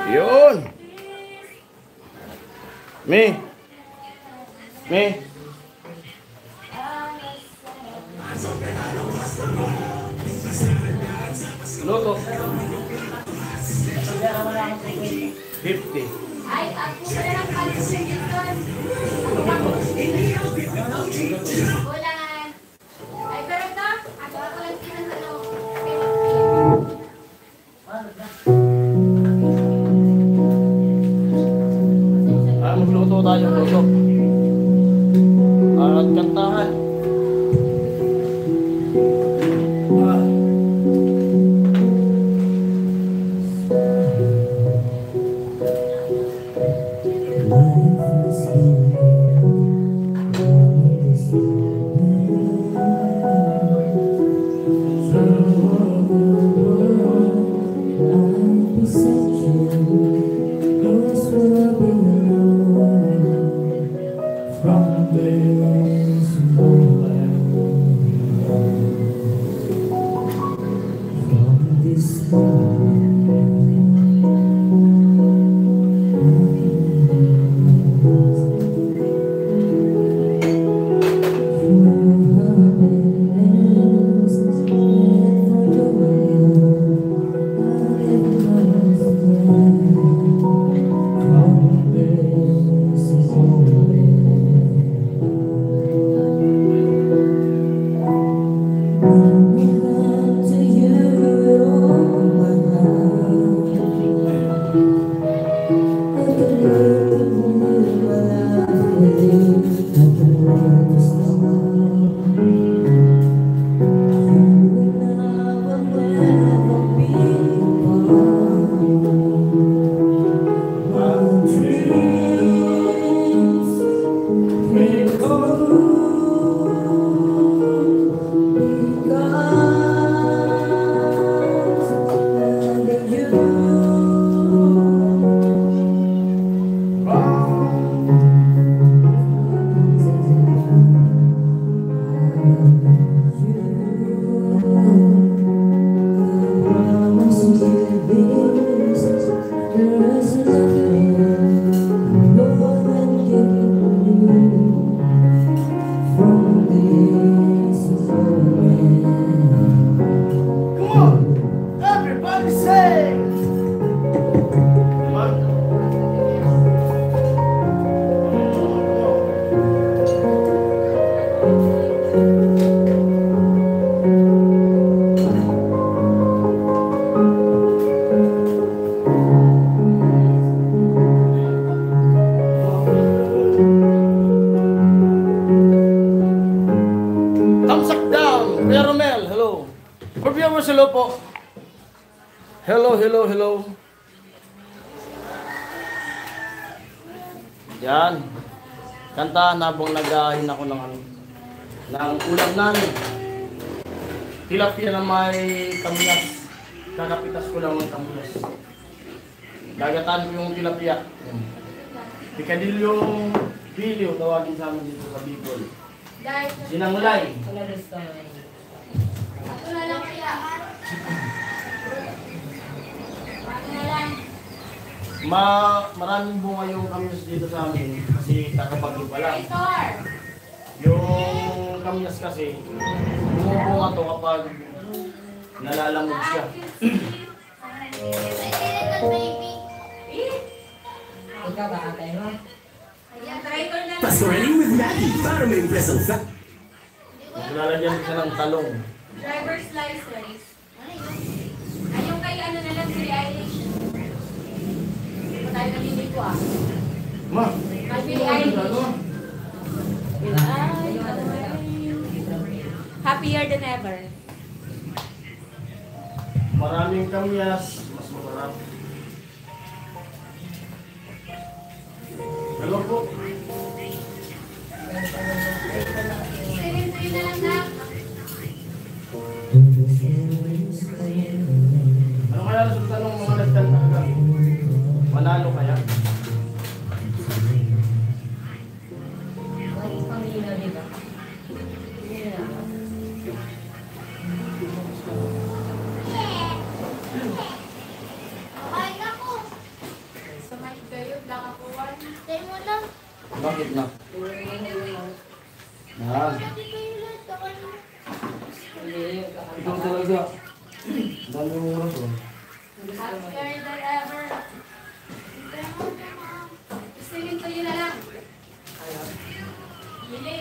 Yun. Me. Luto. 50. Ay, ako pala lang palisin dito. Bulan. Ay, pero ito, ako lang tinanong. Magluto tayo, luto. At kantahan. Hello po. Hello. Yan. Kantahan habang naghahin ako ng ulam namin. Tilapia na may kamyas. Kakapitas ko lang ng kamyas. Gagataan ko yung tilapia. Picadillo Bilyo, tawagin sa amin dito sa Bicol. Sinangulay. Ako na lang kaya. Ako na lang. Maraming bunga yung kamyas dito sa amin kasi kakapagyo pa lang. Victor! Yung kamyas kasi, bumubunga to kapag nalalangob siya. Ikaw ba katay mo? Pastoreling with Maggie para may impresong sa... Lalagyan siya ng talong. Driver's license. Ay, yung kay ano na lang, Billie Eilish. Hindi tayo nabili ko ah. Ma! Kay Billie Eilish. Happier than ever. Maraming kamyas, mas masarap. Hello po. Sinin na lang na. Ano kaya resulta ng mga nagtantang? Manalo kaya? masakit na. Yan. Ikaw talaga. Dami mong oras oh. Happier than ever. Isingin ko yun na lang. Hili.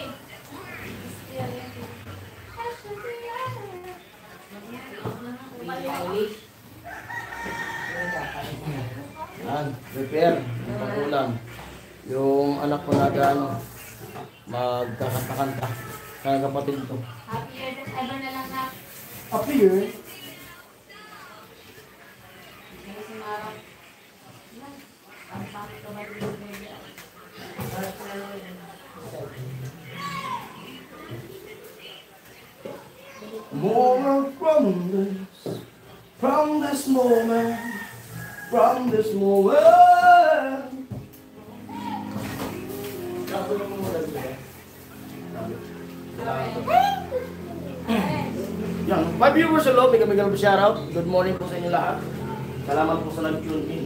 Yan, prepare. Yung pag-ulam. Yung anak ko na ano, magkakanta-kanta. Kaya kapatid ko. Happier than ever na lang na. Appear? May sumarap. Ang pangit ko ba dito, baby? More from this moment, from this moment. Yan, 5 viewers sa loob, may kami shoutout. Good morning po sa inyo lahat. Salamat po sa nag-tune in.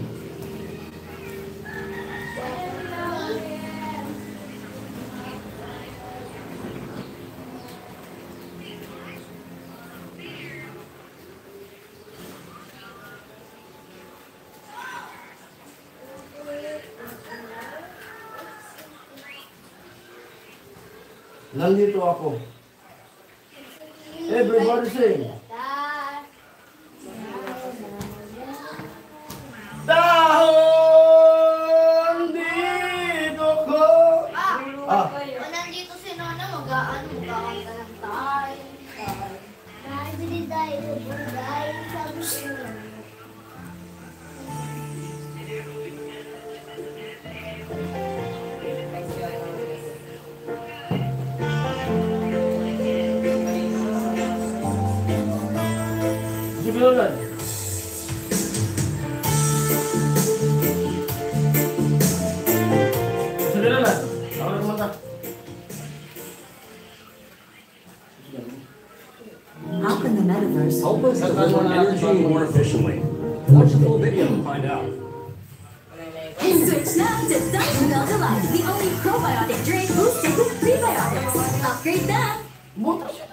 Nandito ako. Everybody sing. Dahon dito ko. Nandito si Nona, magkakanta ng tayo. Dahil tayo, dahil sabi ko. Sibilulan. Sibilulan. Ako na kumanta. How can the metaverse Help us deliver energy more efficiently. Watch the full video to find out. and switch now to Diamond Delta Life, the only probiotic drink boosted with prebiotics. Upgrade that. Buta siya.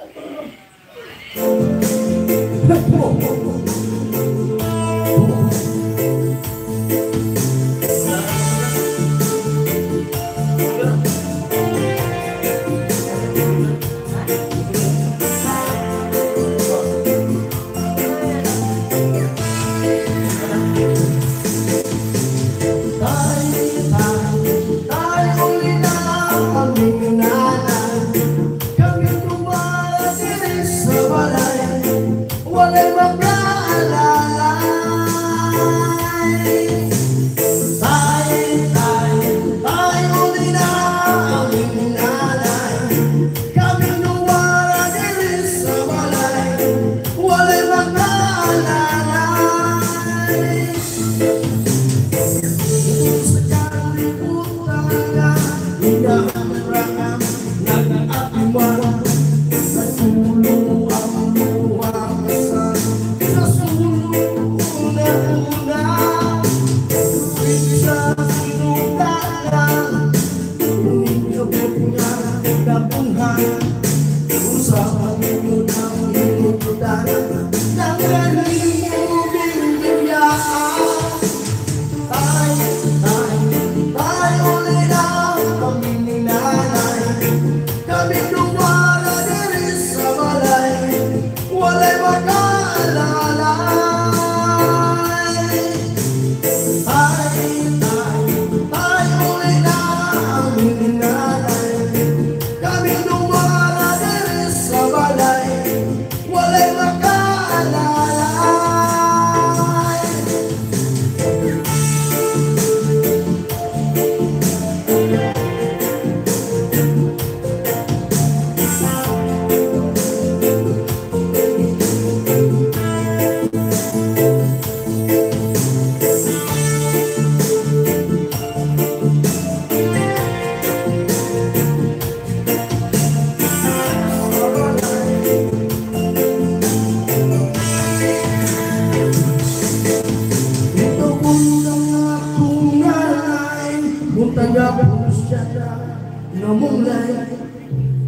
namulay,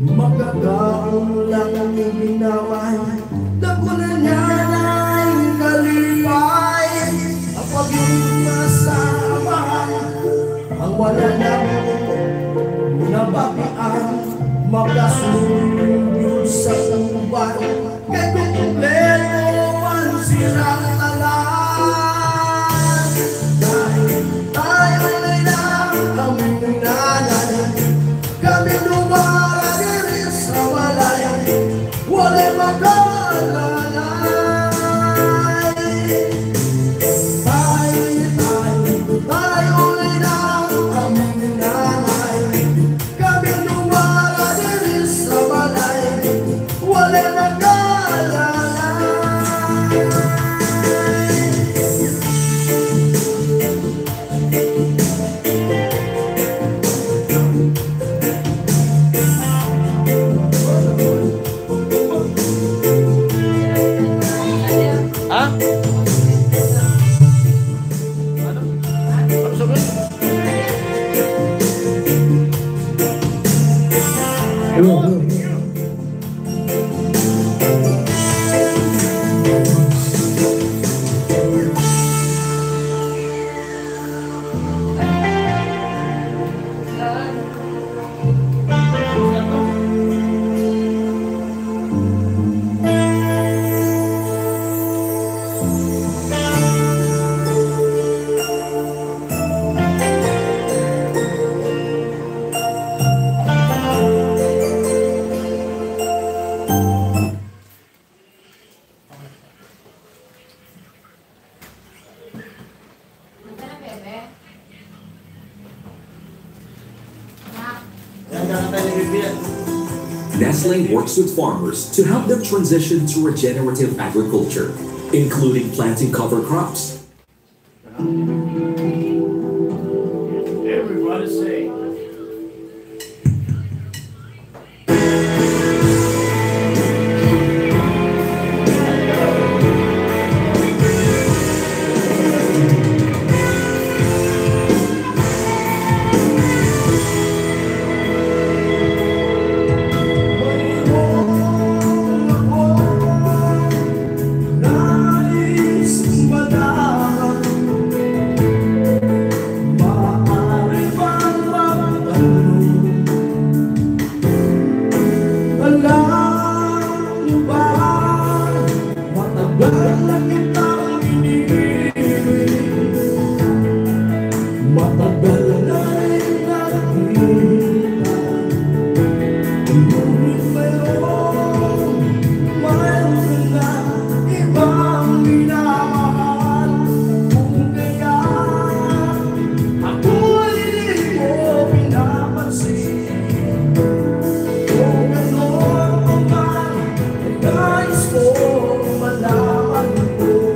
magkakaroon lang ang ibinaway. Dako na niya na'y kalipay, ang pag-ibig na sa amahan, ang wala na nababian, magkasuyo sa tuban, kay kung kumpleto ang sirang talan. Dahil tayo na aming nanay, kami lumara diri sa walay, wala'y magkalalay. Tayo na aming nanay, kami lumara diri sa walay, wala'y magkalalay. Ha? Ano? Ano sabi? Ito na, bebe. Nak, Yan na tayo bibigyan. Nestle works with farmers to help them transition to regenerative agriculture, including planting cover crops. Everybody say. Nais malaman, maaari bang magtanong, alam niyo ba, matagal na kitang iniibig, matagal na rin nakikita, ngunit mayroon na ibang minamahal. Kung kaya ako'y hindi mo pinapansin, kung ano pa man ay nais ko malaman ko.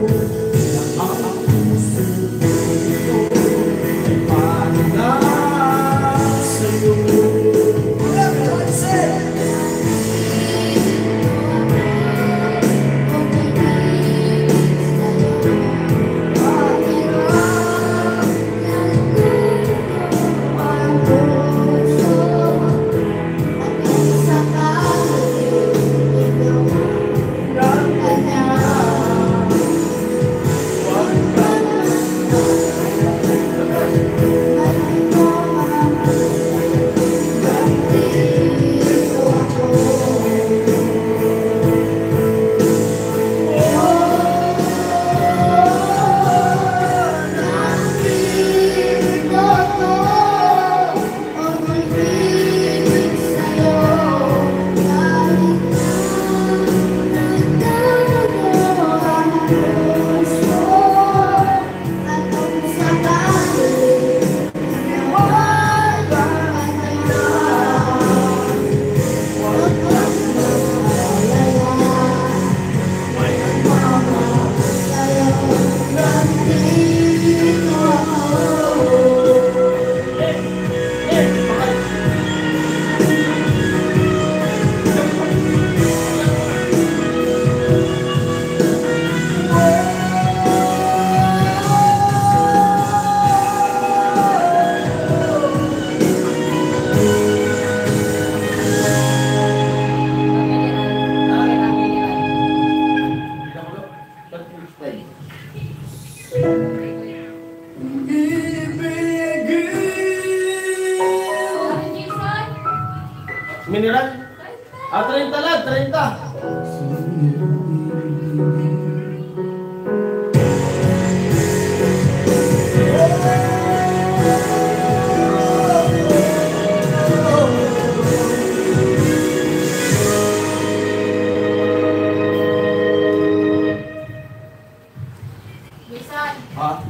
Ha?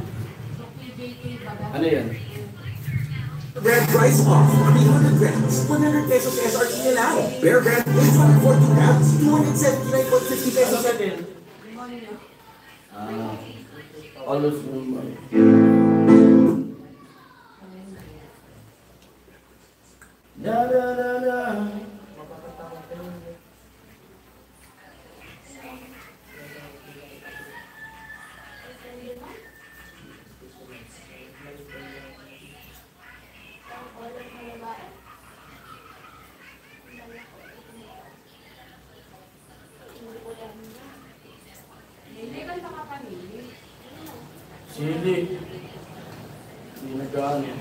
Ano yan? Brand price off, 300 grams, 100 pesos SRP na lang. Bear Brand 840 grams, 279.50 pesos. Ano natin? Always remember. Da da da da. Sili. Hindi nag-ano.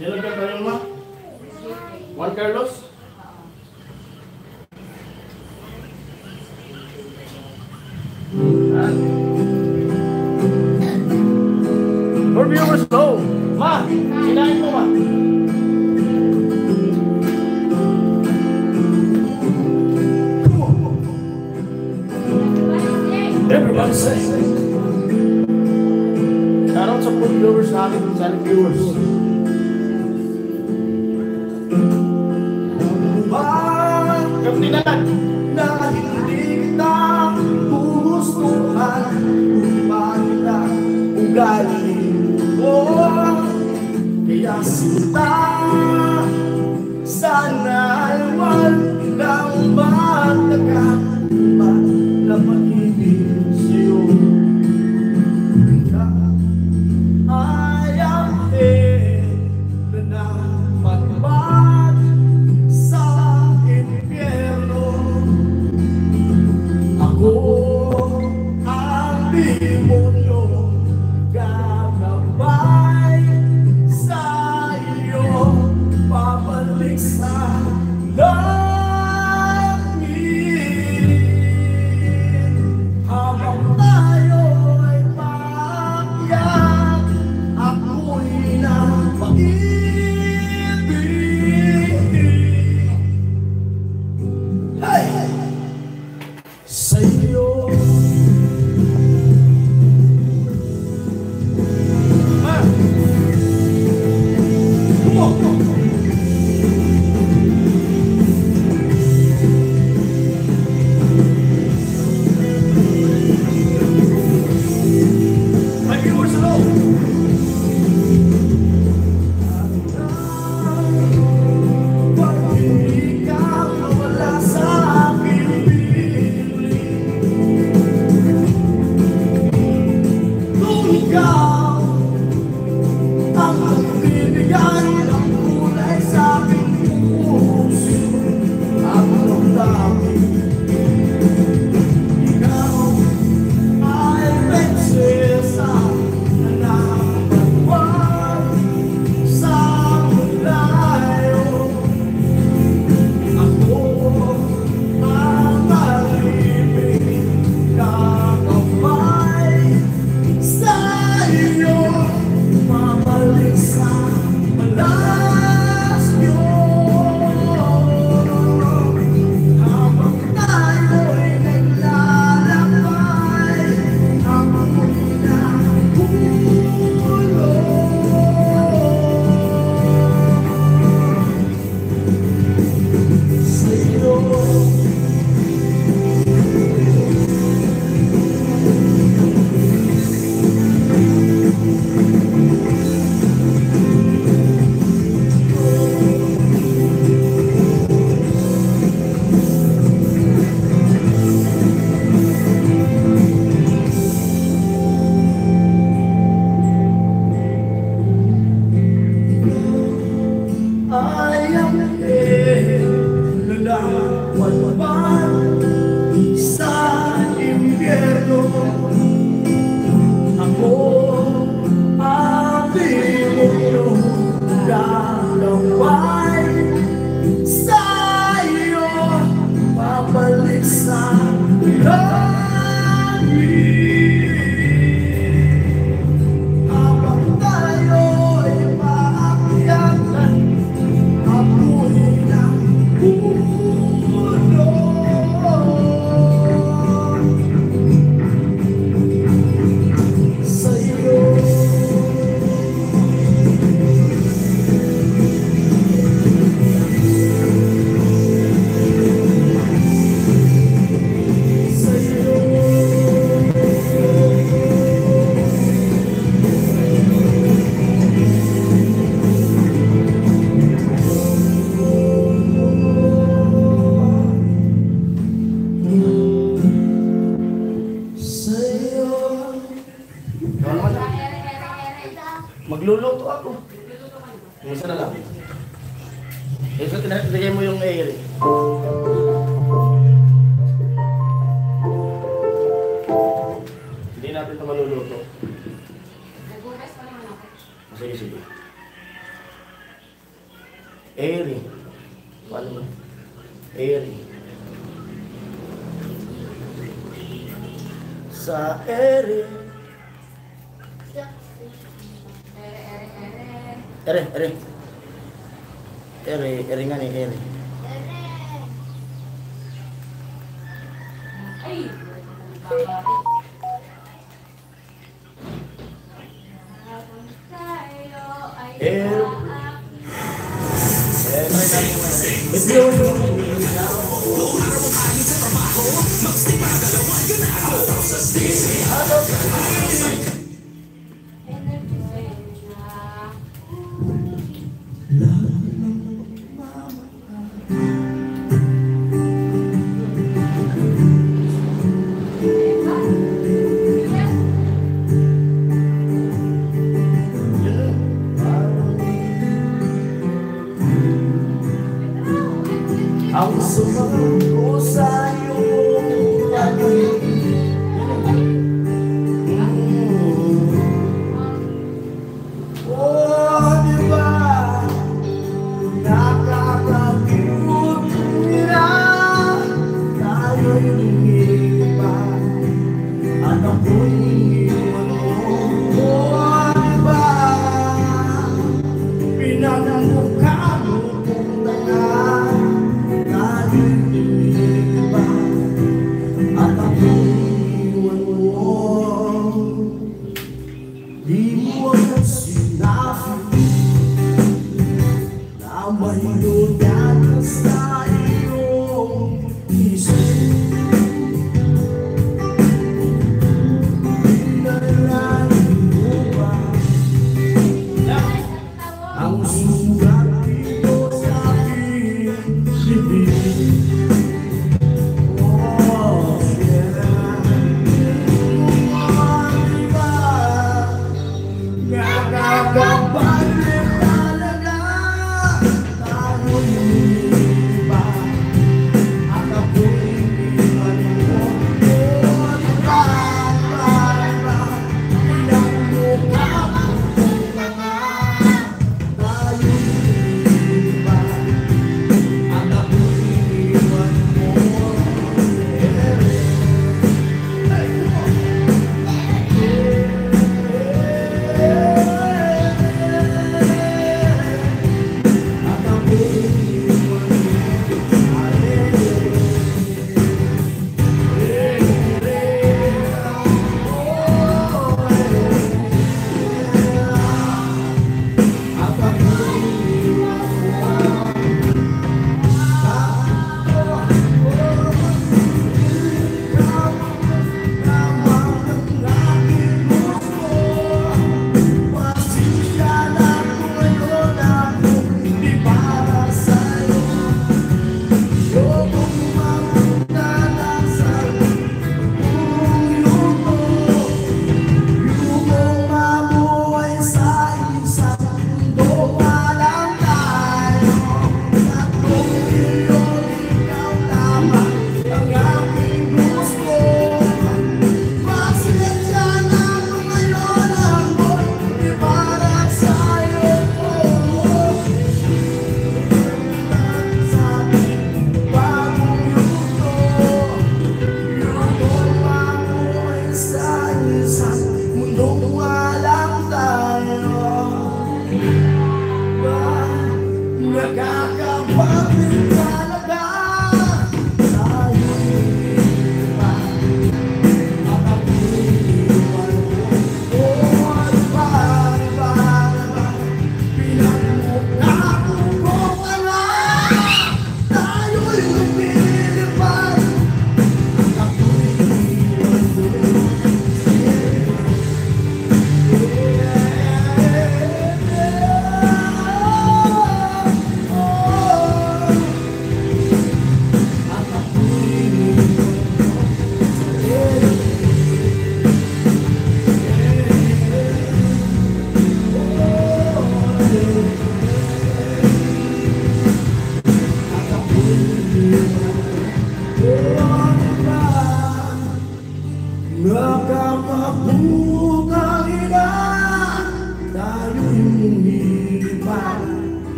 Sino ka tayo ma? Juan Carlos? For viewers, go! Ma! Sinain mo ma! Everybody say. Shoutout sa food viewers natin, sa viewers. Kaptinan na hindi kita gugustuhan, pa kita ugali mo. Kaya sinta, sana ay wag lang magkakaiba na pag-ibig sa'yo. Ayaw na pagbat sa impyerno. Ako ang demonyo, gagabay sa iyo, babalik sa habang tayo ay paakyat, ako'y napag-ibig. Hey! Sa'yo. Ah! Hindi natin ito maluluto. Nag-ugas pa naman ako. Sige, sige. Airy. Paano ba? Airy. Sa airy. Ere. Ere. Ere nga ni Ere. Ay! Babati. Tayo ay Ere. Ang sumagot sa iyong oh, di ba? Nakakakimot na tayo'y iba at ako'y iwan mo. Oh, di ba? Pinanamukha mo kung tayo iba.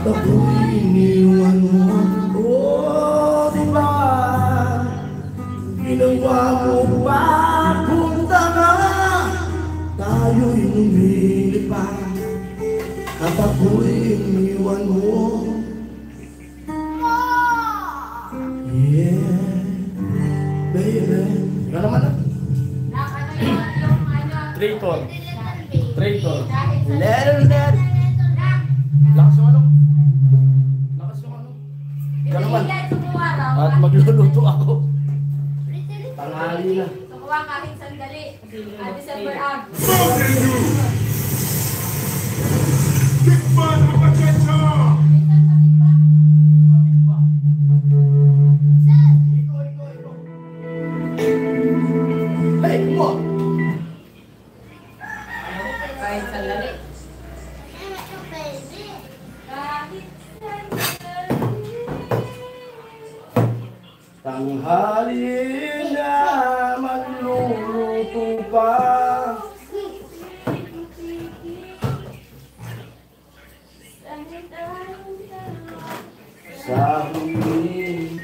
ako'y iniwan mo. Oh, di ba? Ginawa mo pa punta na. Tayo'y lumilipad at ako'y iniwan mo. Yeah, baby. Ikaw naman na. Traitor. Traitor. Let. Lakas yung ano? Lakas yung ano? Ikaw naman. At magluluto ako. Tanghali na. Tukuha kahit sandali. December ab. Tikman ang atensya! Hey, come on. Kahit sandali. Pwede. Kahit sandali. Tanghali na magluluto pa. Sa huli.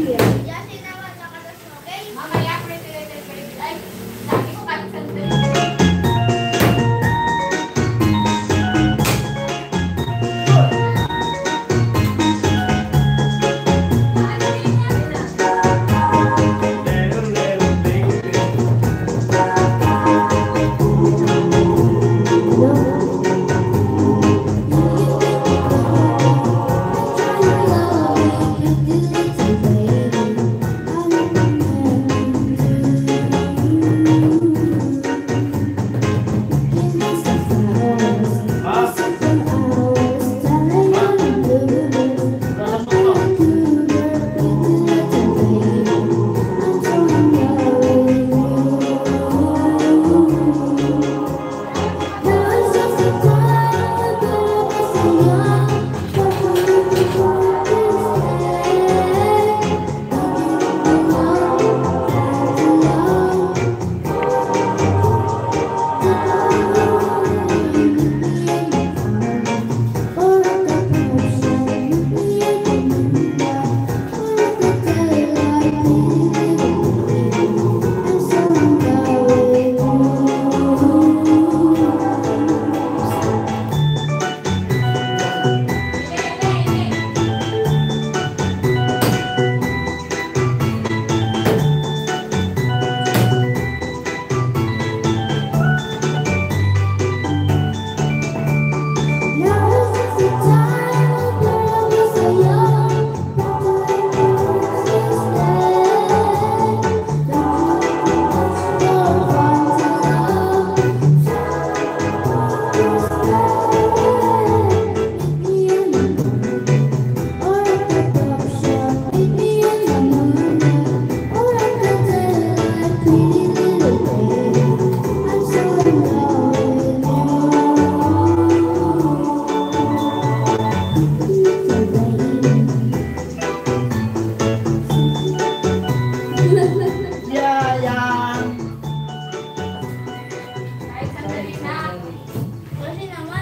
Yasi naman nakalas mo, okay? Mamaya, refrigerator ka rin. Ay, lagi ko kahit sandali.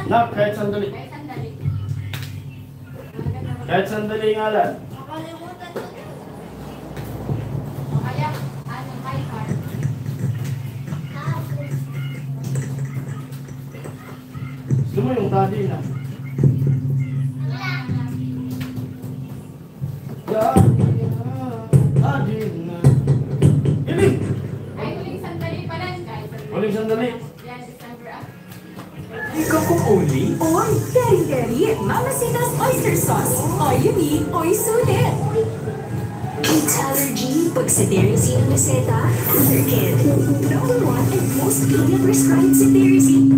Nak, kahit sandali. Kahit sandali. Kahit sandali nga lang. Nakalimutan ko. O kaya, ano, my car. Gusto mo yung tadi na? Tadi na. Iling! Ay, huling sandali pa lang. Kahit sandali. Huling sandali. Yan, December up. Ikaw kung only? Oy, Very Very Mamacita's Oyster Sauce. All you need, oy sulit. It's allergy. Pag sa Tericine ang reseta, allergen. Number 1 and most common prescribed sa Tericine.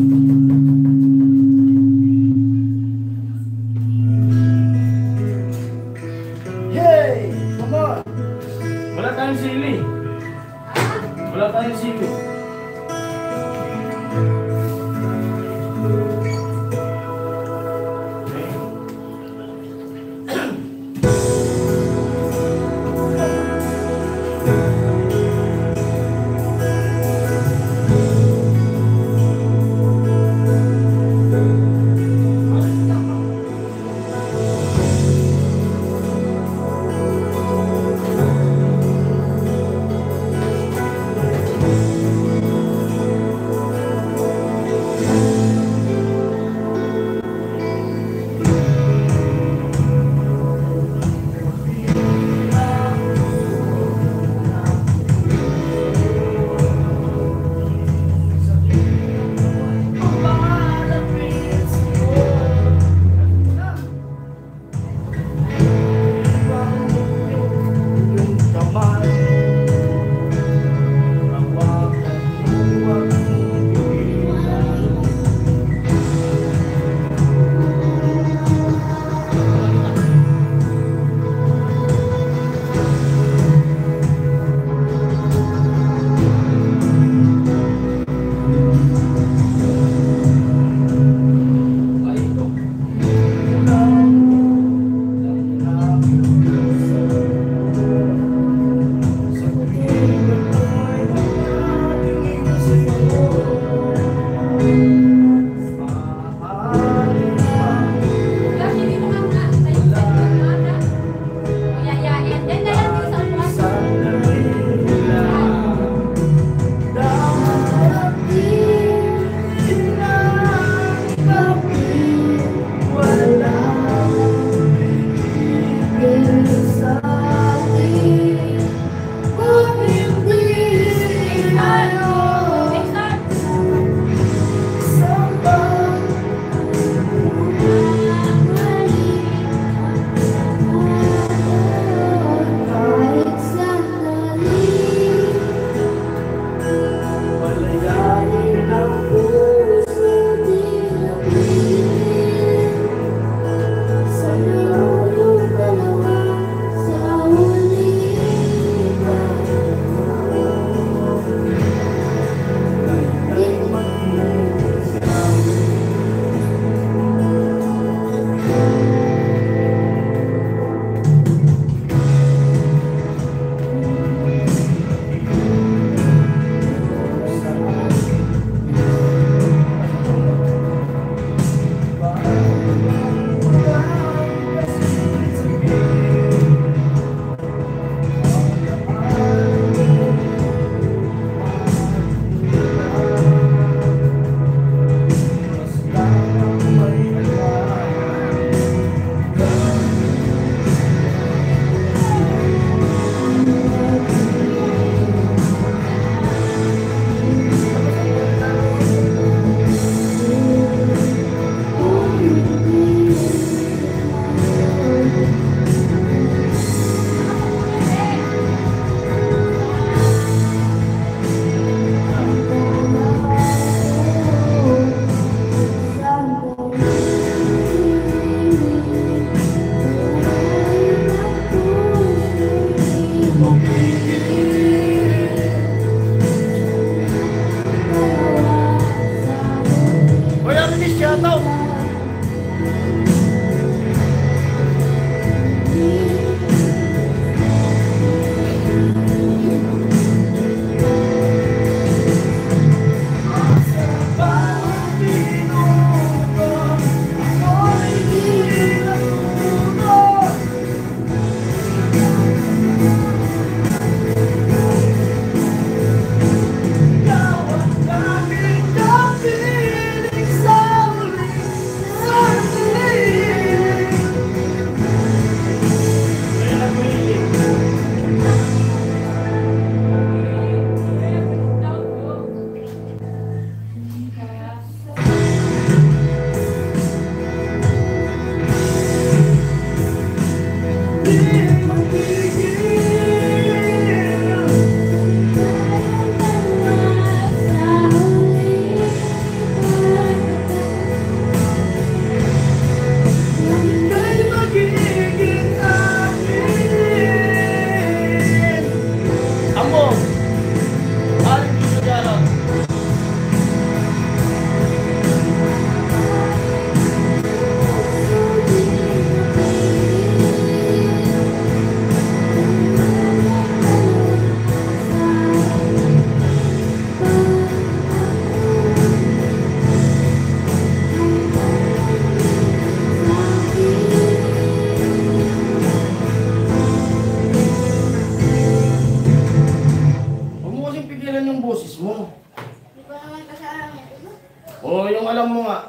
Yay! Come on! Wala tayong sili. Wala tayong sili.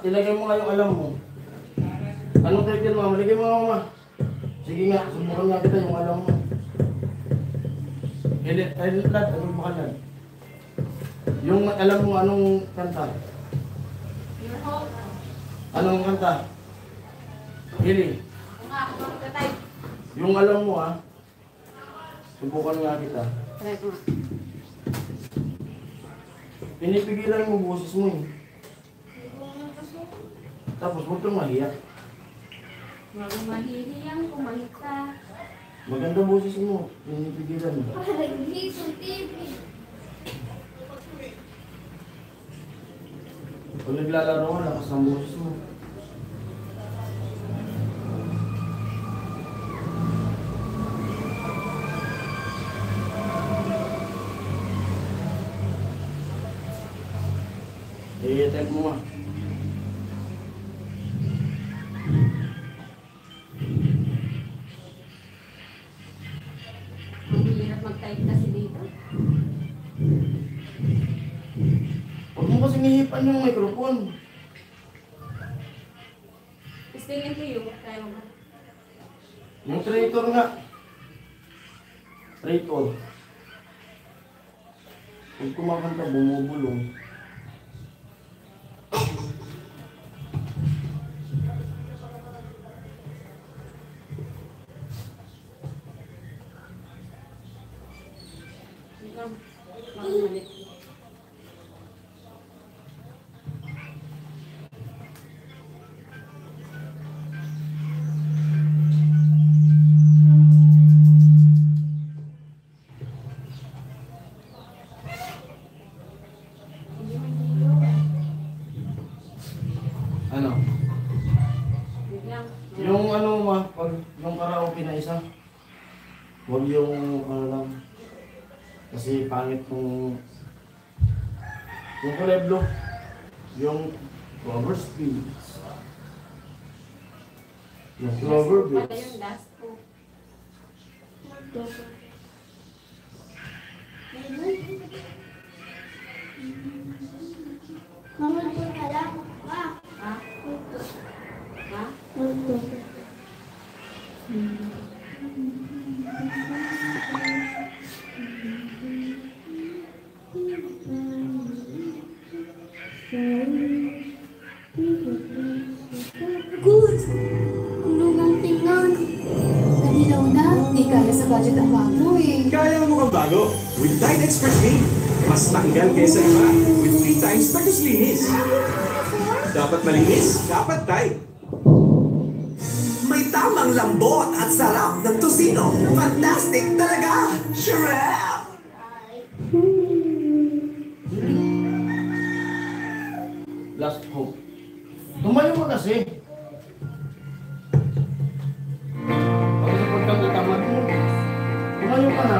ilagay mo nga yung alam mo. Anong title mo? Maligay mo mama. Sige nga, subukan nga kita yung alam mo. Lad, anong makalad? Yung alam mo anong kanta? Your hope. Anong kanta? Hili. Kung nga ako magka-type. Yung alam mo subukan nga kita. Try ko nga. Pinipigilan mo boses mo eh. Tapos huwag kang mahiyak. Huwag mahihiyang kumanta. Maganda boses mo. Pinipigilan mo. Pag naglalaro ka, lakas ng boses mo. I-type mo nga. Ang hirap mag-type kasi dito. Huwag mo kasing ihipan yung microphone. Still into you. Try mo ba? Yung traitor nga. Traitor. Pag kumakanta, bumubulong. Ikaw. Makamalik. Ano? Wait lang. Yung pag yung karaoke na isa, huwag yung lang. Kasi pangit yung kuleblo, yung Clover Speeds. Yung Clover Pala Beats. yung last ko. Mama, ito na lang. Ha? Ha? Good! Ang lumang tingnan. Nanilaw na. Di kaya sa budget ang bago eh. Kaya mo kang bago with Tide Expert Clean. Mas tanggal kaysa iba with 3 times tagos linis. Dapat malinis, dapat Tide. May tamang lambot at sarap ng tosino. Fantastic talaga! Shrek! Last hope. Tumayo mo kasi. Pag sa pagkakatamad mo, tumayo ka na.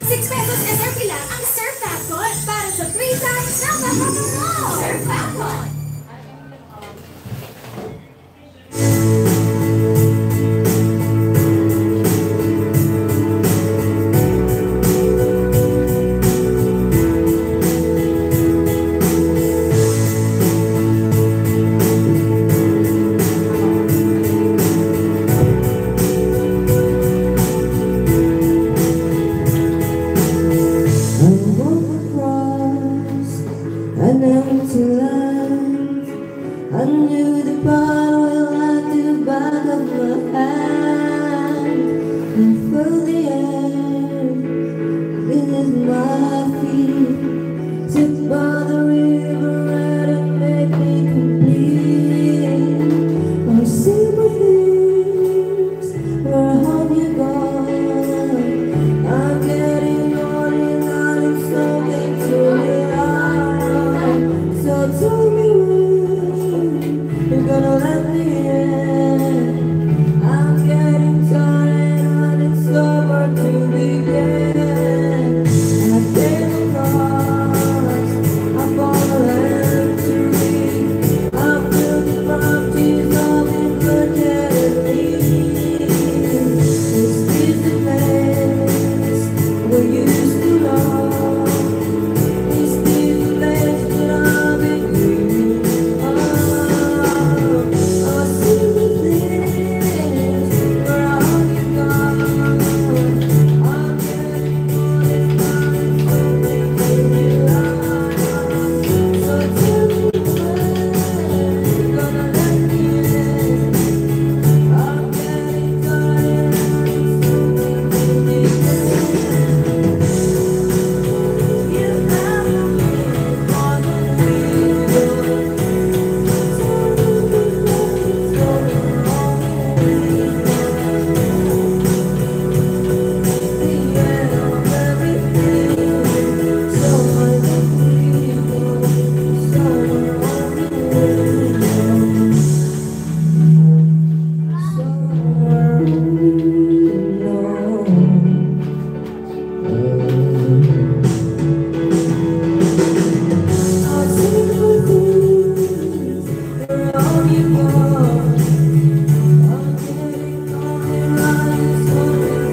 6 pesos SRP lang ang Surf Factor para sa 3 times na mababa mo. Surf Factor! An empty land. I knew the bottle will at the back of my hand. And felt the air beneath my feet. Took by the river red and made me complete. Oh, see my things, where have you gone? I'm getting on and on and something to me. So tell me when you're gonna let me in. I'm getting tired and it's over to begin. And I came across a fallen tree. I feel the properties of infidelity. Is this the place we used to love? Is this the place that I've been dreaming of? I see the things where have you gone? I'm getting on and on and something to be like. So tell me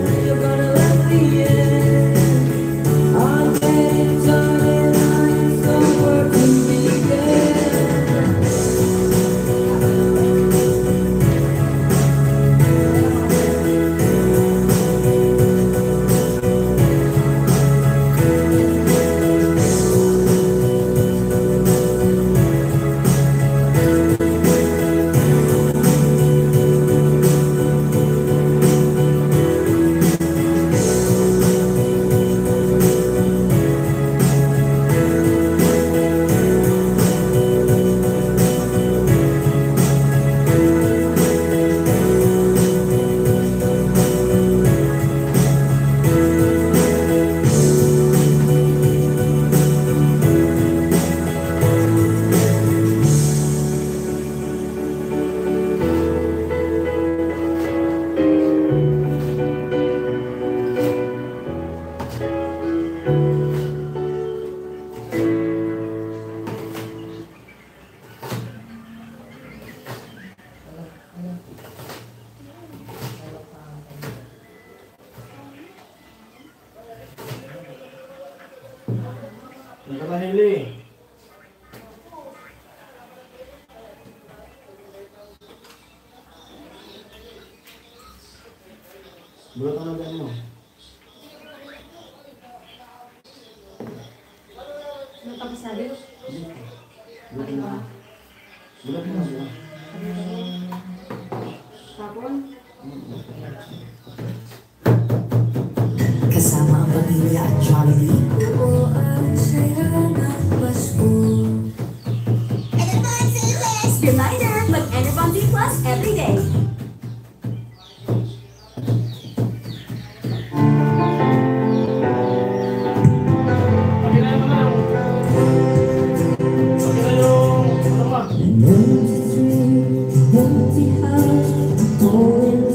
when you're gonna let me in. I'm getting tired and something to be like. You have me more than we do. Nakatahili. Bulat ka lang mo. Ano pa sabi? Bulat ka. Bulat ka lang. Tapon? Kasama ang pamilya at Jollibee. Oo, ang saya ng Pasko. Reminder, mag-Enervon D Plus every day. Akin na yung ano. Akin na yung ano ba? An empty street, empty house, all in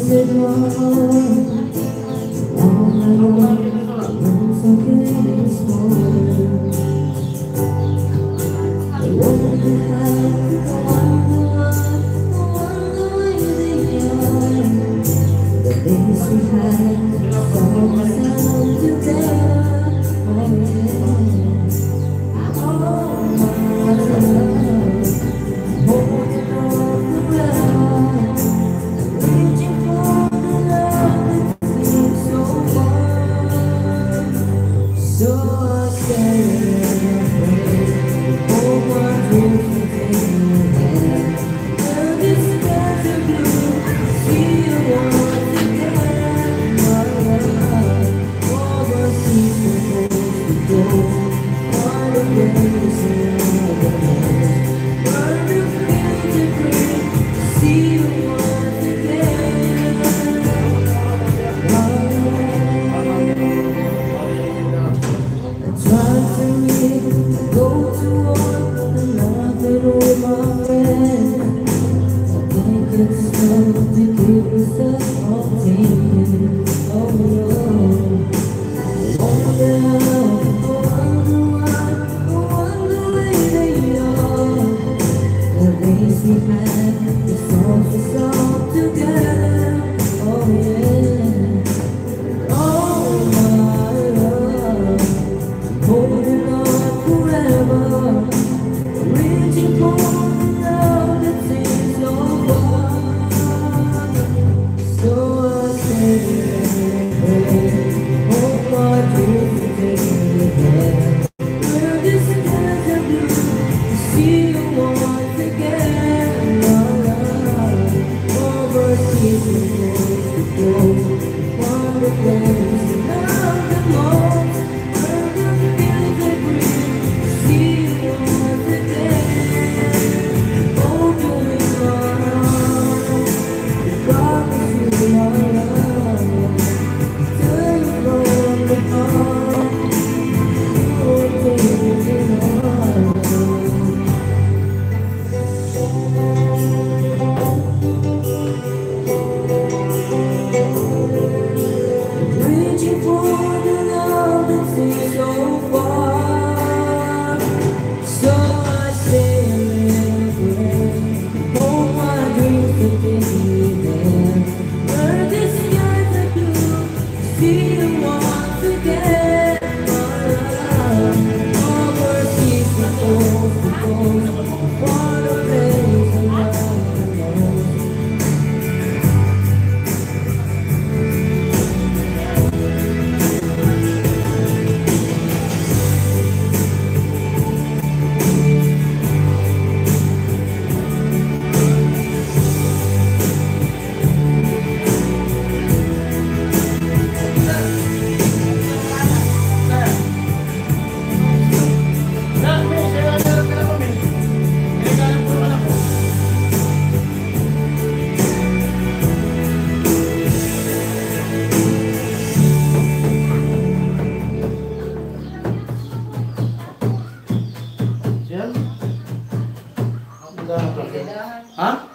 Ha?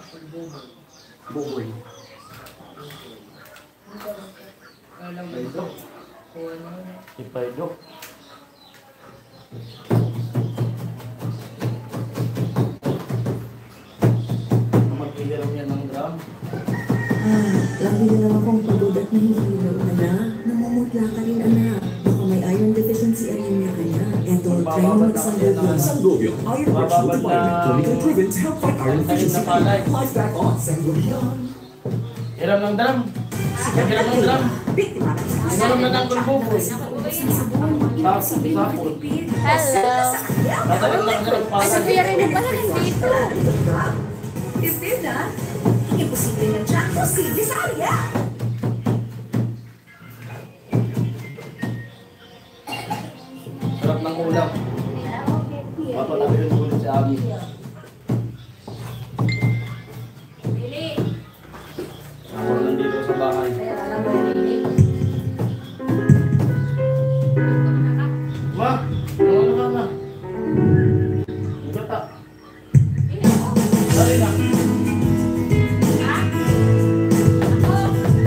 Buboy. Ipaido. Magpiliram yan ng drum. Lagi na lang akong pagod at nahihilo, anak. Namumutla ka rin, anak. Baka may iron deficiency anemia ka na. Eto, try mo mag-Sandovion. Sandovion, iron rich multivitamin, clinically proven to help fight iron deficiency. Life back on Sandovion. Hiram ng drum. Hiram ng drum. Hiram na ng buboy. Sapon. Hello. Tatagal lang sa nagpapalay. Sophia rin na pala nandito. Istilda, imposible na dyan. Posible sa area. Sarap ng ulam. Papalabi yung ulit sa amin. Bili. Ako nandito sa bahay. Alam mo, Bili. Ma, ano ka na? Bata. Dali na. Ha? Ako?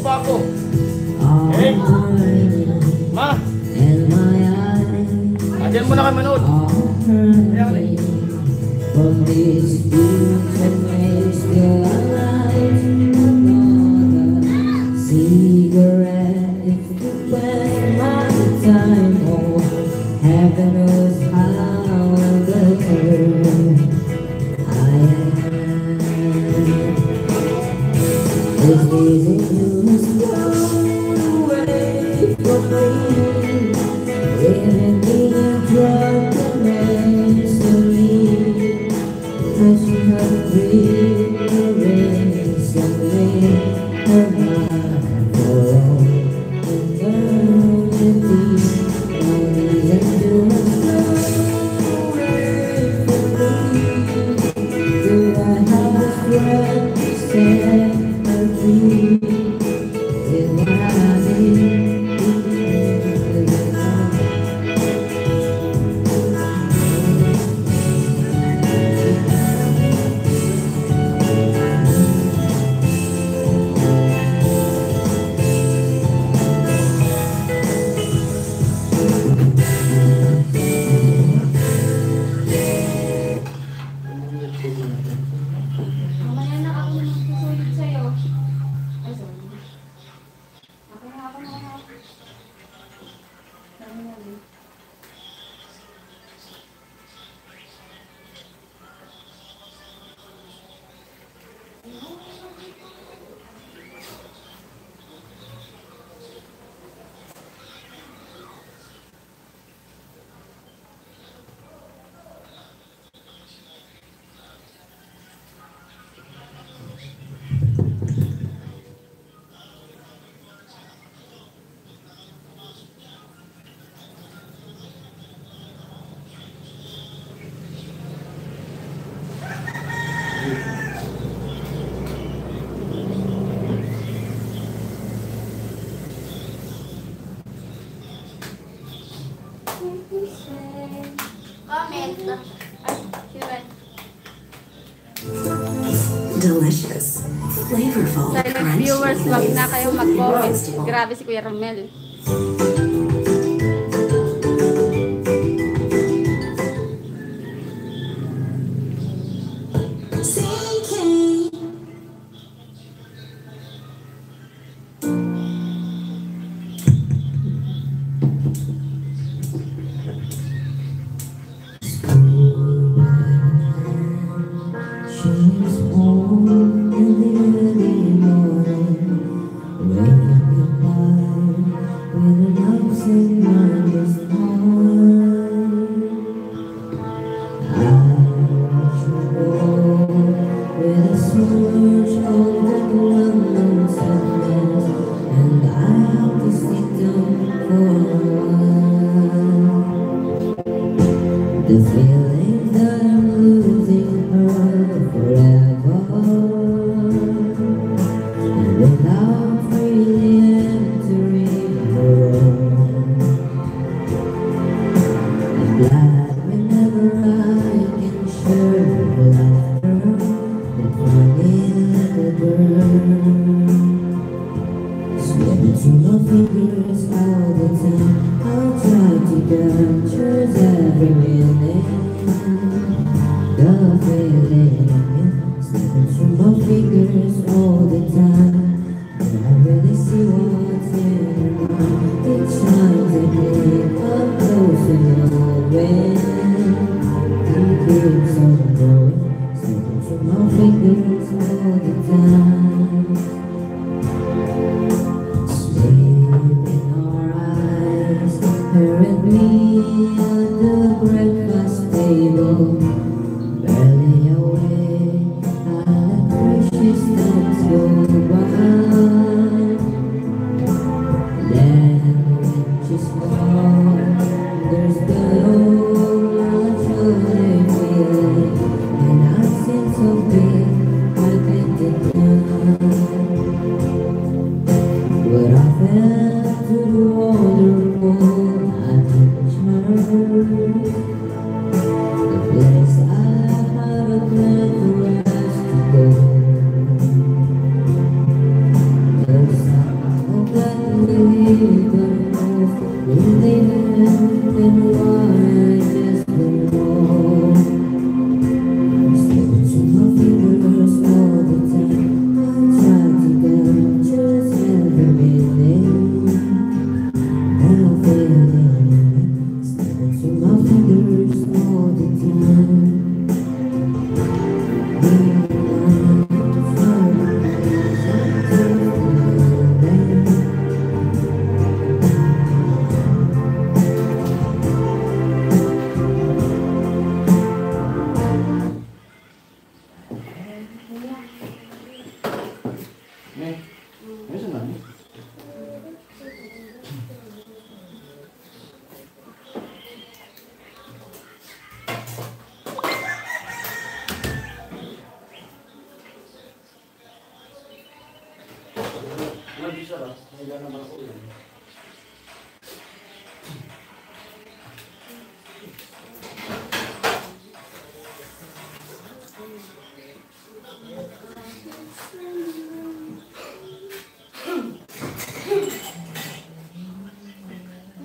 pa ako. Okay? Ma, adyan mo na kayo manood. Kaya ka na. From this beautiful place still alive, another cigarette. If you spend my time, oh, heaven knows how the turn I am. It's easy to slow away from me, living in a drug makes me. As you have breathed the race and made her mind for all eternity. Now these endures flow away from me. Do I have the strength to set her free? Till I need Mamaya na ako magsusulit sa'yo. Ay, sorry. Ako na ako. Dami na rin. Comment. Ay, sure. Delicious, flavorful, Silent crunchy, viewers, wag na kayo mag-comment. irresistible. Grabe si Kuya Romel. she's home in the early morning, waking up with an upset mindless heart. I watch her go with a surge of that London sadness, and I have to sit down for a while. The feeling that I'm losing her forever, and without really entering her own, I'm glad whenever I can share her laughter, that funny little girl. Slip between my fingers all the time. I'll try to capture every minute. The feeling slipping through my fingers all the time. And I really see what's in her mind. It shines at me up close and knowing. It keeps on going, slipping through my fingers all the time. Sleep in our eyes, her and me at the breakfast table, barely awake, I let precious times go by. Then when she's gone, there's the old naturally feeling, and I sense of being I can't deny. But I fell to the waterfall, I touched her. The place I had a plan for us to go. There's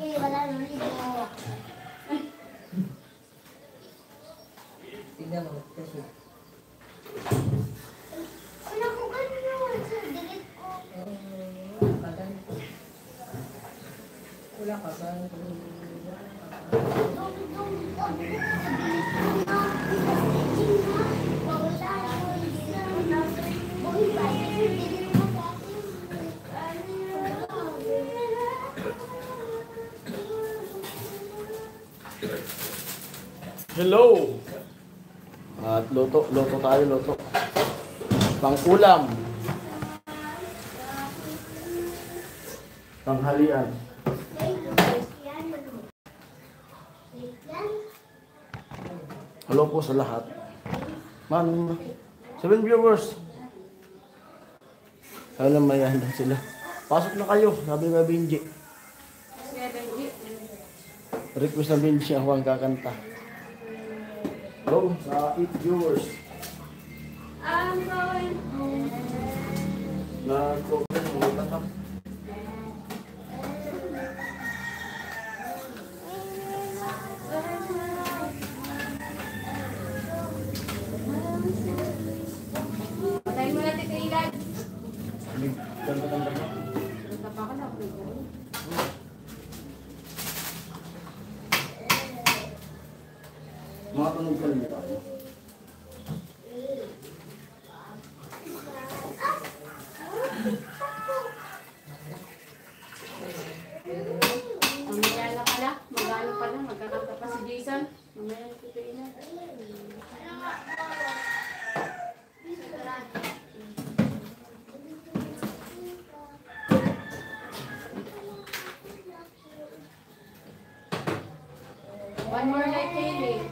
Hindi, wala nang ligo. Tingnan mo, kasi. Wala ko ganyan. Delete ko. Wala ka ba? Hello! At luto tayo, luto. Pang-ulam. Tanghalian. Hello po sa lahat. Man, 7 viewers. Alam, may handa sila. Pasok na kayo, sabi nga Benji. Request na Benji ako ang kakanta. Hello sa 8 viewers. I'm going home. Nag-open mo na ka. Patayin mo natin kay Ilan. Ganda. Nagtapa ka na. Mga tunog ka nila. Mamaya na pala. Magano pa na. Magkakanta pa si Jason. Mamaya na kay Ilan. One more night, Haley.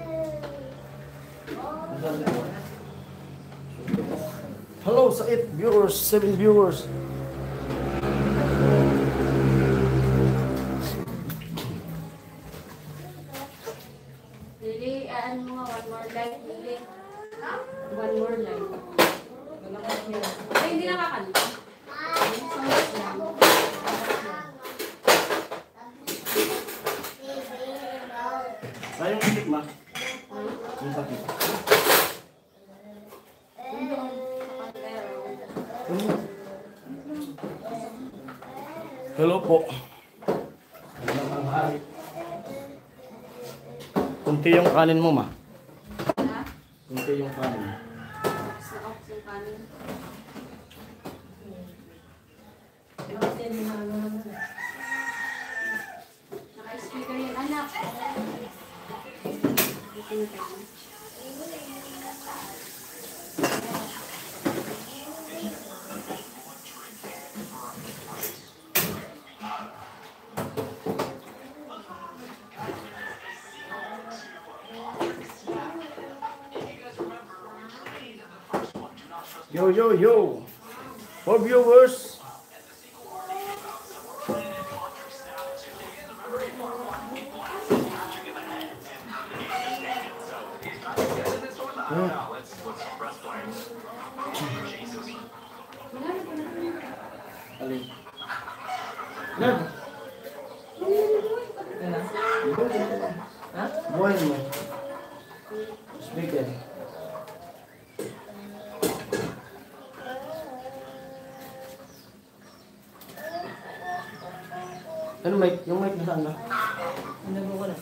Hello sa 8 viewers, 7 viewers. Lily, ano mo nga, one more life, Lily. One more life. Ay, hindi nakakanta. Songs lang. Ay, yung itik ma. Yung patik. Hello po. Kunti yung kanin mo, ma. Ha? Kunti yung kanin. Sa off yung kanin. Naka-speaker yan, anak. Dito na tayo. Yo. For viewers. Alin? Ned, Ano? Ha? buhayin mo. Speaker. Ano mic? Yung mic nasaan na? Inago ko na.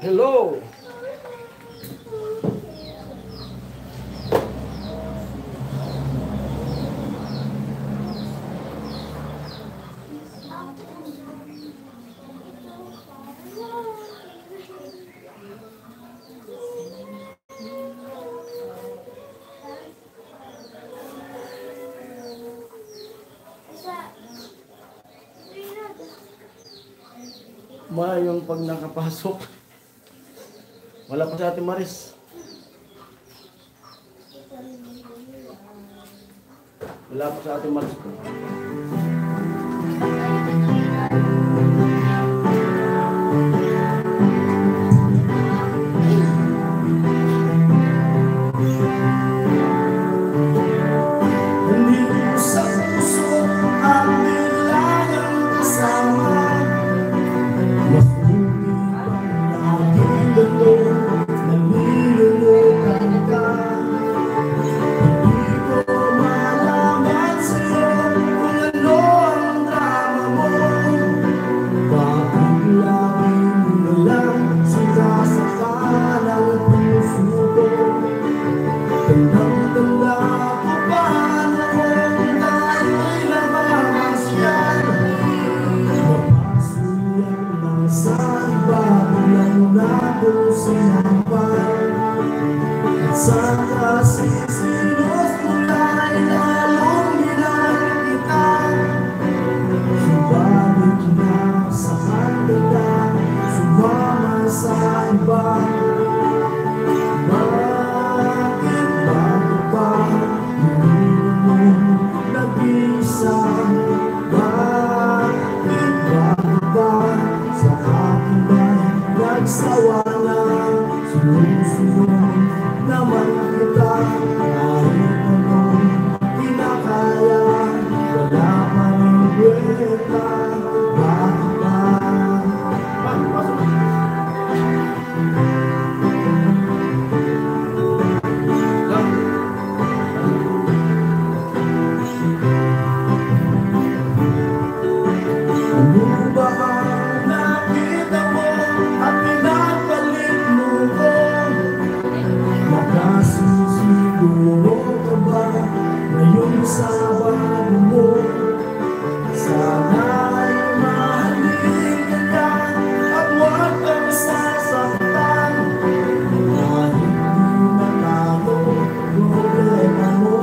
Hello! Yung pag nakapasok. Wala pa si Ate Maris. Wala pa si Ate Maris. Nandito sa puso ang bilangang kasama. Mas hindi pang laging gano'n, nalilimutan ka. Hindi ko malaman sa'yo kung ano ang drama mo. Bakit lagi mo nalang sinasakal ang puso ko? Tandang-tanda ko pa noon tayo'y namamasyan. Mapasuyan lang sa iba, bilang na kung sinampal. At sa kasisilos mula'y lalong minahal kita. Subalit na sa kandila, sumama sa iba. Bakit bago pa hindi mo nag-isa? Bakit bago pa sa akin ba'y nagsawa na? Sinusunod naman kita kahit anong kinakaya. Wala pa rin kwenta. Bakit ba? Ano ba ang nakita mo at pinagpalit mo ko? Makasisiguro ka ba ngayon sa bago mo? Sana ay mahalin ka at huwag kang sasaktan. Kahit di natalo, problema mo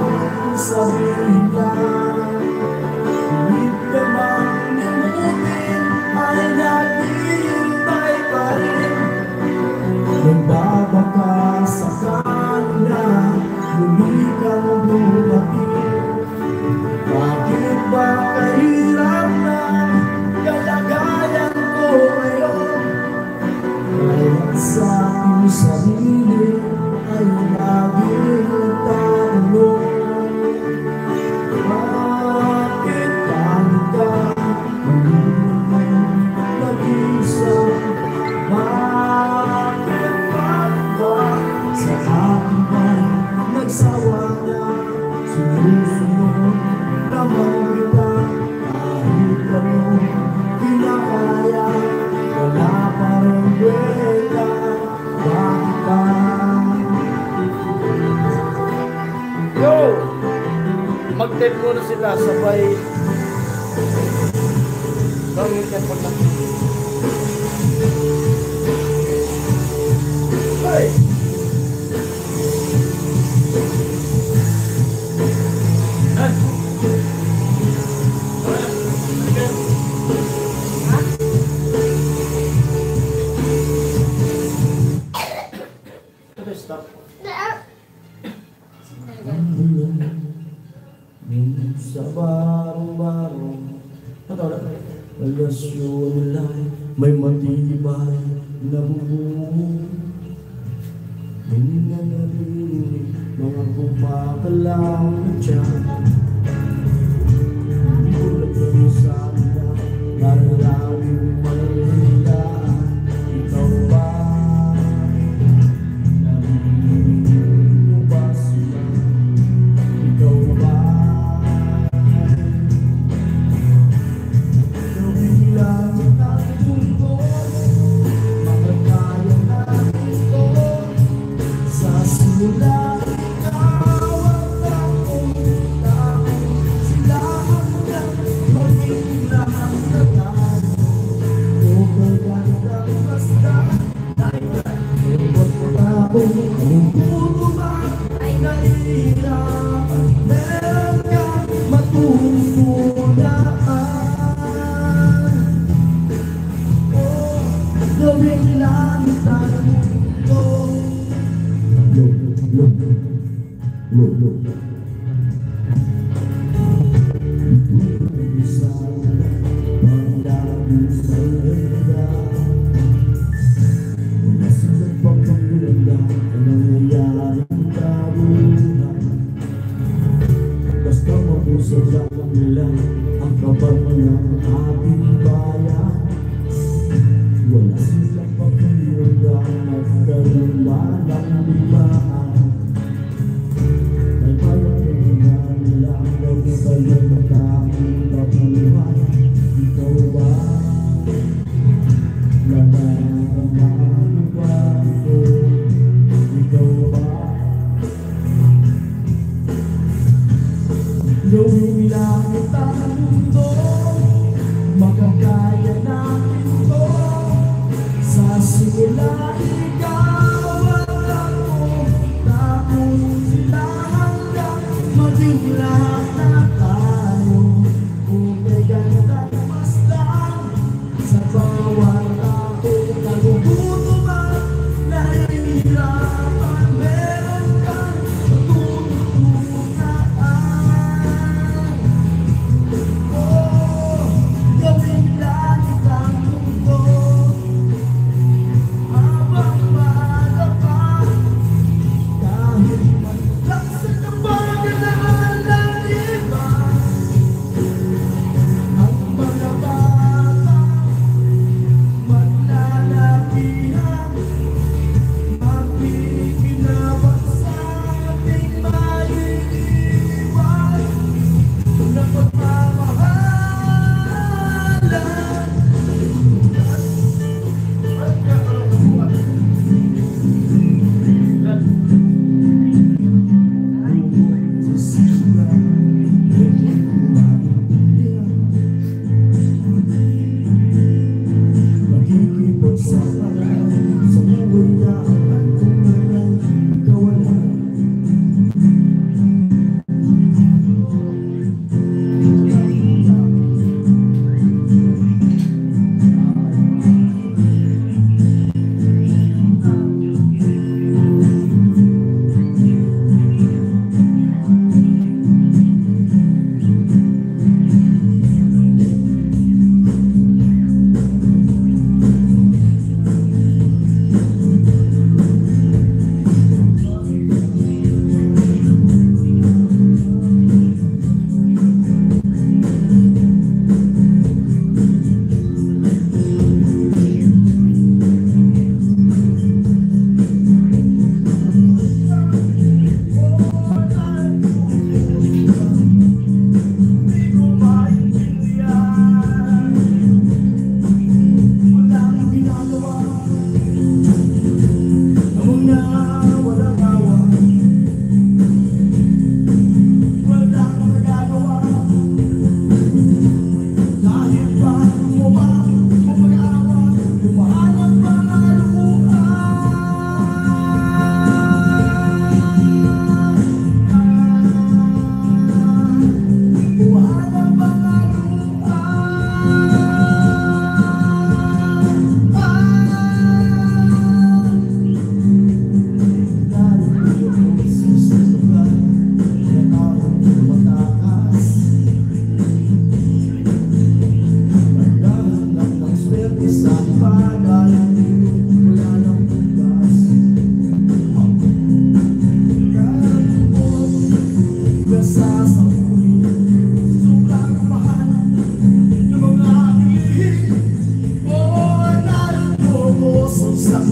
sabihin lang. Hindi ka mang limutin ay naghihintay pa rin. Nagbabaka sa kanila, muli kang dumating. Bakit ba kahirap na kalagayan ko ngayon? Kahit sa aking sarili ay laging nagtatanong. Bakit pangit ka? Hindi naman nag-isa. Bakit pangit ka? Sa akin ba'y nagsawa na? Sinusunod naman kita kahit anong kinakaya. Wala pa rin kwenta. Bakit ba? Yo! Mag-tape muna sila sabay. Gawin ka pag ay! sa barong-barong relasyon nila'y may matibay na bubong. Hindi na narinig mga kumakalang na tiyan. Tulad ng sana maraming mahihilaan. Ikaw ba? Narinig mo ba sila? Ikaw ba? Gawin lang ang mundo, makakaya natin ito. Sa simula, ikaw at akong tao. Sila ang maging lahat na tayo. Kung magandang basta, bawat tao kung puro ba ay nahihirapan, meron kang matutunaan. Oh, gawin lang tayo ito. Look. Isa panglabi sa ganda. Wala silang pagpagulanda ang nangyayaring kabuhan. Basta mapusay lang nila ang kapal ng ating bayan. Wala silang pagpagulanda at karulan ng libaan. May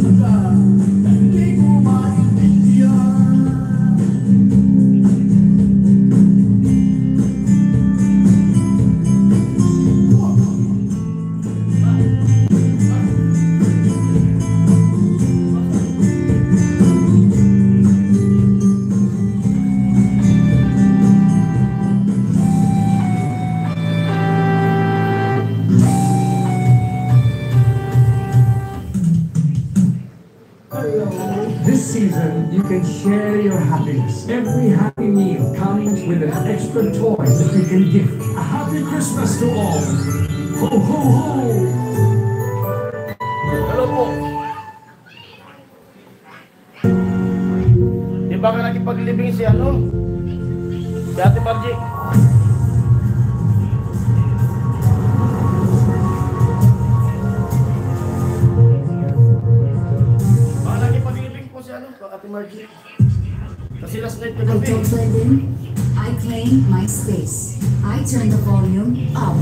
ka, hindi ko maintindihan. This season, you can share your happiness. Every Happy Meal comes with an extra toy that you can gift. A Happy Christmas to all. Ho, ho, ho! Hello po. Di ba ka nakipaglibing si ano? Si Ate Margie? Baka nakipaglibing po si ano? Ate Margie. Kasi last night I kagabi. told Glendon, I claim my space. I turn the volume up.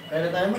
Kaya na tayo mo?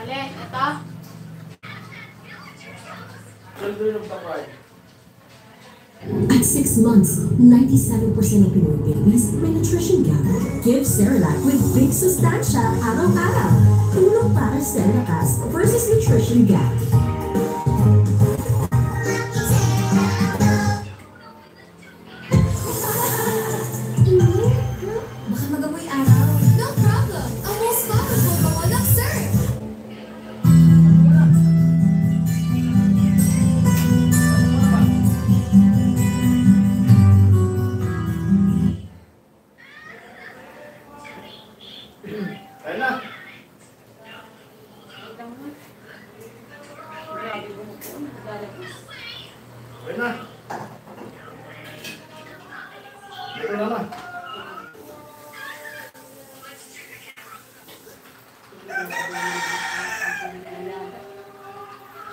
Alin, ito? Children of the Pride. At 6 months, 97% of Pinoy babies may nutrition gap. Give Cerelac with Big Sustansya araw-araw. Tulong para sa lakas versus nutrition gap. Baka magamoy araw. No problem. Ang most powerful Bawanak, sir. Ayun na. Ito mo. Grabe mo po. Lalabas. Ayun na. Ito na na.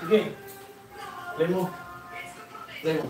Sige. Play mo. Play mo.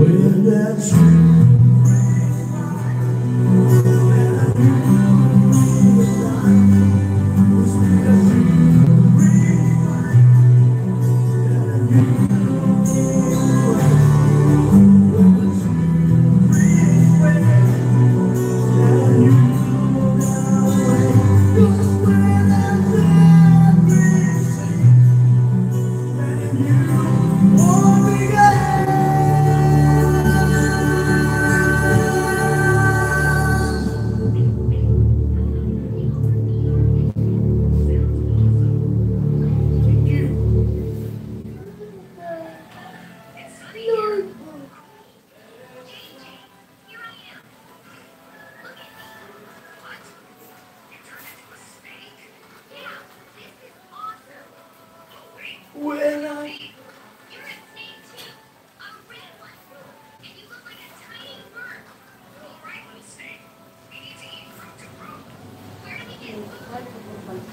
When that tree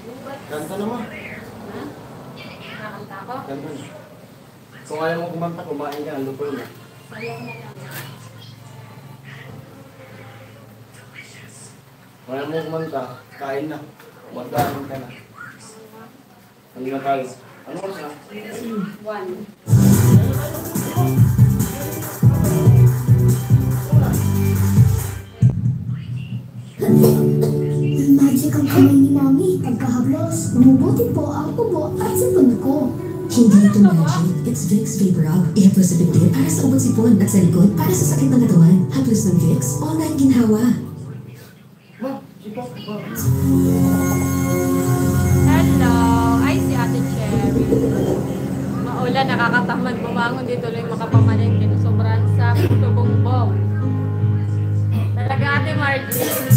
Kanta naman. Ha? Nakakanta ako? Kanta na. Kung ayaw mo kumanta, kumain ka, luto na. Sayaw na lang. Kung ayaw mo kumanta, kain na. Magkain ka na. Ano na tayo? Ano oras na? 1. Magic ang kamay ni Mami. Pagkahaplos, bumubuti po ang ubo at sipon ko. Hindi ito magic. It's Vicks Vapor Rub. I-haplos sa bibig para sa ubod sipon at sa likod para sa sakit ng katawan. Haplos ng Vicks, online ginhawa. Ma, sipok. Hello! Ay, si Ate Cherry. Maulan, nakakatamad bumangon dito lang makapamalengke. Sobrang sa tubong-bong. Talaga Ate Margie.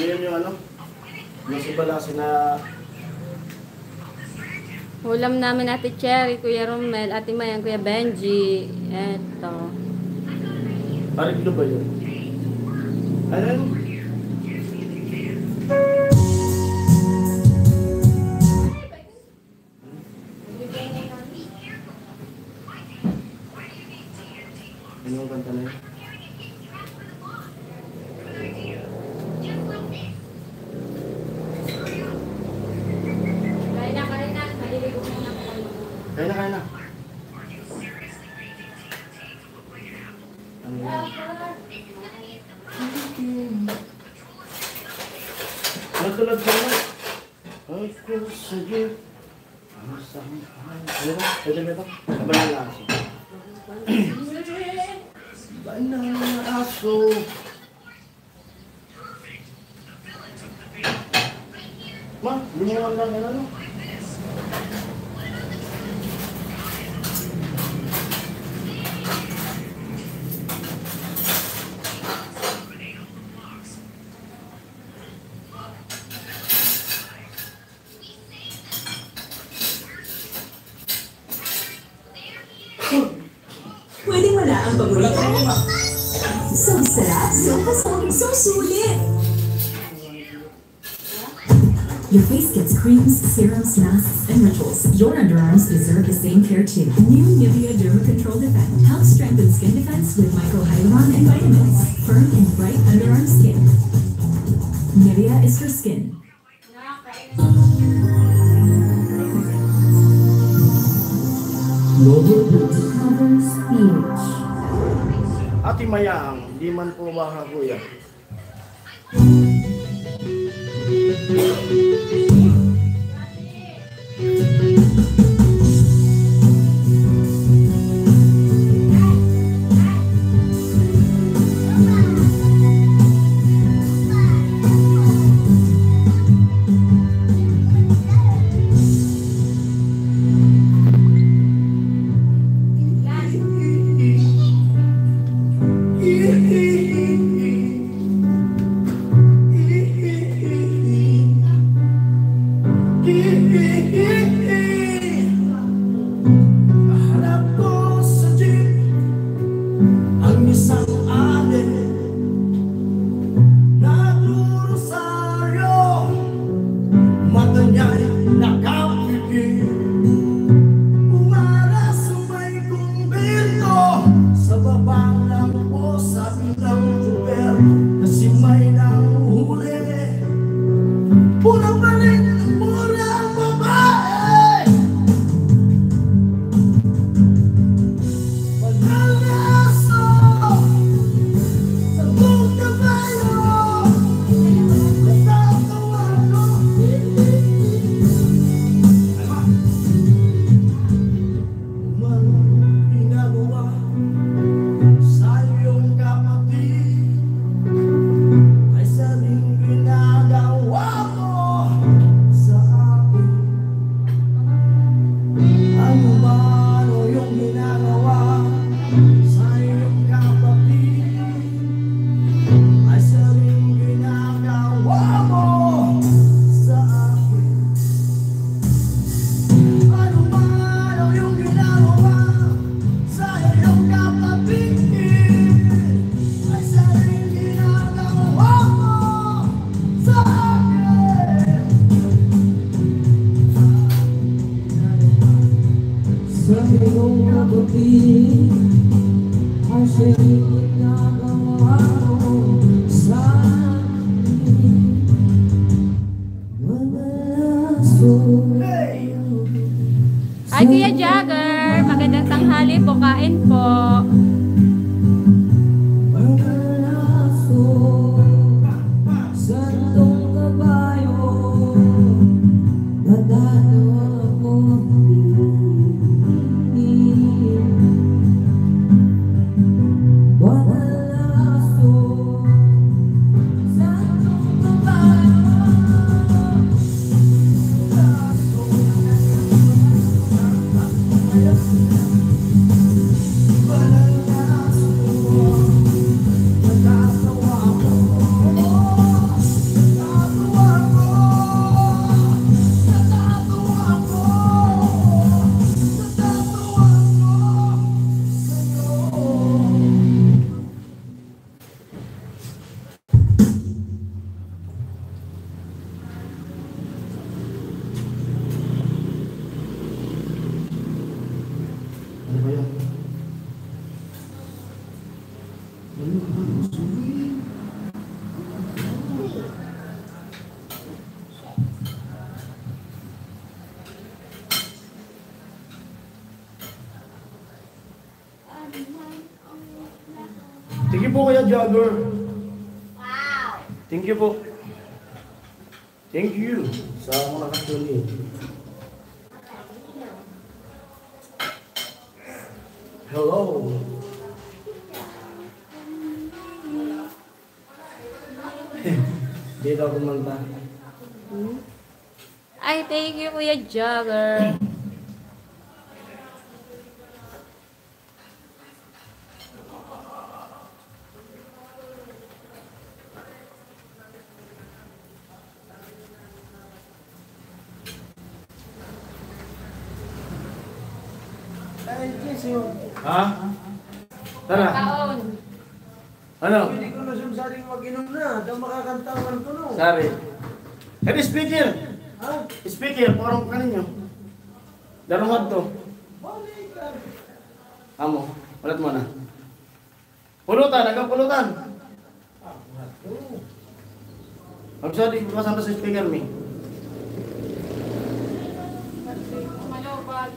Ano yun yung ano? Yung sibalasin na Ulam namin Ate Cherry, Kuya Romel, Ate Mayan, Kuya Benji. Eto. pariglo ba yun? Ano yun? Ano yung kanta na yun? Kain na. Maliligo muna ako. Kaya na. Ano yun? Natulad ka na. Ay ko sa'yo. Ano sa'yo? Ano ba? Pwede ba ito? Banana aso. Banana aso. Ma, lumawan lang yan ano? Pwedeng wala ang paborito. So sarap, so kasama, so sulit. Your face gets creams, serums, masks, and rituals. Your underarms deserve the same care too. New Nivea Derma Control Defend helps strengthen skin defense with microhyaluron and vitamins. Firm and bright underarm skin. Nivea is for skin. Covers pH. Ati Mayang, di man po makakuya. Harap ko sa jeep ang isang alin nagdurusaryo, mata niya'y nakapipil, umaras may kumbento sa baba lang po, sabi ng tuber kasi may nanguhuli, pura balik, pura babae. Pag-alaso sa buong kabayo, natatawa ko. Umang ginagawa Thank you po Kuya Jogger. Wow! Thank you po. Thank you sa mga nakatuli. Hello. Di daw kumanta. Ay, thank you, Kuya Jogger. Ha? Tara. Kaon. Ano? Hindi ko na sumsaring mag-inom na. Daw makakanta ang tunog. Sorry. Hey, speaker. Ha? Speaker, parang kaninyo. Darumad to. Balik ka. Amo, ulit mo na. Pulutan, nagkapulutan. Magsadi, pasan to sa speaker mi. Malobag.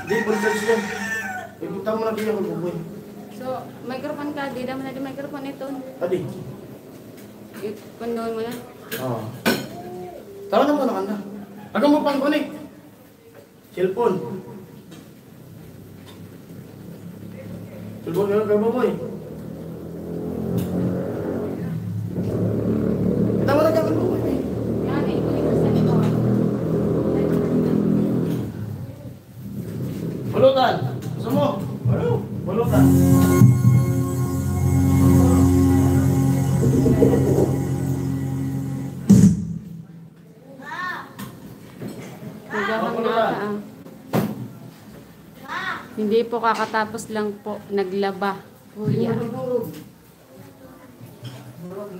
Di, pulutan siya. Ibutan mo na kaya ko buboy. So, microphone ka. Di naman na di microphone ito. Adi. Pandoon mo na. Oo. Tama na mo na kanda. Agam mo pang connect. Cellphone. Cellphone ka ba boy? Tama na ka ba boy? Yan, ikunin ko sa likod. Pulutan. Gusto mo? Ano? Pulutan. Nagahang na ah. Hindi po kakatapos lang po naglaba. Kuya.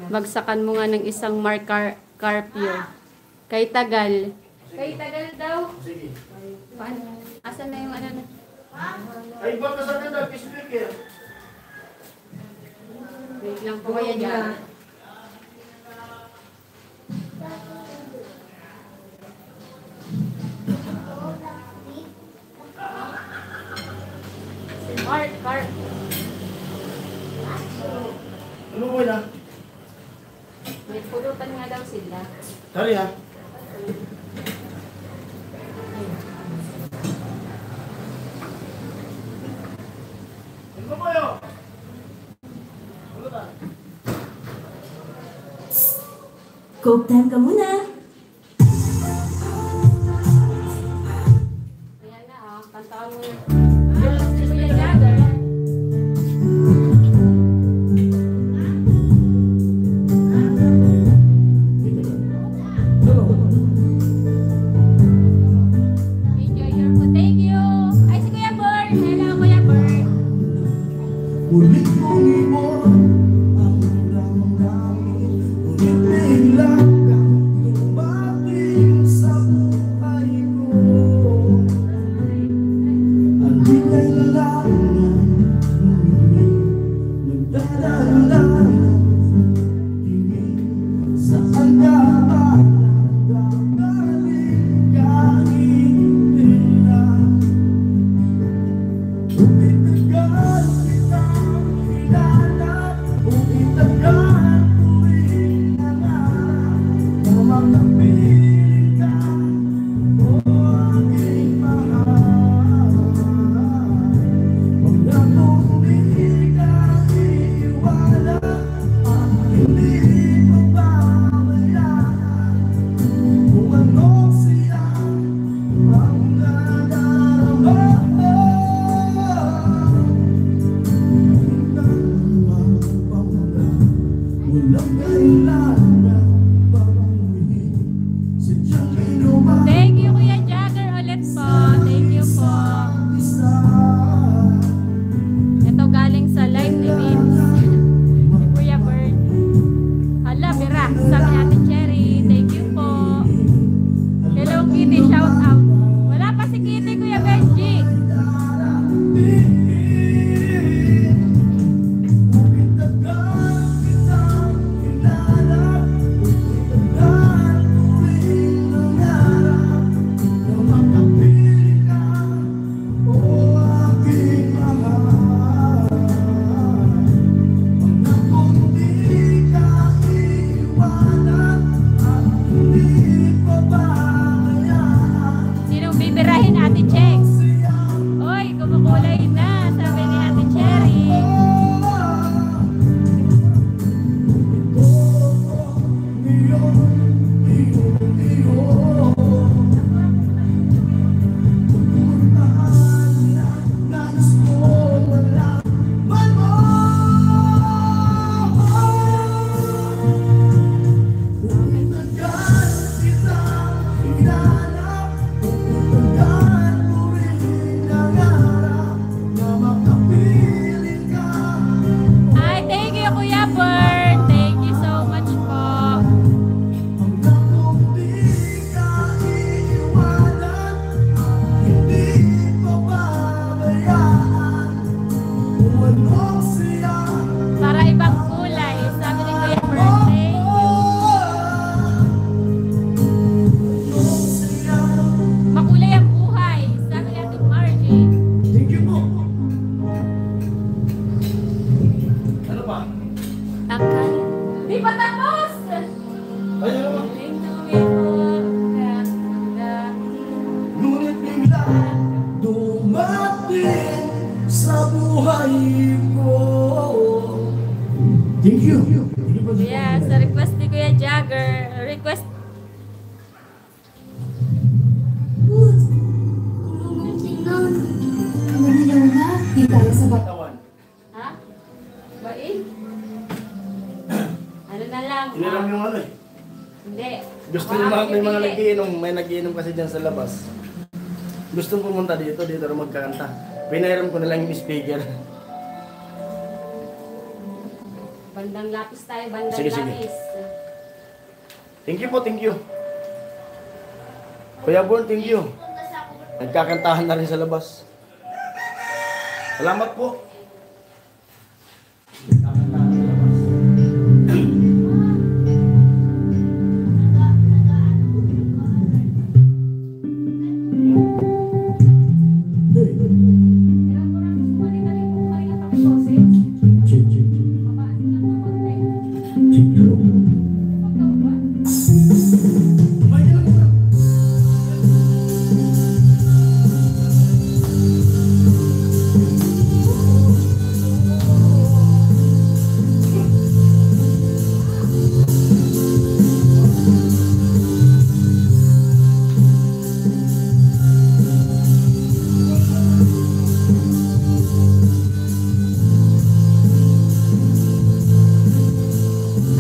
Bagsakan mo nga ng isang carpio. Kay tagal. Kay tagal daw. Sige. Paano? Asan na yung ano na? Ay, ba't ka sa ganda? Speaker. Wait lang po kaya dyan. Cart. Ano boy na? May pulutan nga daw sila. Sorry ha. Ano ba yun? Pulutan. Coke time ka muna. Ayan na ah. Kantaan mo na. Kuya Jagger. Enjoy your food. Thank you. Ay, si Kuya Bert. Hello, Kuya Bert. Ulit mong ibon ang damdamin. Ulit biglang kang tumating sa buhay ko. Ang bigay na lang nagdadala tingin saan ka ba nagkagaling kahit nila. Umitagal kitang hinanap, umitagal tuwing nangarap na makapiling ka, o aking mahal. Huwag na tumigil ka iiwala, at hindi mo babayaan kung ano siya ang nadarama. makulay na, sabi ni Ate Cherry. Ay, thank you, Kuya Bert. Thank you so much po. Para ibang kulay, sabi ni Kuya Bert. Thank you. Makulay ang buhay, sabi ni Ate Margie. Ano pa? Akal. Di pa tapos! Ay, ano ba? Ngunit bigla dumating sa buhay ko. Thank you. Yeah, sa request ni Kuya Jagger. Request. Naginaw na, di tayo sa bata. Tawan. Ha? Bain? Ano na lang? Iniram yung ano eh. Hindi. Gusto niyo may mga nagiinom, may nagiinom kasi dyan sa labas. Gusto pumunta dito rin magkakanta. Pinairam ko na lang yung speaker. Bandang lapis tayo, bandang Sige, sige. lapis. Thank you po, thank you. Kuya Bon, thank you. Nagkakantahan na rin sa labas. Salamat po. Nagkakantahan sa labas.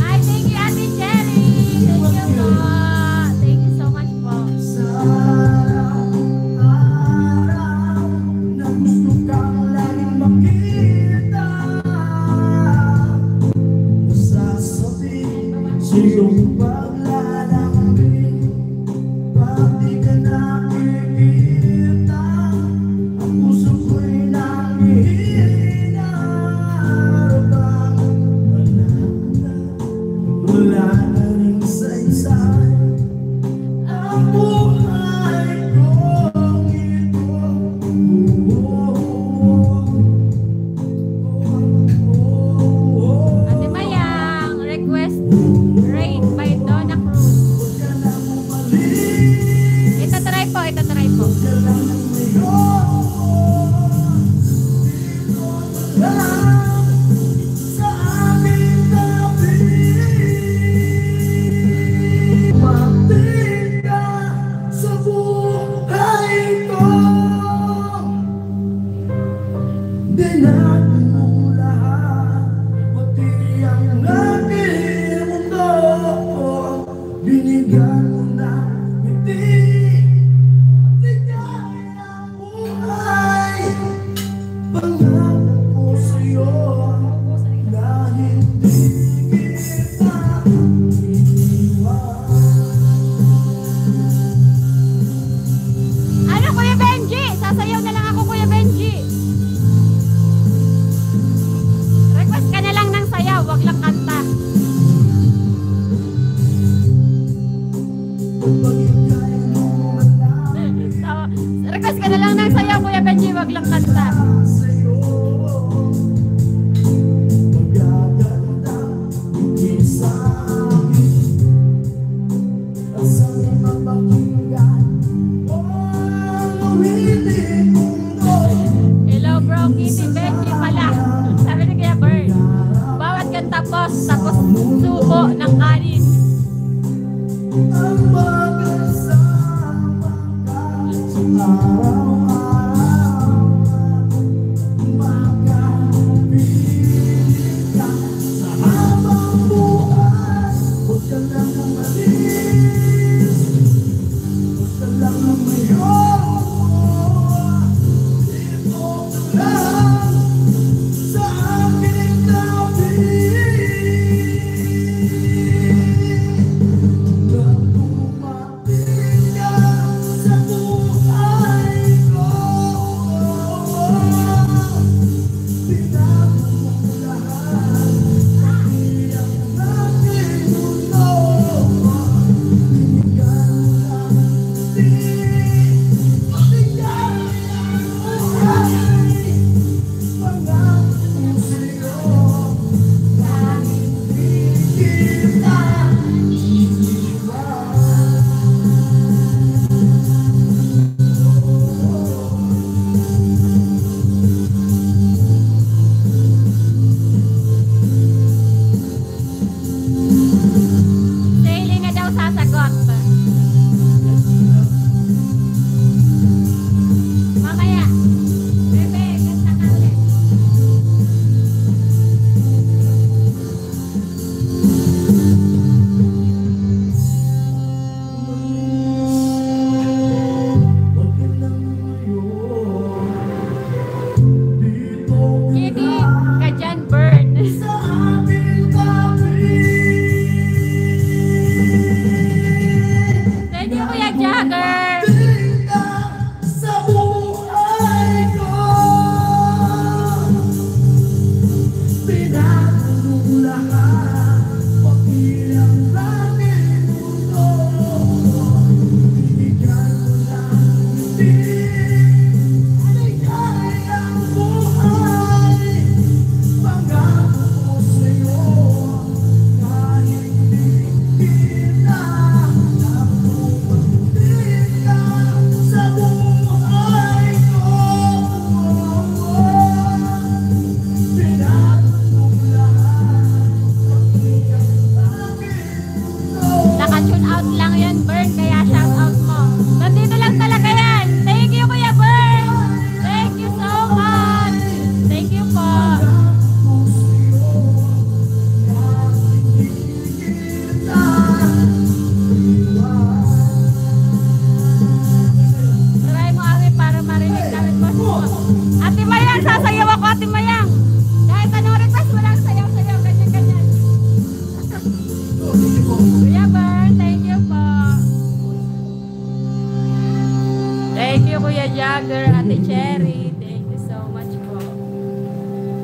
Ay, thank you, Ate Cherry. Thank you po. Thank you so much po. Na gusto kang laging makita. Sasabihin sa'yong paglalambing. Pag di ka nakikita, ang puso ko'y nangihina. Wala na rin saysay ang buhay kong ito. Ate Mayang, request Rain by Donna Cruz. Itatry po, itatry po. Sa aming tabi, pati ka sa buhay ko. Dinaan mong lahat, pati ang aking mundo. Binigyan mo na ngiti, ligay ang buhay. Pangako ko sa'yo na hindi kita iniwan. Ano, Kuya Benji? Sasayaw na lang ako, Kuya Benji. Request ka na lang ng sayaw, wag lang kanta. Pagbigay mo malapit So, request ka na lang ng sayaw, Kuya Benji, wag lang kanta. sa'yo. Rocky, si Becky pala. Sabi ni Kuya Bern, bawat kang tapos subo ng kanin.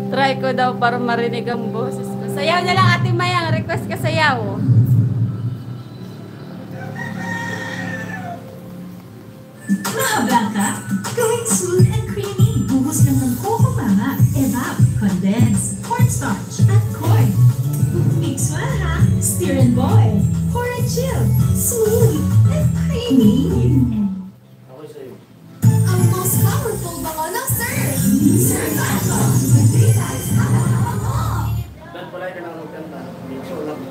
Try ko daw para marinig ang boses ko. Sayaw na lang, Ate Mayang. Request ka sayaw. Mahabangka, gawing smooth and creamy. Buhos lang ng Coco Mama, evap, condensed, cornstarch, at corn. Mix mo ha, stir and boil, pour and chill. Smooth and creamy. Ako sa'yo. Ang most powerful bango ng surf. Survival. With 3 times haba-haba. Dan pala ka nang magkanta. Mixo lang.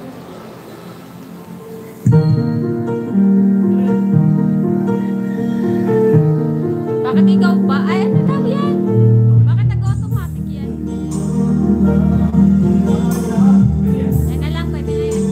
Bakit ikaw ba? Ay, ano daw yan? Bakit nag-automatic yan? Yan na lang, pwede na yan.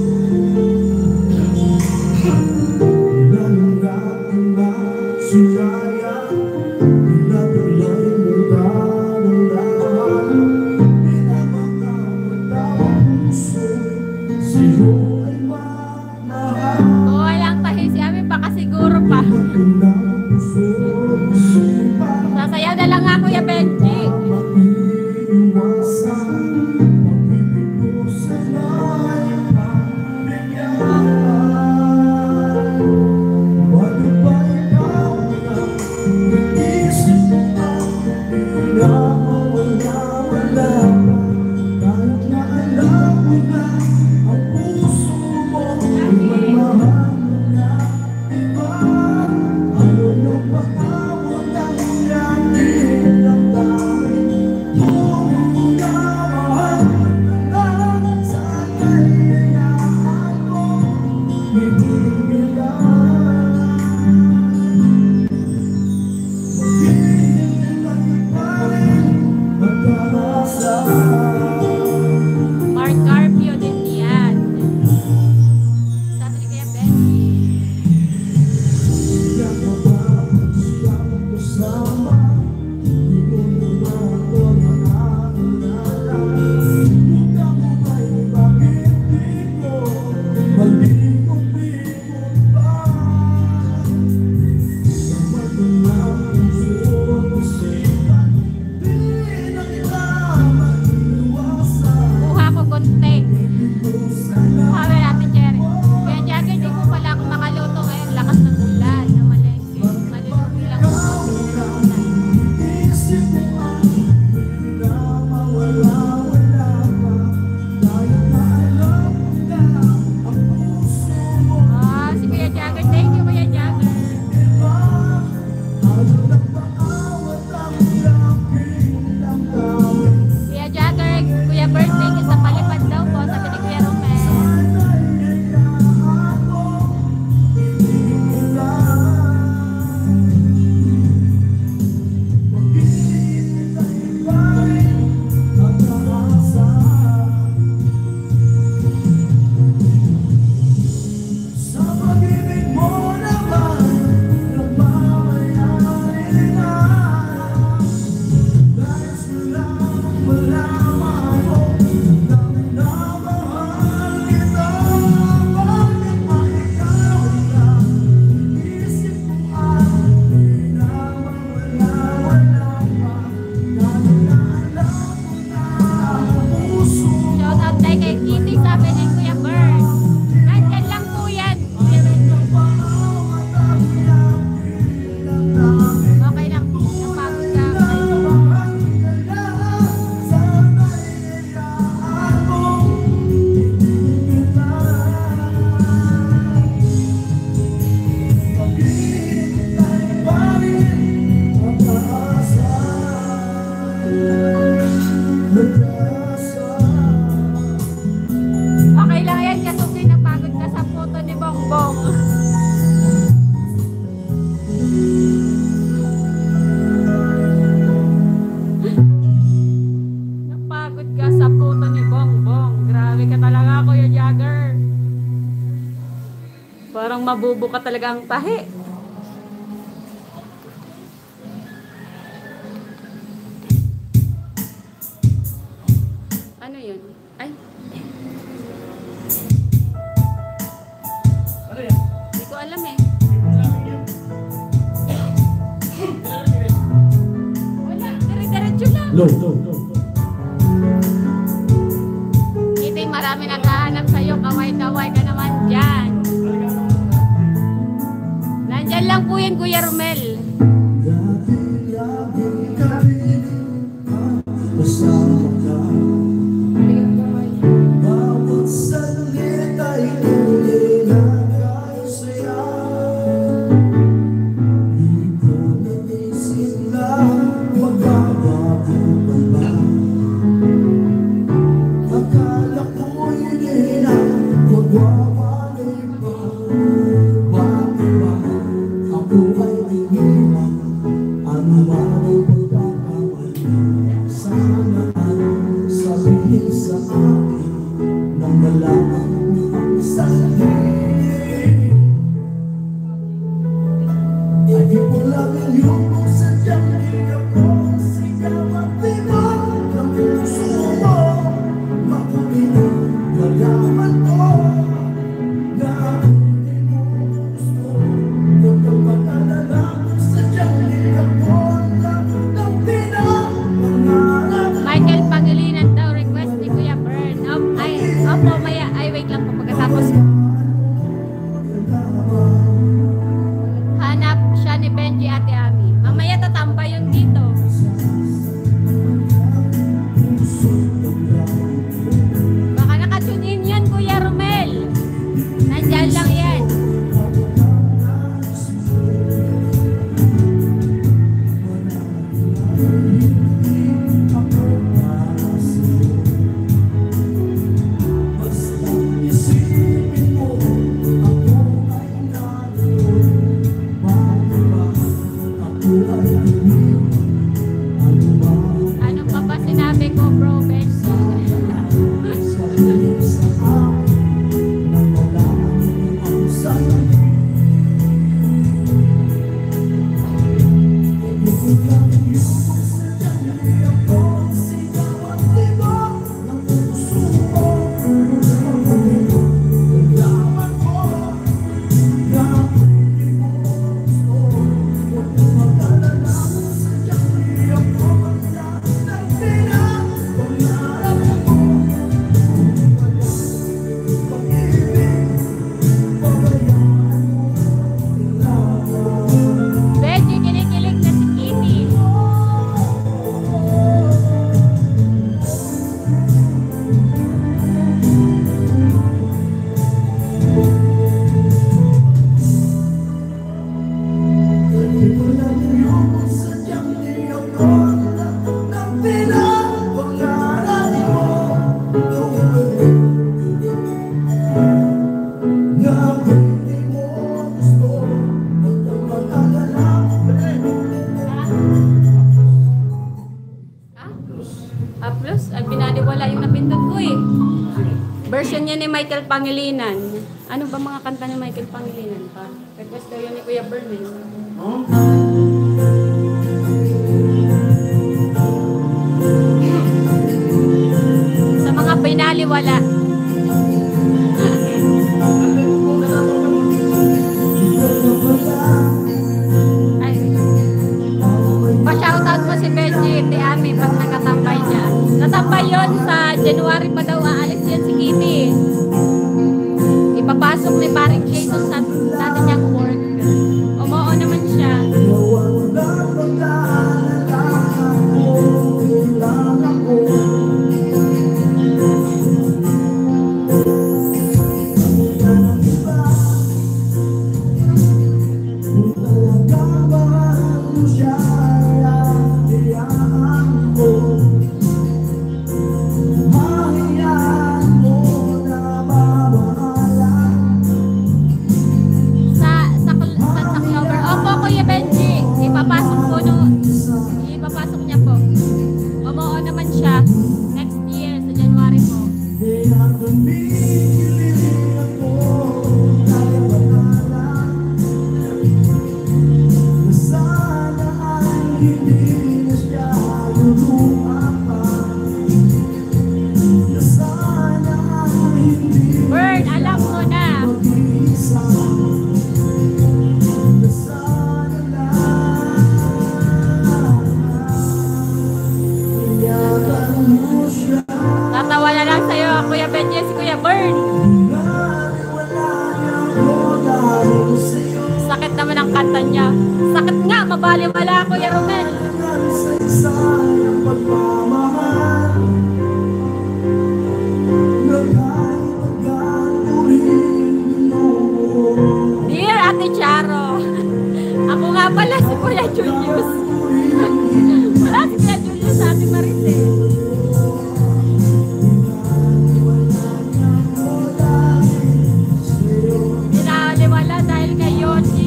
mabubo ka talaga ang tahi. Ano yun? Ay, Ano yan? hindi ko alam eh. Wala, dire-diretso lang. Low. Hindi, marami naghahanap sa'yo. Kaway-kaway ka naman dyan. Nandyan lang po yan, Kuya Romel. Bawat saglit ay tuloy na kayo saya. Di ko naisip na magbabago pa ba. Akala ko hindi na magwawalay pa. Bakit ba ako ay iniwan? Ano ba ang pagkakamali? Sana ay sabihin sa akin nang malaman ang sakit. Ay di ko lang yung kung sadyang di ako sigaw at diba ng puso mo. Mabuti na malaman ko na hindi mo gusto. Huwag kang mag-alala kung sadyang di ako lang ng pinapangarap. Michael Pangilinan daw, request ni Kuya Bern. Opo, maya. Ay, wait lang po pagkatapos. Hanap siya ni Benji Ate Ami. Mamaya tatambay yun dito. Baka nakatune in yan, Kuya Romel. Nandyan lang yan. Basta isipin mo, ako ay naroon. Bakit ba ako ay iniwan? Ano ba Ano pa ba sinabi ko, bro, Benji? sabihin sa akin nang malaman ang sakit? Gusto lang yung sadyang di ako sigaw at diba ng puso ko. Naglaman ko na hindi mo gusto. Huwag kang mag-alala kung sadyang di ako wala ng pinapangarap ko. Pag-ibig, pabayaan mo lang. Benji, kinikilig na si Kitty. Hindi ko lang yung sadyang di ako ng pinapangarap mo. Na hindi mo gusto, huwag kang mag-alala. Plus, ang binaliwala yung napindot ko eh. Version niya ni Michael Pangilinan. Ano ba mga kanta ni Michael Pangilinan pa? Request daw yun ni Kuya Bern eh. Sa mga binaliwala. Ay. Pa-shoutout mo si Benji, Ate Ami, pag nakatambay niya. Natambay yun sa January pa daw, aalis yan si Kitty. Ipapasok ni Paring Jesus sa dati niyang work. Umuo naman siya. Nawawala pag-aalala ako, kailangan ko. Ang iba, kung talaga mahal mo siya, hayaan mo. Hayaan mo na mamahalan. kanta niya. Sakit nga, mabaliwala ko, Kuya Romel. Dear Ate Charo, ako nga pala si Kuya Julius. Wala si Kuya Julius sa Ate Marite. Pinaliwala dahil kay Yoshi.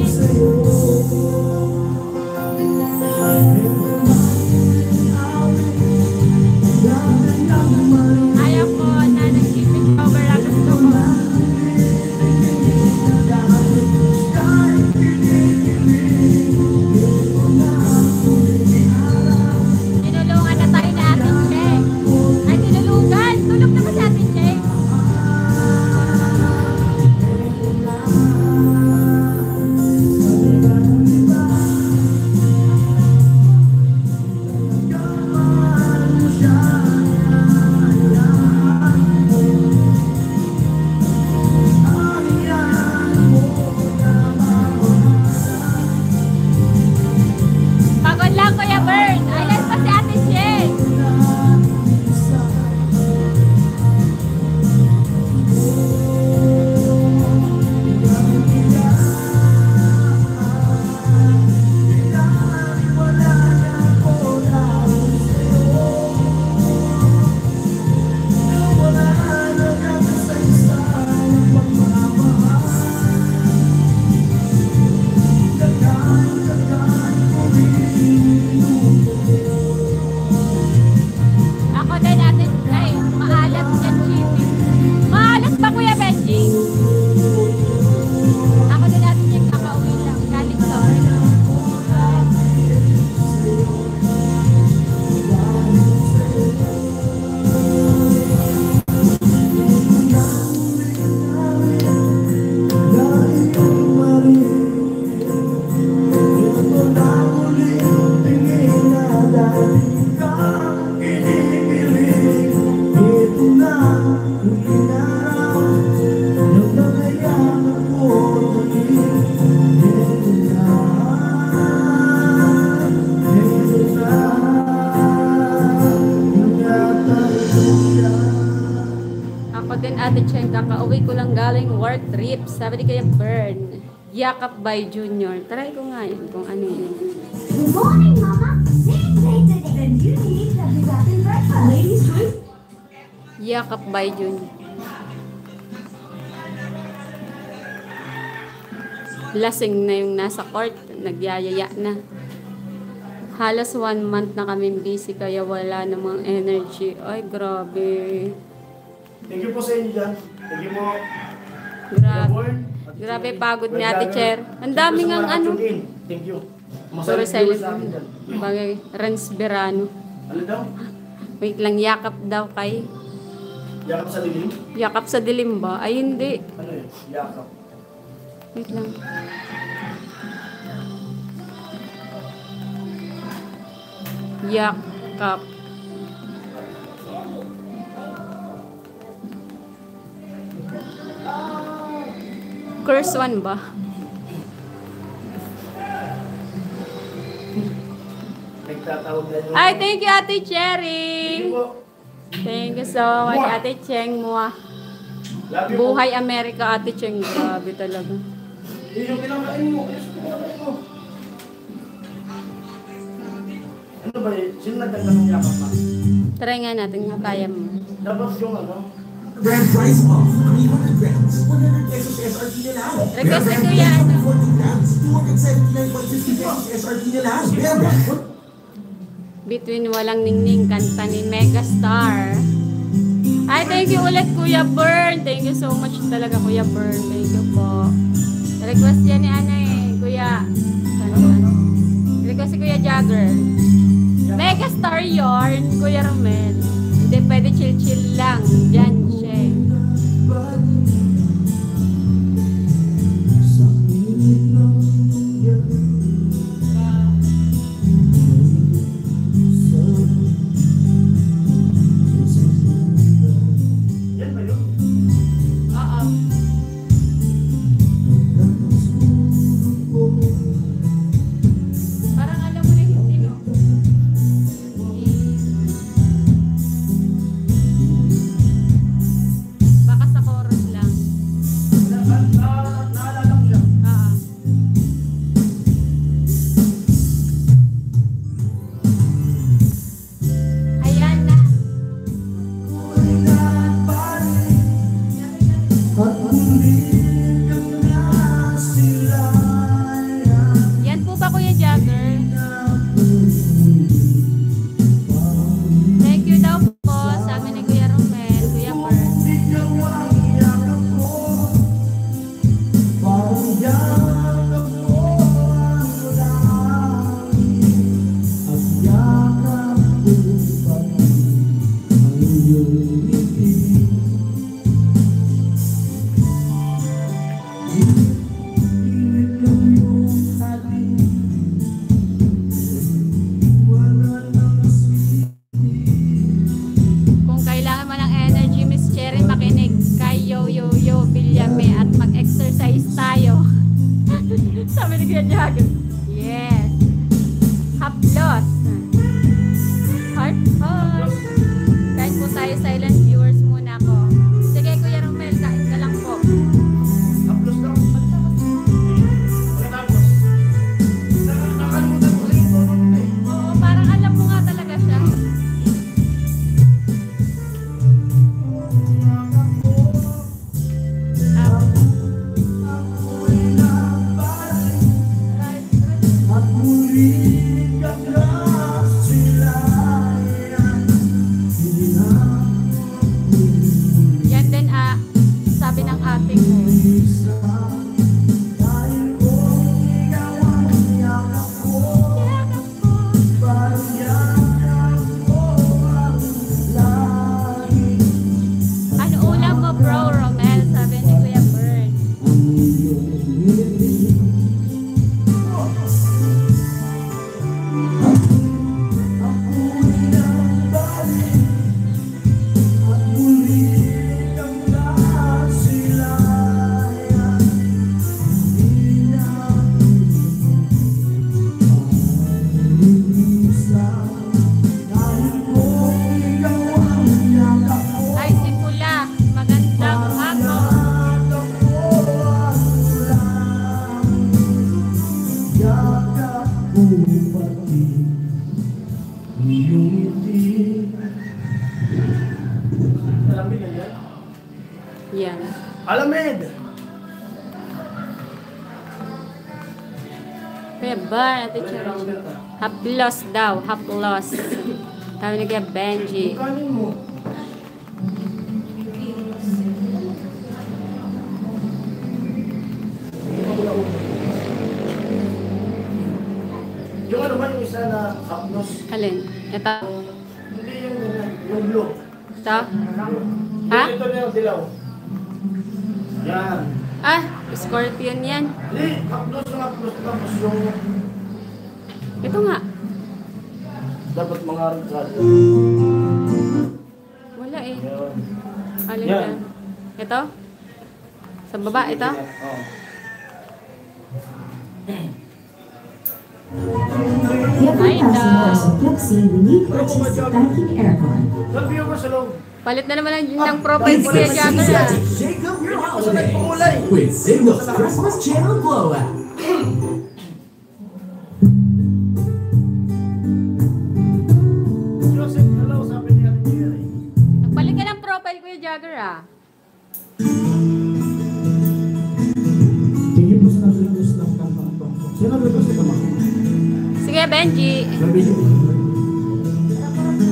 Ayaw ko na nag-shipping over ang gusto ko. Tinulungan na tayo ni Ate Che. Ay, tinulungan. Tulog naman si Ate Che. Pagod lang, Kuya Bern. Ayan pa si Ate Che. Ako din, Ate Che. Maalat yan, Chippy. Maalat ba, Kuya Benji? Ako din, Ate Che. Kakauwi lang. Galing sa Ako din, Ate Cheng, kakauwi ko lang galing work trip. Sabi ni Kuya Bern, Yakap by Junior. Try ko nga yun kung ano yun. Good morning, Mama. Same day today. Then you need the Bigatan breakfast. Ladies, choice. Yakap by Junior. Lasing na yung nasa court. Nagyayaya na. Halos 1 month na kami busy kaya wala namang energy. Ay, grabe. Thank you po sa inyo dyan. Thank you po. Grabe. Grabe pagod ni Ate Cher. Ang dami ngang ano. Thank you. Sorry, Masarap silent. sa akin dyan. Bagay, Renz Berano. Ano daw? Wait lang, yakap daw kay. Yakap sa dilim? Yakap sa dilim ba? Ay, hindi. Ano yun? Yakap. Wait lang. Yakap. Curse one ba? Nagtatawag na yung... Ay, thank you, Ate Thank Cherry. you po. Thank you so much, Ate Cheng mo. Love you po. Buhay Amerika, Ate Cheng. Grabe talaga. Yung kinakain mo. Yung kinakain mo. Ano ba yun? Sino nagtagda ng yakap pa? Try nga natin nga kaya mo. Dapat yung ano? Grand price off, 300 grams, 100 pesos SRP na lang. Request ni Kuya, ano? 40 grams, 279.50 pesos SRP na lang. Bear Brand, Between Walang Ningning, kanta ni Megastar. Ay, thank you ulit, Kuya Bern. Thank you so much talaga, Kuya Bern. Thank you po. Request yan ni ano Kuya. Request si Kuya Jagger. Megastar yarn, Kuya Romel. Hindi, pwede chill-chill lang. Diyan, siya. Yan ba yun? Oo. yo, Bilyame, at mag-exercise tayo. Sabi ni Kuya Jagger. Yes. Haplos. Heart. Kain po tayo, silent viewers muna ako. Sige, Kuya Romel, kain ka lang po. Haplos lang. Pagkatapos. Nakalimutan ko rin ito. Oo, parang alam mo nga talaga siya. Yan din sabi ng ating mo. Ano ulam mo, bro, Romel? Sabi ni Kuya Bern. Ay, si Pula. Magandang hapon. Alamid na yan. Yan. Alamid! Kuya Bern, Ate Charo. Haplos daw, haplos. Sabi ni Kuya Benji. Kanin mo. Yung ano ba yung isa na hapnos? Alin? Ito? Hindi yung ganyan, yung blue. Ito? Ha? Ito na yung dilaw. Yan. Ah, scorpion yan. Hindi, hapnos ng hapnos. Tapos yung Ito nga. dapat mangarap ka. Wala eh. Yan. Alin Yan. ka? Ito? Sa baba, ito? Oo. Ay, daw. Sa viewers sa loob. Palit na naman ng profile si Kuya Jagger ah. Shake up your Sa nagpulay. holiday with Signal's Christmas Channel Glow app. Joseph, hello, sabi niya ni Jerry. Nagpalit ka ng profile Kuya Jagger ah. Tingin mo sa nag-request ng kanta. Sino nag-request ito, Maki? Sige, Benji. Nabili mo.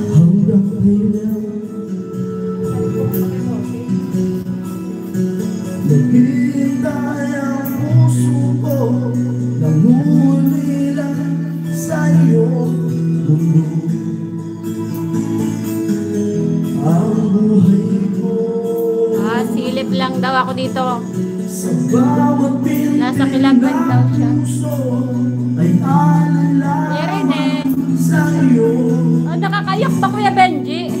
Hanggang kailan naghihintay ang puso ko, nangulila sa iyong mundo. Ang buhay ko Ah, silip lang daw ako dito. sa bawat piling Nasa Kilagwan daw siya. puso ay alala Meron eh. sa iyo. Oh, nakakayak ba Kuya Benji?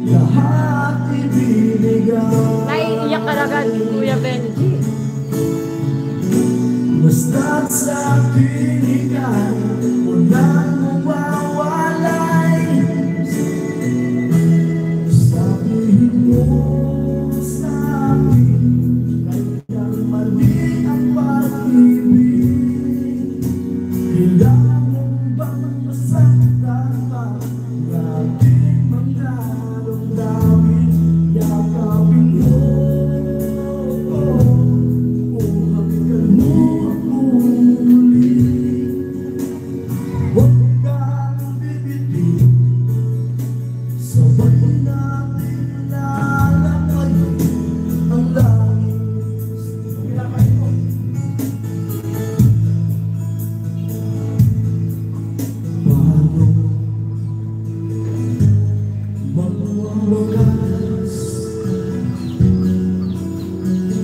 Lahat ibinigay. Naiiyak ka agad Kuya Benji. Basta't sa pinigay, walang mawawalay. Sabihin mo sa akin, kailan mali ang pag-ibig. Kailangan mong bang masaktan pa ang aking mga damdamin? Yakapin mo, hanggang mo ako muli. Huwag kang bibiti, sabay natin lalakay ang langit. Paano magwawakas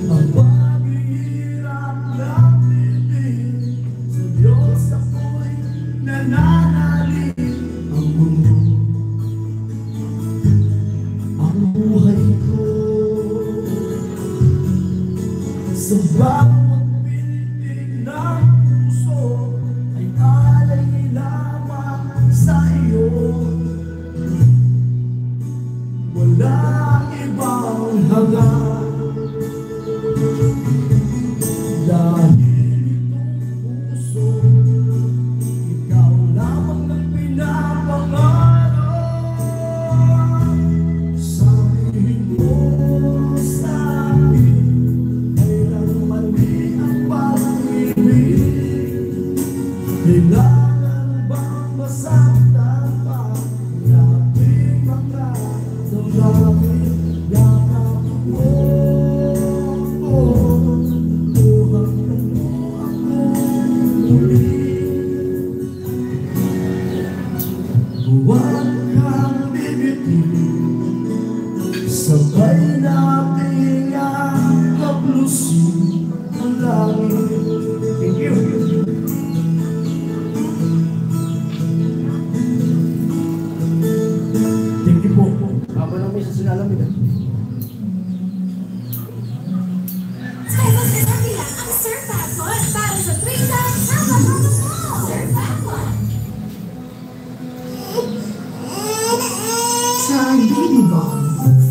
ang paghihirap natin? Sa Diyos ako'y nananalig. Ang mundo bawat pintig ng puso ay alay lamang sa iyo. Walang ibang hangad. Dahil itong puso, ikaw lamang ang pinapangarap. Sabihin mo sa akin, kailan mali ang pag-ibig? Kailangan bang masaktan pa ang ating mga damdamin? Yakap mo ako, buhat mo ako muli. Huwag kang bibitin, sabay nating haplusin ang langit. Thank you. Thank you po. Habang namin sa sinalamig. Skywalk na bilang ang Surf Passport para sa 3 times ang matapos mo. Surf Passport. Try Baby Balm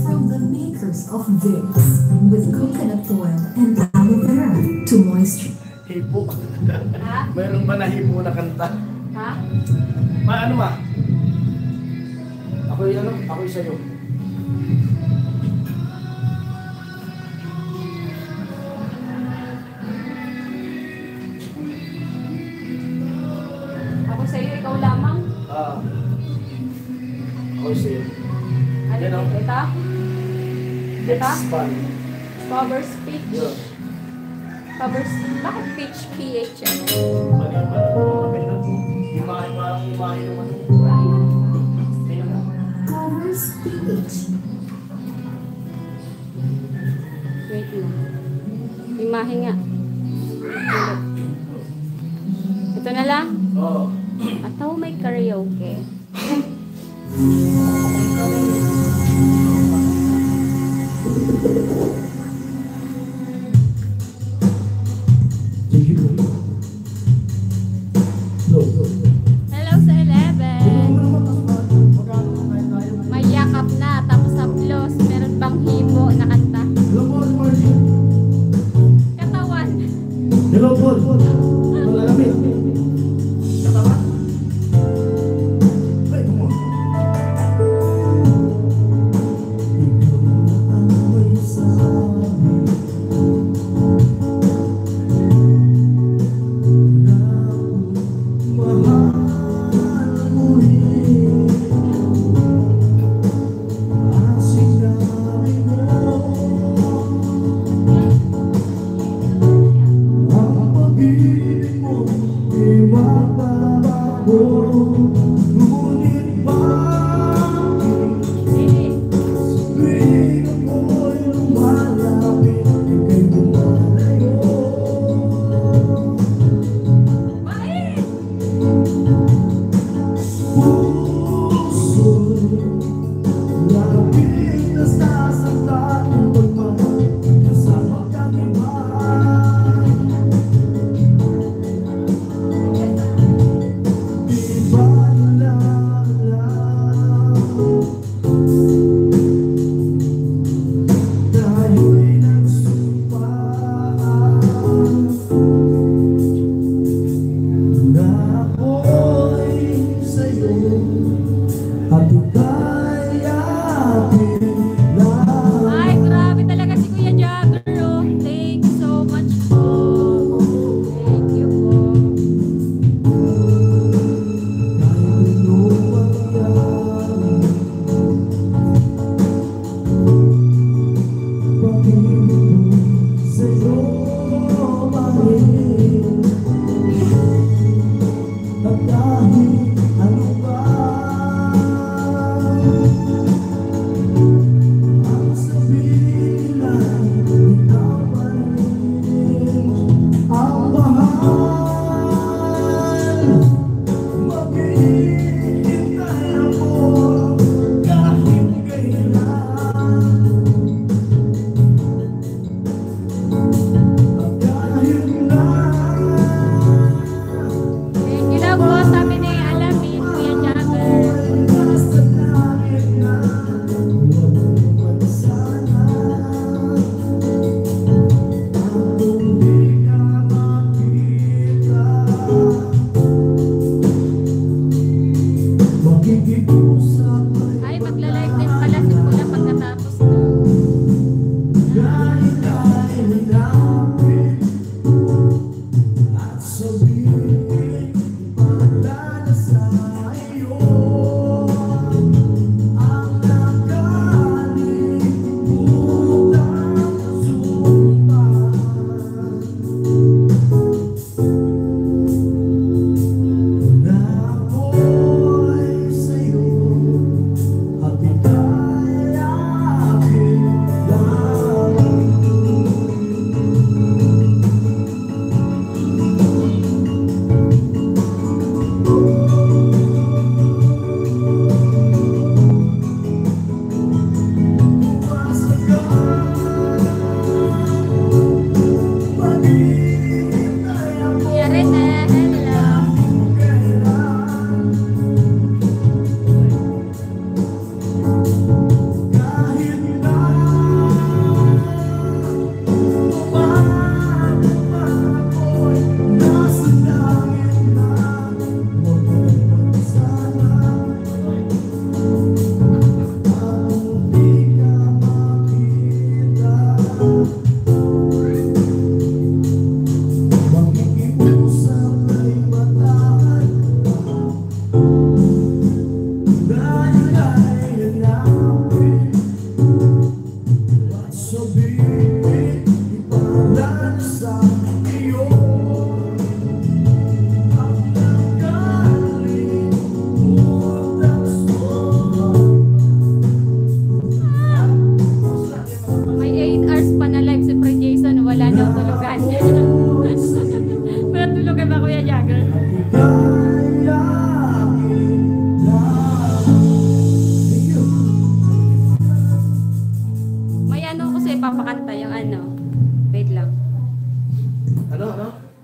from the makers of Vicks with coconut oil and aloe vera to moisture. Hipo. Ha? Mayroon ba na hipo na kanta? Ha? Ano ma? Ako'y sa'yo. Ako sa'yo, ikaw lamang. Ako'y sa'yo. Ano Yan, ito? oh. Ito? Ito? Expand. Cover speech. Yeah. Cover speech. Bakit pitch PH yan? Mali ba? Imahe, parang imahe naman. Tingnan mo. Cover speech. Wait lang. Imahe nga. Ito na lang. Oo. Ataw may karaoke. Thank you po. No. Hello sa 11. May yakap na. Tapos sa plus, meron bang hipo na kanta? Hello po, Margie. Katawan. Hello po. Malalamig. Katawa? Ay, come on. Ikaw na ang may sabi na mahal mo rin. Ang sinabi mo, ang pag-ibig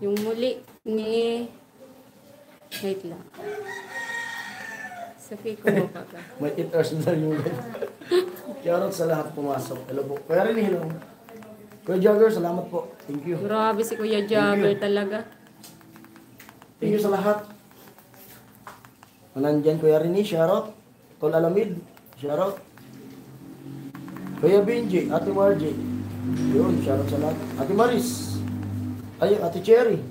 Yung muli ni... Wait lang. Sabi ko mo pa ka. May 8 hours na yung live. Shoutout sa lahat pumasok. Hello po. Kuya rin, hello. Kuya Jogger, salamat po. Thank you. Grabe si Kuya Jagger talaga. Thank you sa lahat. Nandyan Kuya Rini, shoutout. Tol Alamid, shoutout. Kuya Benji, Ate Margie. Yun, shoutout sa lahat. Ate Maris. Ay, Ate Cherry.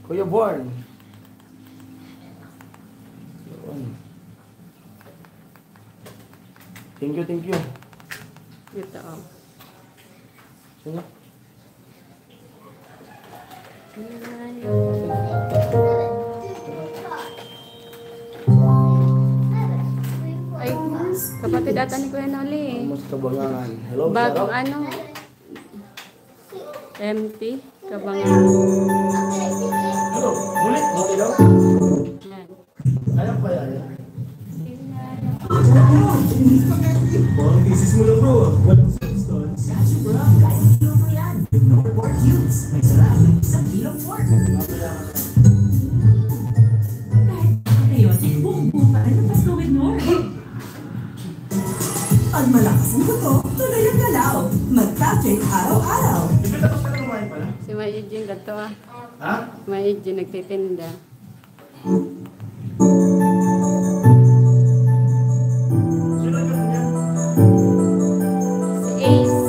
Kuya Born. Yun. Thank you, thank you. Ito oh. Sino? Ay, kapatid ata ni Kuya Noli. Mas kabangangan. Hello, Bagong shoutout. ano? Empty. Kabangan. Hello, mulit. Okay lang. Yan. Ayaw pa yan. Parang thesis mo lang bro. Walang substance. Sachi bro, kahit kilo mo yan. No pork cubes. May sarap ng isang kilong pork. Kahit chaotic, buong-buo pa rin ang Pasko with Nor. Pag malakas ang buto, tuloy ang galaw. Mag-traffic araw-araw. Hindi tapos ka na kumain pala. Si Mayijin ganito ah. Ha? Mayijin nagtitinda. Sino ka niya? Si Ace.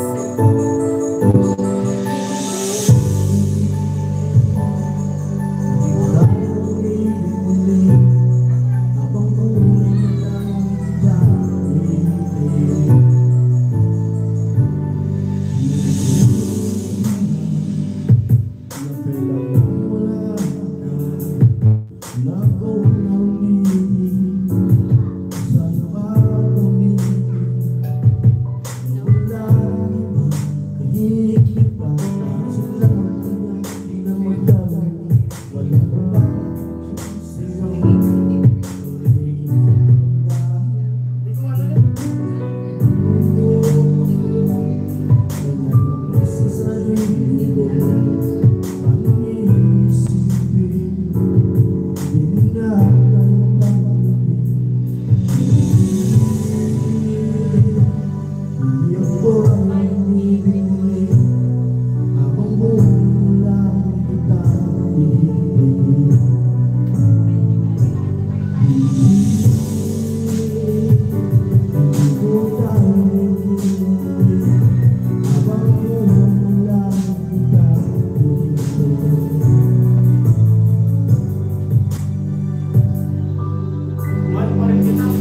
Mahal pa rin kita.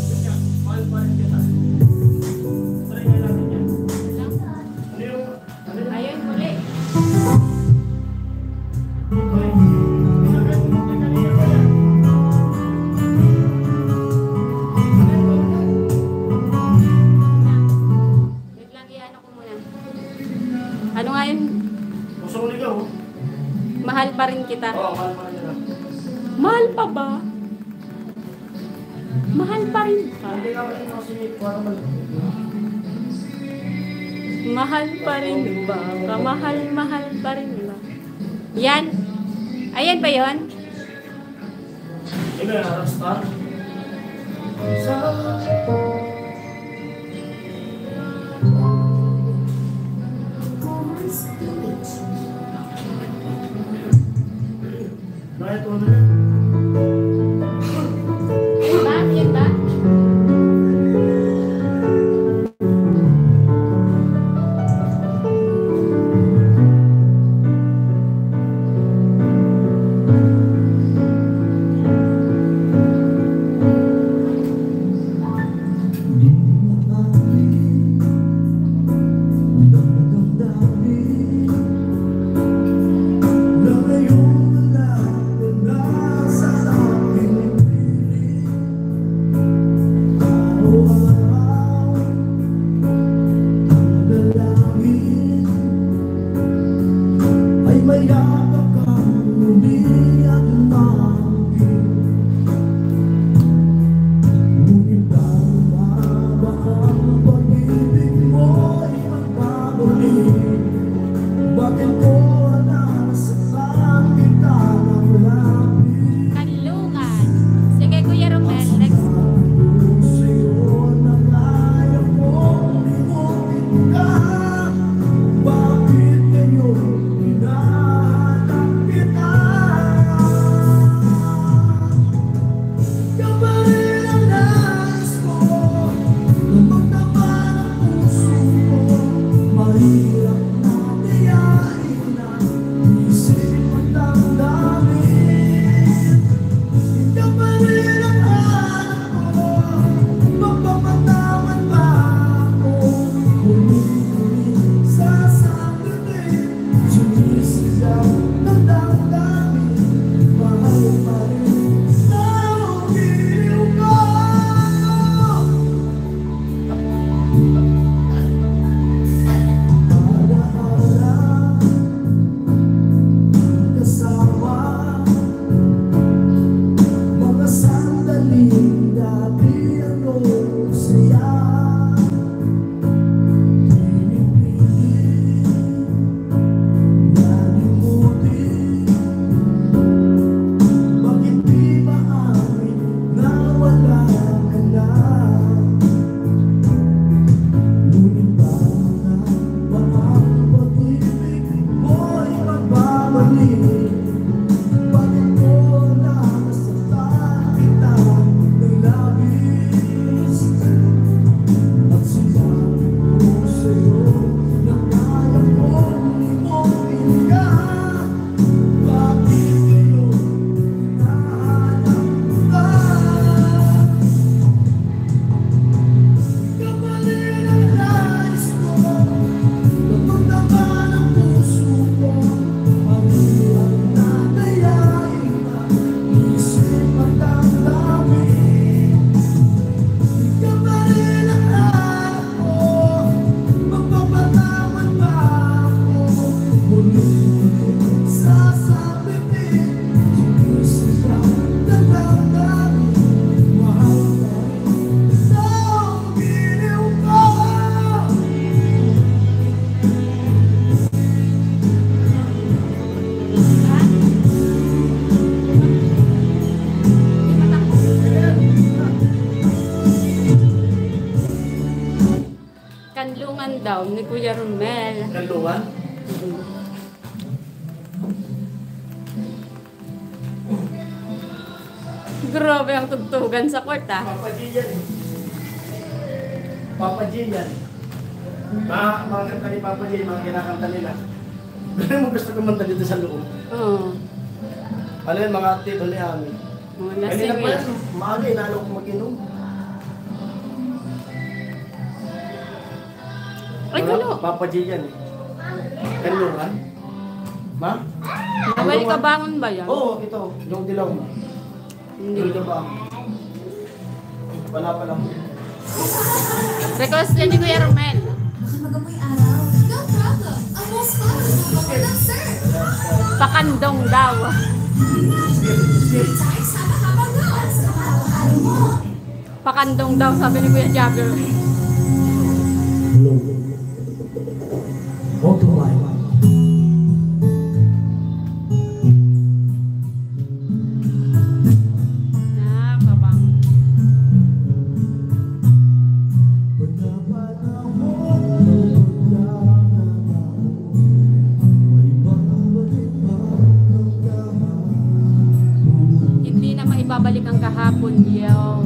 Kanya, mahal pa rin kita. Try nga natin yan. Ano yung... Ano yung... Ayun, muli. Okay. Pinagay mo na kanina pa yan. Wait lang, i-ano ko muna. Ano nga yun? Gusto mo ligaw? Mahal pa rin kita. Oo, mahal pa rin kita. Mahal pa ba? Mahal pa rin ka. Hindi ka rin kasi parang Mahal pa rin ba? Kamahal-mahal pa rin ba? Yan. Ayan ba yun? Ano yan, rockstar? Bakit ano? Yan ba? Yan ba? kanlungan daw ni Kuya Romel. Kanlungan? Grabe ang tugtugan sa court ah. Papa G yan eh. Papa G yan. Mga kanta ni Papa G, mga kinakanta nila. Ganun mo gusto kumanta dito sa loob. Oo. Ano yun, mga tito ni Ami. Oh, Kanina lasing pa eh. yan, maaga inalo ko mag-inom. Ay, kalo. Papa G yan eh. Kanlungan? Ma? Nawali ka bangon ba yan? Oo, ito. Yung dilaw mo. Hindi. Yung dilaw mo. Wala pa lang. Request yan ni Kuya Romel. Baka magamoy araw. No problem. Ang most famous mo ba lang, sir? Pakandong daw. Tayo sama habang noon sa araw-araw mo. Pakandong daw, sabi ni Kuya Jagger. Multiply. Kabang. Hindi na maibabalik ang kahapon, yo.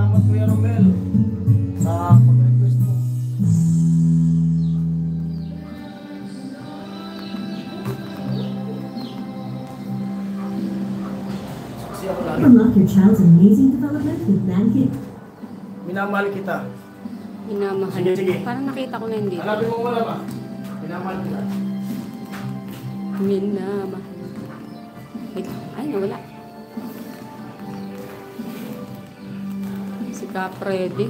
Salamat Kuya Romel sa pag-request mo. Saksi ako lagi. Unlock your child's amazing development with Pancake. Minamahal kita. Minamahal. Sige, sige. Parang nakita ko na hindi. Hanapin mo wala ba? Minamahal kita. Minamahal. Wait, ay, nawala. Si Capredi.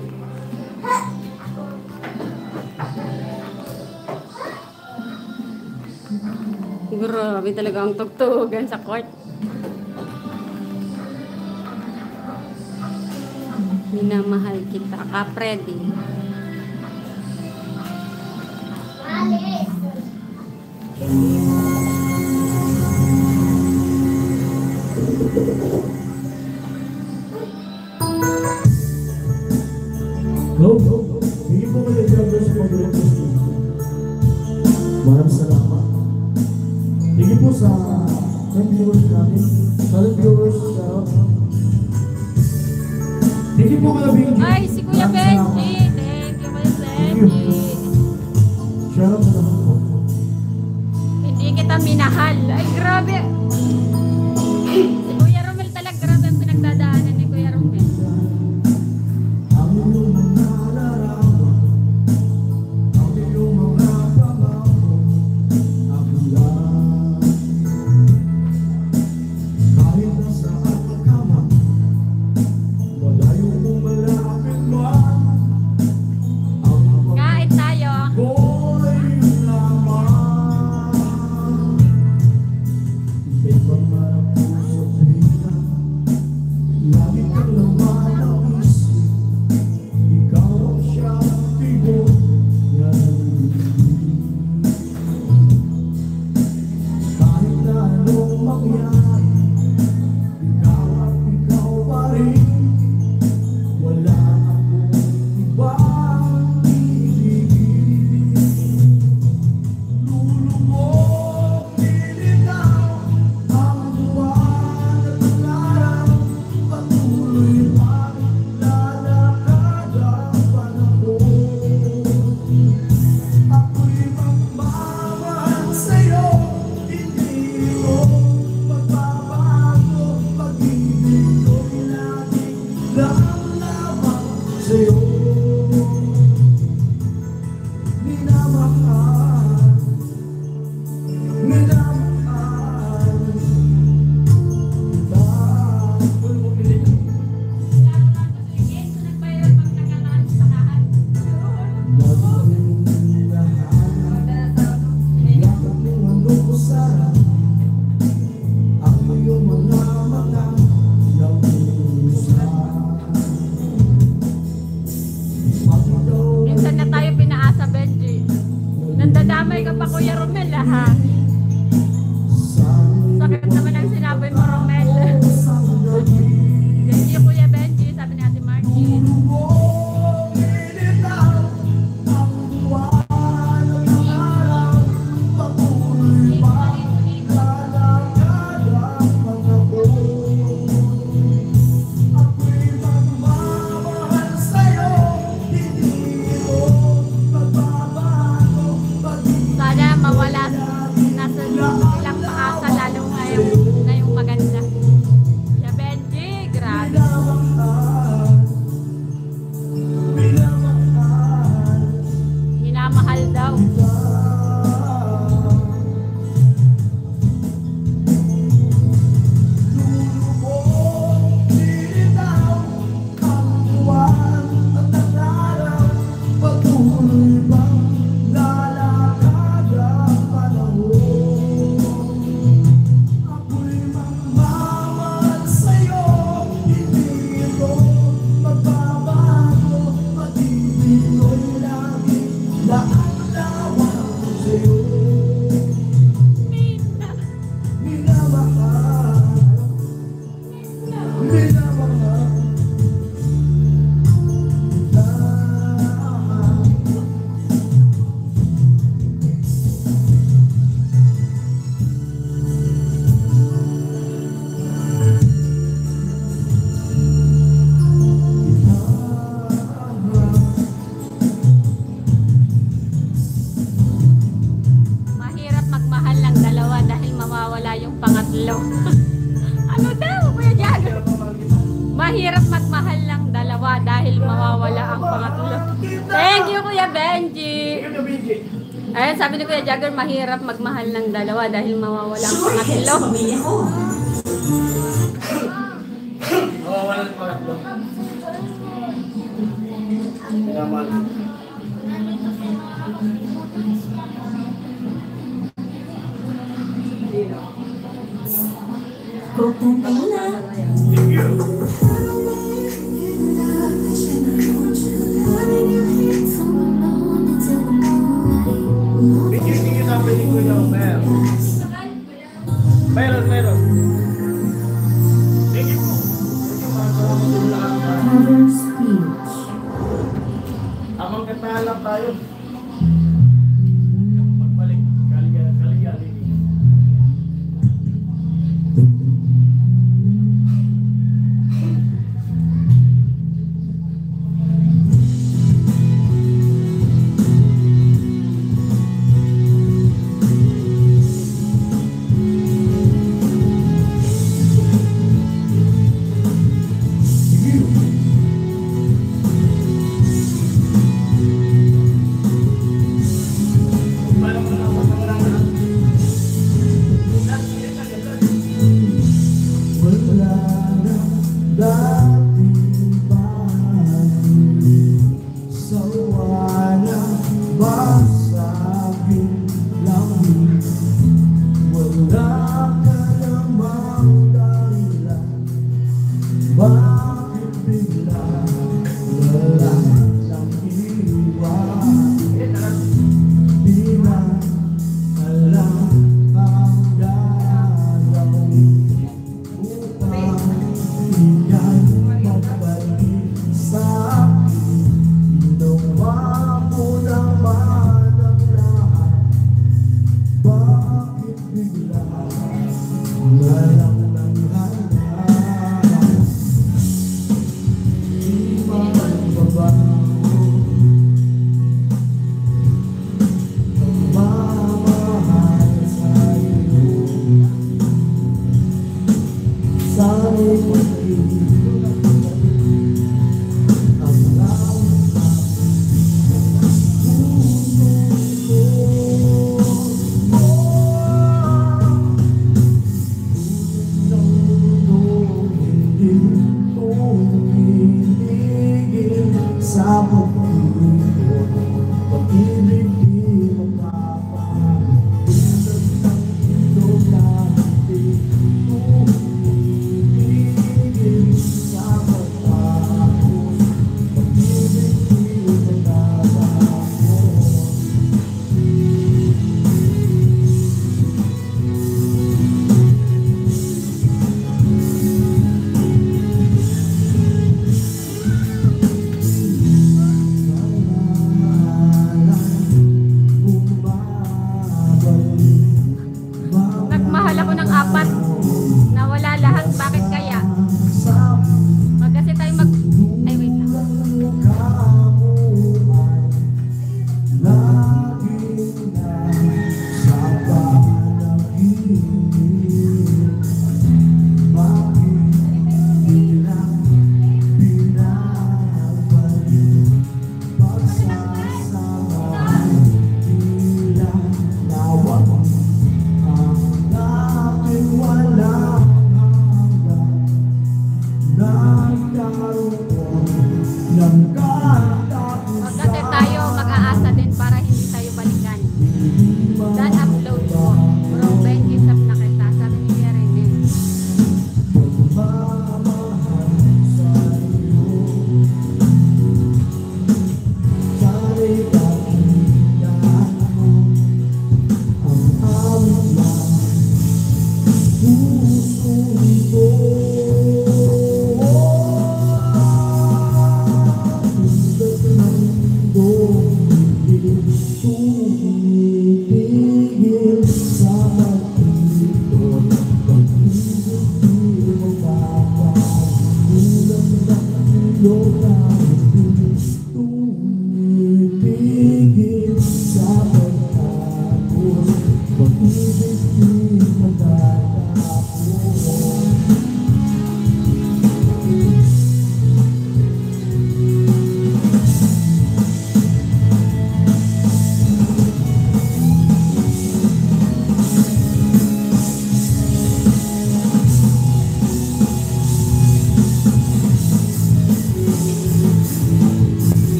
Grabe talaga ang tugtugan sa court. Minamahal kita, Capredi. Alis. Hello? Hindi po kayo driver sa pag-request ko. Maraming salamat. Hindi po sa viewers natin. Sa viewers, hindi po kayo bigyan. Ay, si Kuya Benji. Thank you, Kuya Benji. Share up sa naman po. Hindi kita minahal. Ay, grabe. Si Kuya Romel talaga, grabe ang pinagdadaanan ni Kuya Romel. Ang iyong mga larawan, ang iyong mga pangako, ako lang. Kahit nasaan ka man, wala yung umalapit man. Ang Kain tayo. pag-ko'y lamang. Ika'y pangarap ko sa tuwina, lagi kang laman ang isip. Ikaw ang siyang tibo niya ng kahit na anong mangyari, ikaw at ikaw pa rin. Wala akong ibang ibigin. Lulubog, lilitaw ang buwan at ang araw, patuloy pa mahirap magmahal ng dalawa dahil mawawala ang pangatlo. Thank you, Kuya Benji. Ayun, sabi ni Kuya Jagger, mahirap magmahal ng dalawa dahil mawawala ang pangatlo. Pamilya ko. Mawawala ng pangatlo. Naman. Kukanta mo na. Bigyan namin ni Kuya Omer. Meron. Sige po. Mother's speech. Amang kantahan lang tayo. Magbalik. Kaligali. Nagmahal ako ng 4. Nawala lahat. Bakit kaya? Wag kasi tayo Ay, wait lang. Wag kasi tayo mag-aasa din para hindi tayo balikan. Dan upload po. Bro, Benji, sab na kita. Sabi ni Kuya Rene.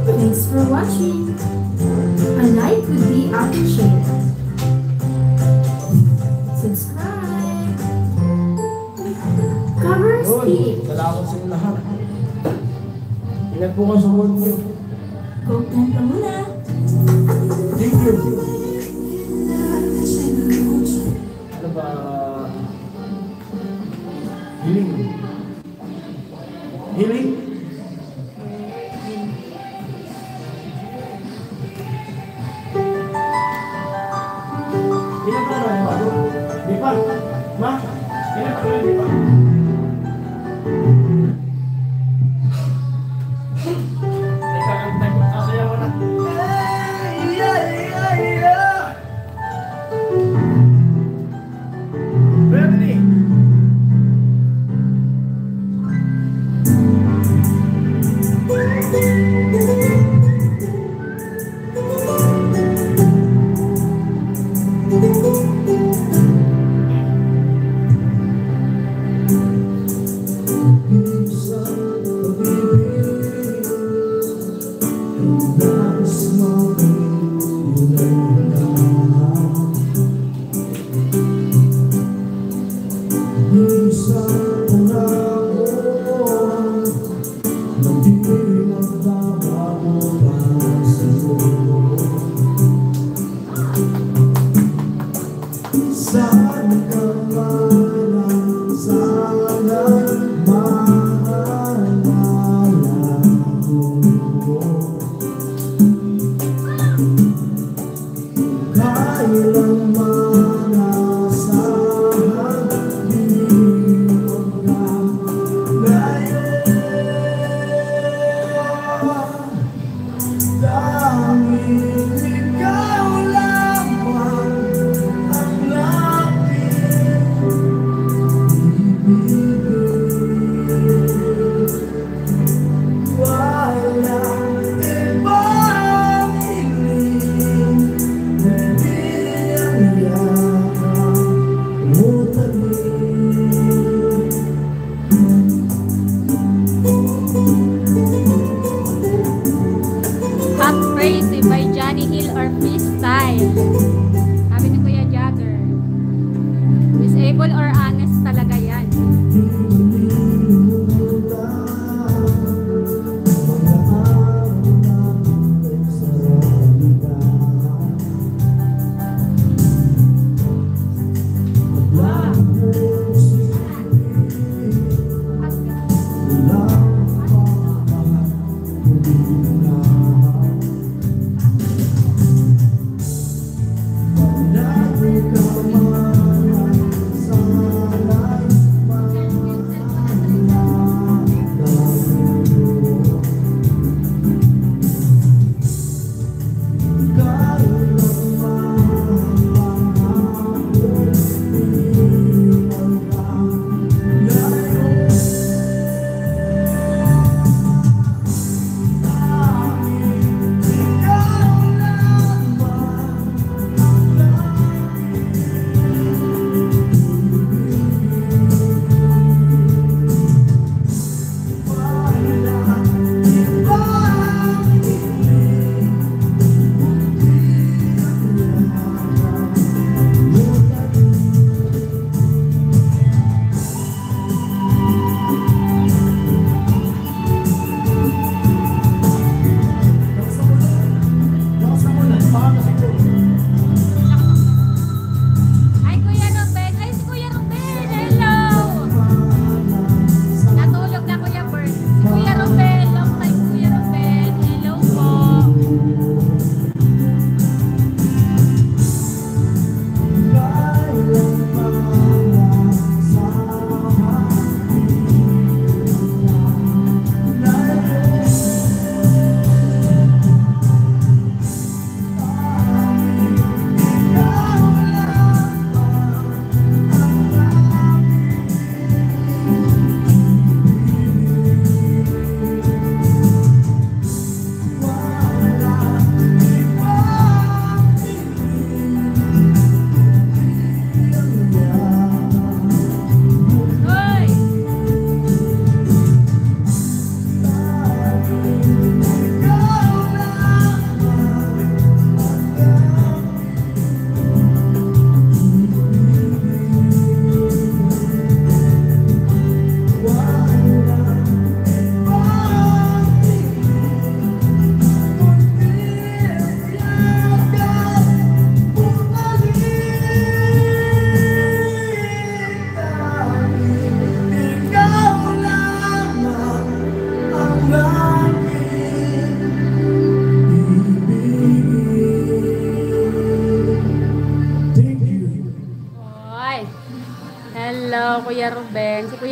Thanks for watching. A like would be appreciated. Subscribe. Cover speed. Salamat sa inyo lahat. Ingat po kayo sa world niyo. Content ka muna. Thank you. Ano ba? Healing. Healing? Ilan pa na yung bago? Di pa? Ma? Ilan pa na di pa? Teka lang tayo. Sasayawan na. Ready?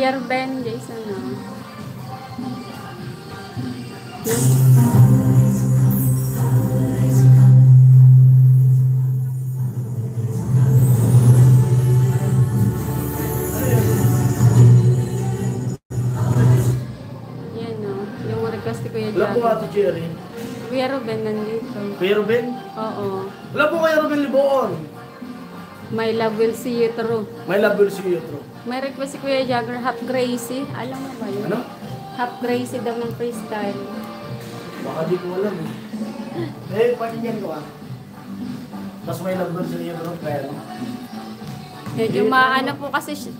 Kuya Ruben, Jason, no? Yan, no? Yung request ni Kuya Wala po Jagger. Ate Cherry. Kuya Ruben, nandito. Kuya Ruben? Oo. Wala po Kuya Ruben Liboon. My love will see you through. My love will see you through. May request si Kuya Jagger, half crazy. Alam mo ba yun? Ano? Half crazy daw ng freestyle. Baka di ko alam eh. Eh, pakinggan ko ah. Tapos may love will see you through pero. Medyo maano po kasi siya.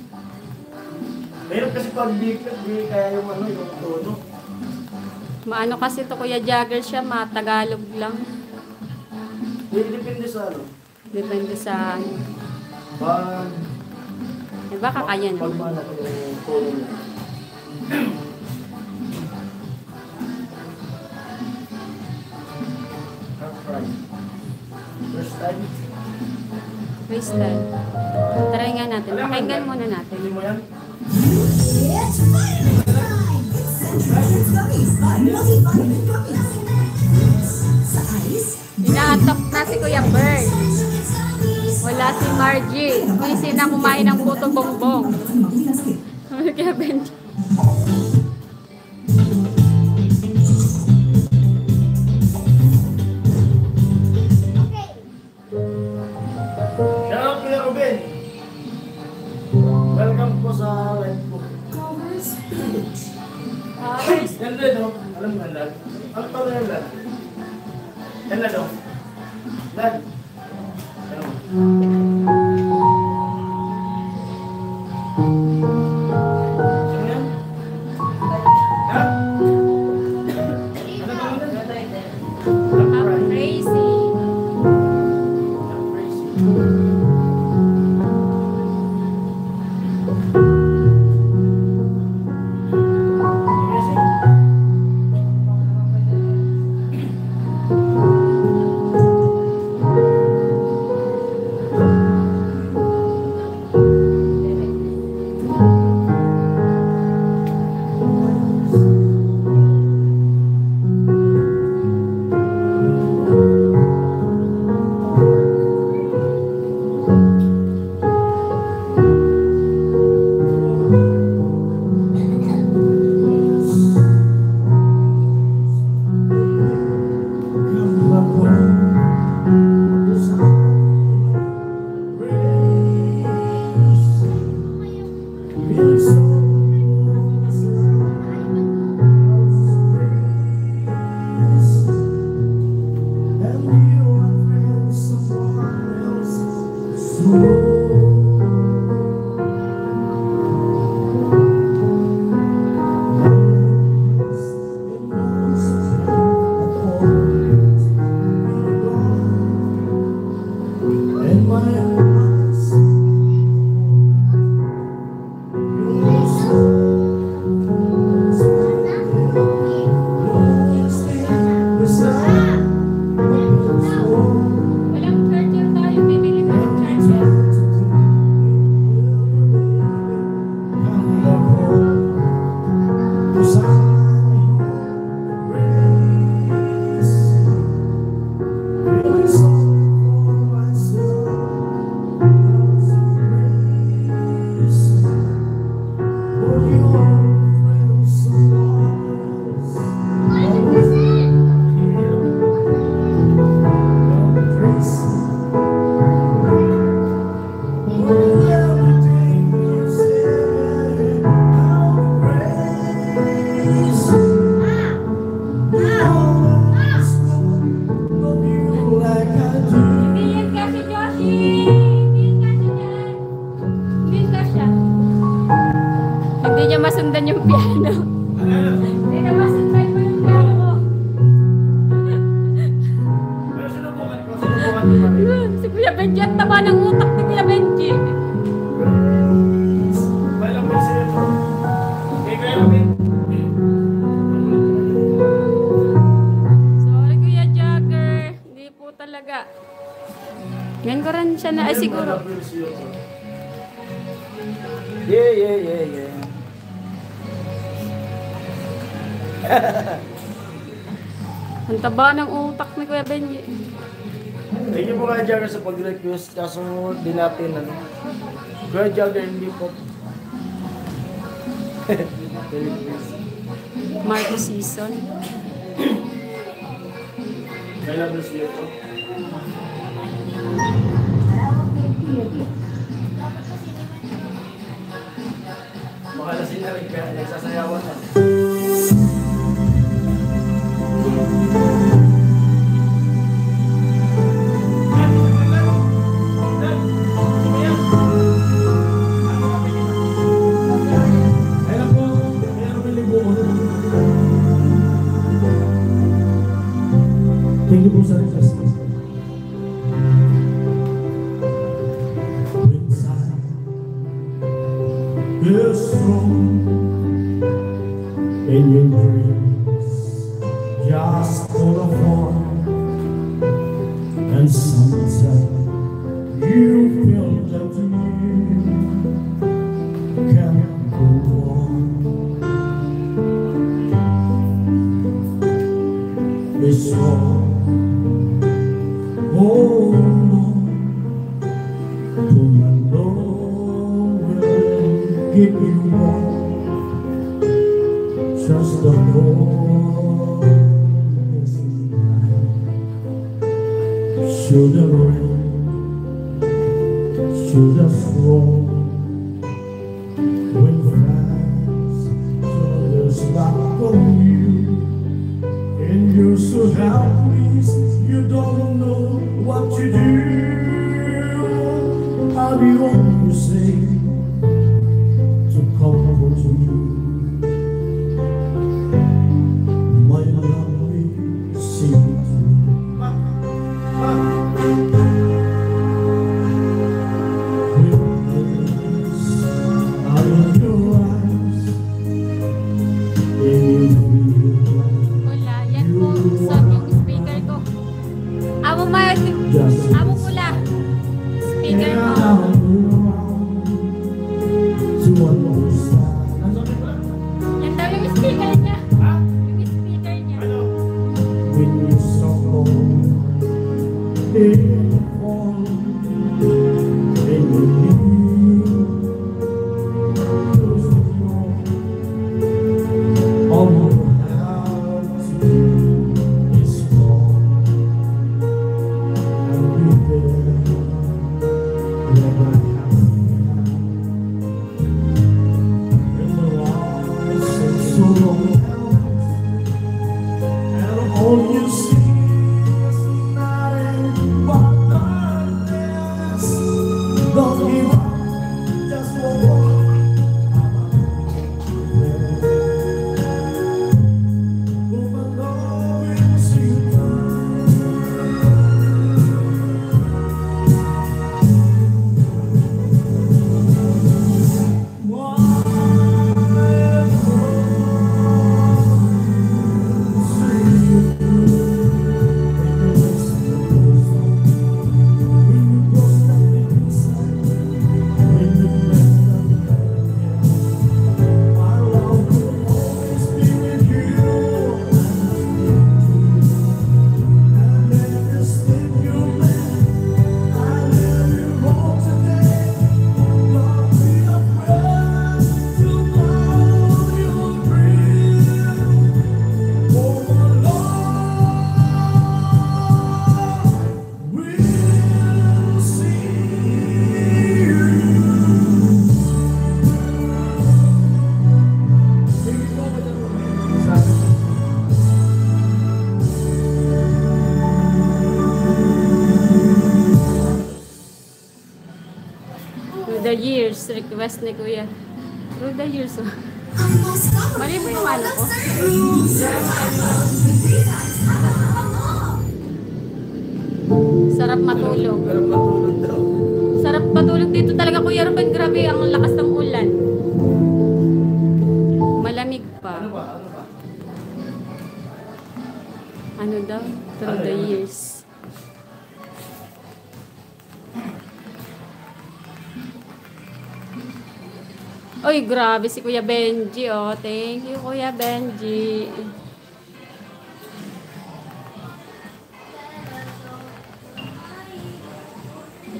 Meron kasi pag di kaya yung ano, yung tono. Maano kasi to Kuya Jagger siya, matagalog lang. Depende sa ano. Depende sa ano. Pag Eh baka kaya pag naman. mana ko yung tono niya. Right. First time. Freestyle. Try nga natin. Pakinggan muna natin. Hindi mo yan? It's vitamin time! Central Gummies by Multivitamin Gummies. Sa ice, Inaantok na si Kuya Bert. Wala si Margie. Busy na kumain ng puto bongbong. Kuya Benji. Okay. Shout out Kuya Ruben. Welcome po sa live po. covers page. Yan din, no? Alam mo, Lad? Ano pala yan, Lad? Yan, Lad, oh. Lad. Ano? Sino yan? Ha? Ano ba yun? I'm crazy. I'm crazy. Walang charger tayo. Bibili na ng charger. Hindi yan kasi, Joshi! Hindi yan kasi yan. Hindi yan kasi. Hindi niya masundan yung piano. Hindi niya masundan po yung piano ko. Pero sinubukan ko pa rin. Si Kuya Benji, at taba ng utak ni Kuya Benji. May love will see you through. Okay, Kuya Ruben. Sorry Kuya Jagger. Hindi po talaga. Ngayon ko rin siya na, ay siguro. Yeah, yeah, yeah, yeah. Ang taba ng utak ni Kuya Benji. Thank you po kaya Jagger sa pag-request. Kaso di natin ano. Kuya Jagger, hindi po. Marco season. Kailan bless you po. Makalasin na rin kaya nagsasayawan na. Thank you po sa request. Inside is strong in your dreams, just full of fun, and sometimes you feel that you can't go on. It's all hold on to my love will give you more, just a promise. Should have rain, should have storm, when friends turn us back on you, and you're so helpless, you don't know what to do. I'll be on you say to comfort you. My lovely secret. With this out of your eyes, and you feel Wala. Yan po. Sa yung speaker ko. Amo pula. Speaker mo. Yan daw yung speaker niya. Yung speaker niya. All you see is nothing but darkness. Don't give up, just walk on. Oh, my love will see you Through the years, request ni Kuya. Through the years, oh. Mali mo yung ano ko. Sarap matulog. Pero patulog daw. Sarap matulog dito talaga, Kuya Ruben. Grabe, ang lakas ng ulan. Malamig pa. Ano ba? Ano ba? Ano daw? Through the years. Oy, grabe si Kuya Benji, oh. Thank you, Kuya Benji.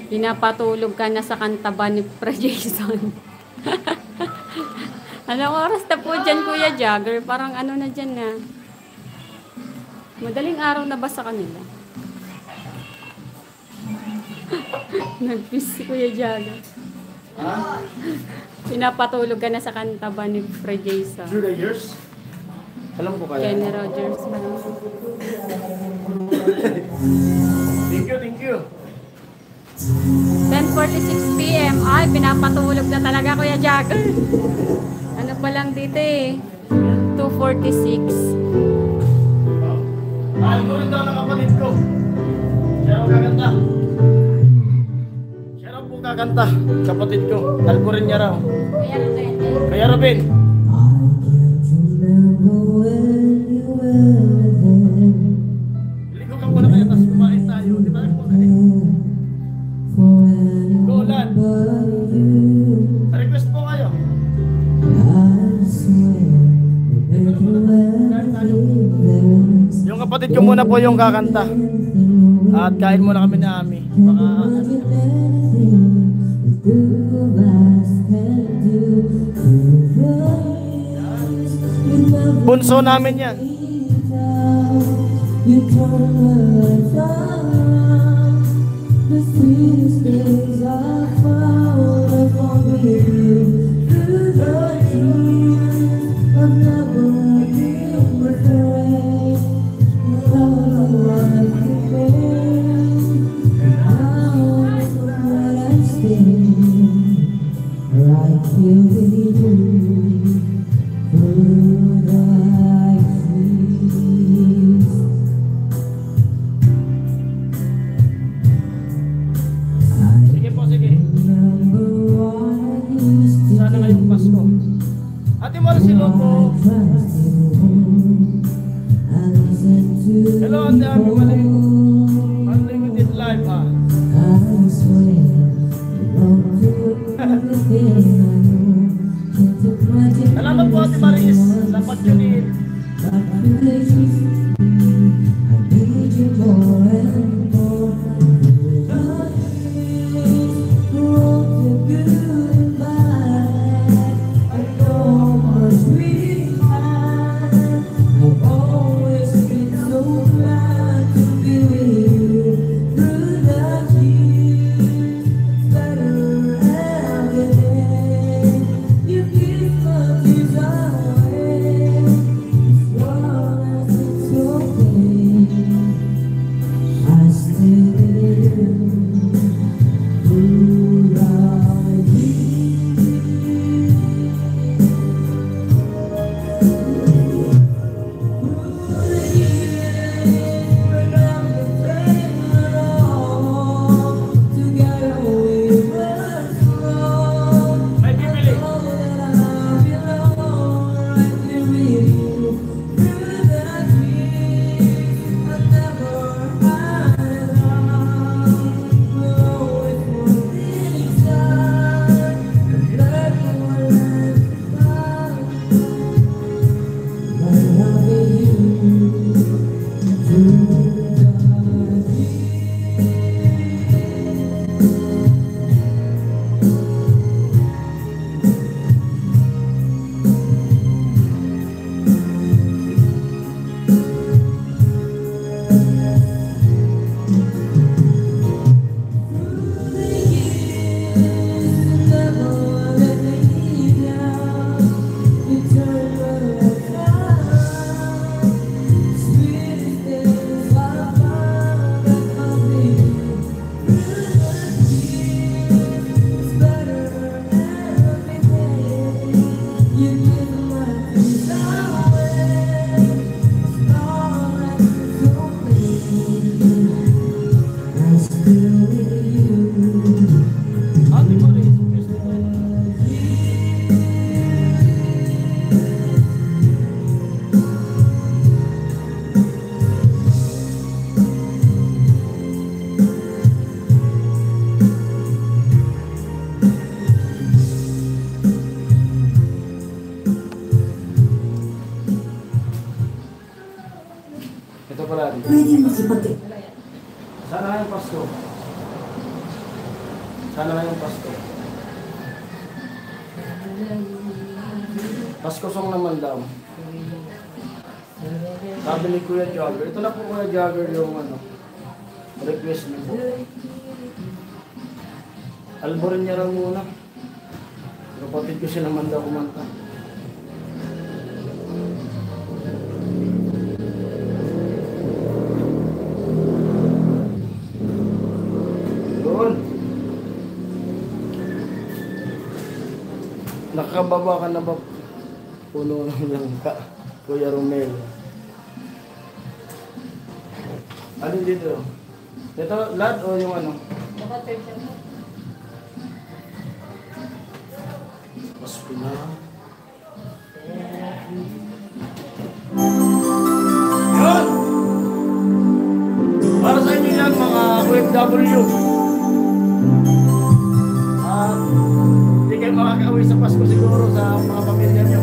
Pinapatulog ka na sa kanta ba ni Pre Jason? Anong oras na po dyan, Kuya Jagger? Parang ano na dyan na. Madaling araw na ba sa kanila? Nag-miss si Kuya Jagger. Pinapatulog ka na sa kanta ba ni Pre Jason? Through the years? Alam ko kaya. Kenny Rogers ba? Thank you, thank you. 10:46 p.m. Ay, pinapatulog na talaga, Kuya Jagger. Ano pa lang dito eh. 2:46. Mahal ko rin daw ng kapatid ko. Siya raw kakanta. Siya raw po kakanta. Kapatid ko. Mahal ko rin niya raw. Kaya Robin. Ligo ka muna kaya tapos kumain tayo. Di ba kumain? Go, Lan. Request po kayo. Yung kapatid ko muna po yung kakanta. At kain muna kami ni Ami. Baka bunso namin yan. The sweetest days I found I forgive you through the tears I've never been with the rain. Now I can face and now what I stay right here with you through the trees. Sige po, sige. Sana ngayong Pasko. Ate Marcelo po. Hello, Ate Ami Mali. Unlimited live, ha? Salamat po, Ate Maris. Dapat yun eh. Chocolate. Pwede makipag... Sana ngayong Pasko. Sana ngayong Pasko. Pasko song naman daw. Sabi ni Kuya Jagger. Ito na po Kuya Jagger yung ano, request niyo po. Alborin niya lang muna. Kapatid ko siya naman daw kumanta. Doon. Nakababa ka na ba? Puno ng langka. Kuya Romel. Alin dito? Ito, lahat o yung ano? Mas pina. Yun! Para sa inyo yan mga OFW. Hindi kayo makakauwi sa Pasko siguro sa mga pamilya nyo.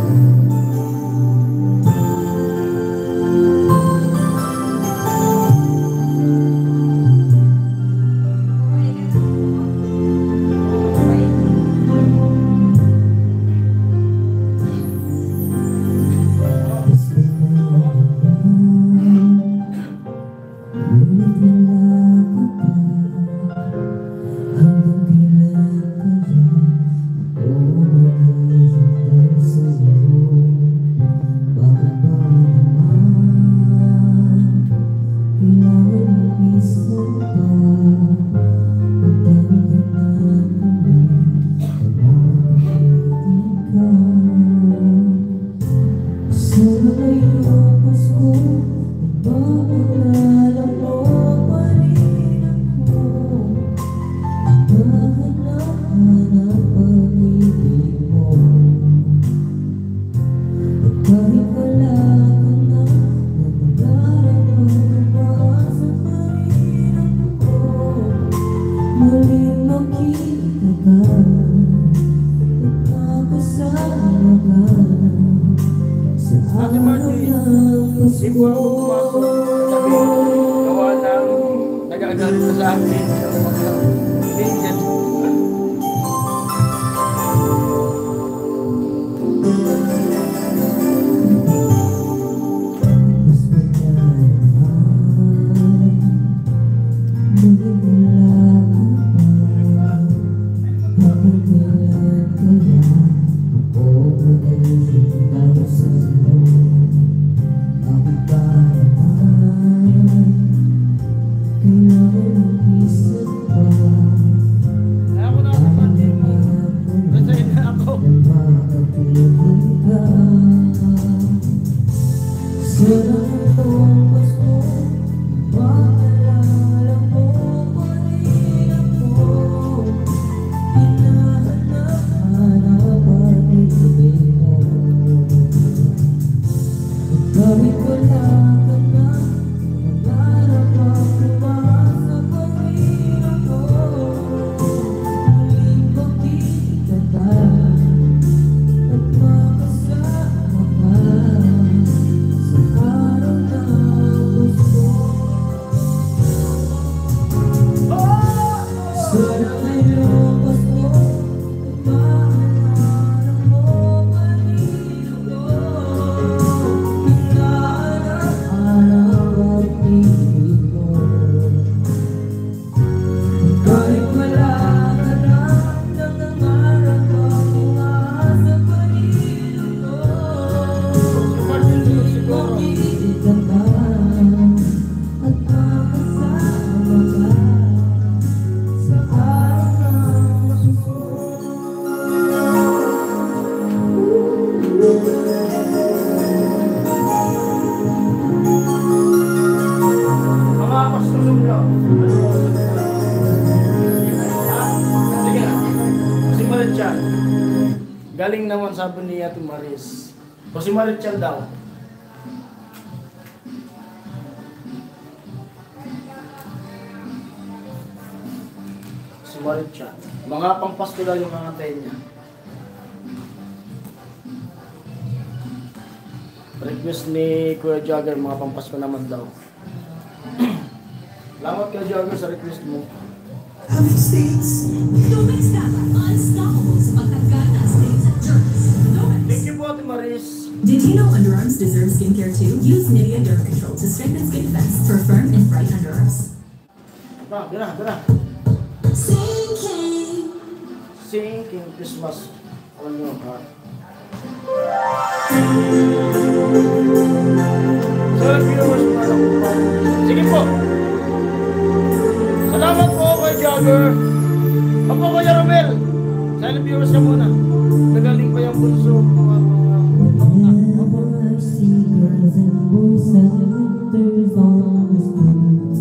Galing naman sabi ni Ate Maris. O si Marichal daw. Si Marichal. Mga pampasko daw yung kakantay niya. Request ni Kuya Jagger, mga pampasko naman daw. Salamat kay Jogger sa request mo. Having states. Lumix dapat unstoppable sa pagtanggal ng stains at germs. Lumix. Thank you po, Ate Maris. Did you know underarms deserve skincare too? Use Nivea Derm Control to strengthen skin defense for firm and bright underarms. Dira. Sinking. Sinking Christmas on your heart. So, viewers, para po pa. Sige po. Salamat po kay Jogger. Ako kay Romel. Silent viewers ka muna. Nagaling pa yung bunso. I see girls and boys and winters on the streets.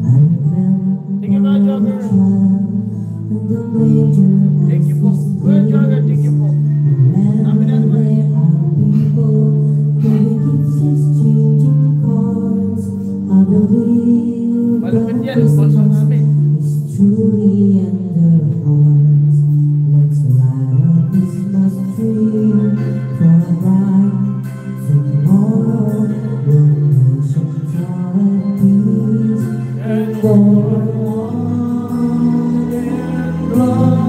I remember Thank you, Kuya Jogger. and the major Thank you po. Kuya Jogger, thank you po. Sabi na naman. there are people giving gifts, exchanging cards. I believe Malupit that yan, sponsor namin. is truly in their hearts. Let's light a Christmas tree for a bright tomorrow. When nations are at peace And for one and one.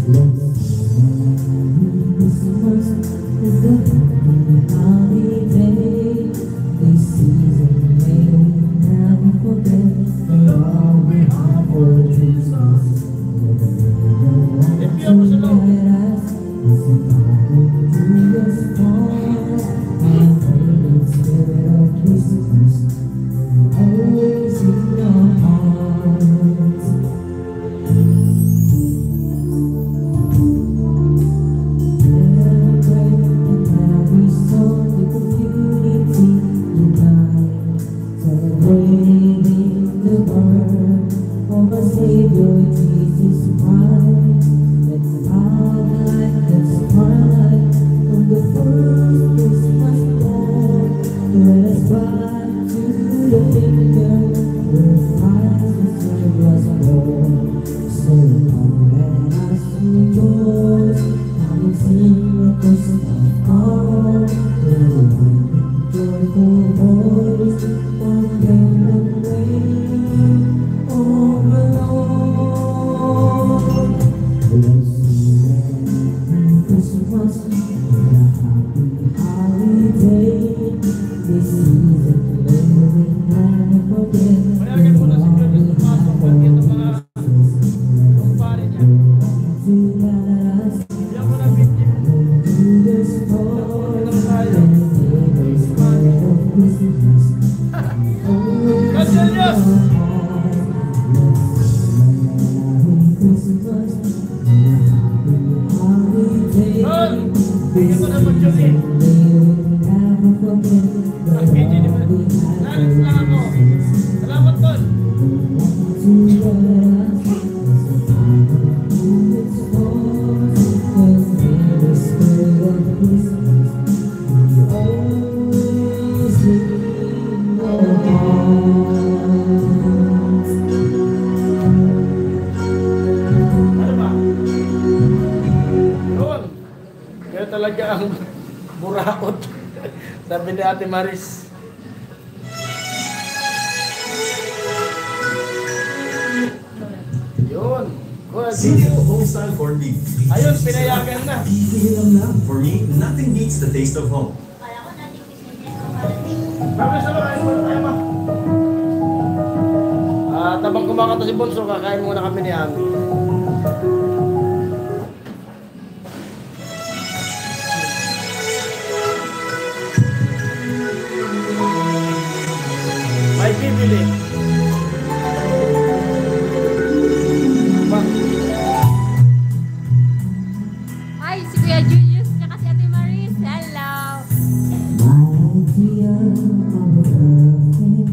Let's Merry Christmas is the happy holiday. This season may we never forget that all we have for Christmas. If you ever saw always in your hearts. Celebrate and every song with the community unite. Celebrating the birth of our Savior Jesus Christ. Let's have light, let's spark from the first Christmas dawn. Let us back to the finger where Christ was born. So come let us rejoice, come and sing the Christmas song. Let us with joyful voice, one day and ring over Lord. Let's sing Merry Christmas and a happy holiday. This season may we never forget. Mayagan mo na si Kuya Tomaso pagkita mga kumpare niya. Diyan mo na video. Kaselyos! Tol! Bigyan ko na mag-joke. Pag-video ni man. Lalit lang ako. Salamat, Tol. Ano ba? Yun. Kaya talaga ang burakot. Sabi ni Ate Maris. Yun. Kuya, Video homestyle corned beef. ayun, pinayagan na. Easy lang. For me, nothing beats the taste of home. Kala ko natin kasi Sabi sa mga muna tayo ma. Tabang kumakanta si Bonso, kakain muna kami ni Ami. May bibili. Ba? Ay, si Kuya Julius niya kasi Ate Maris. Hello.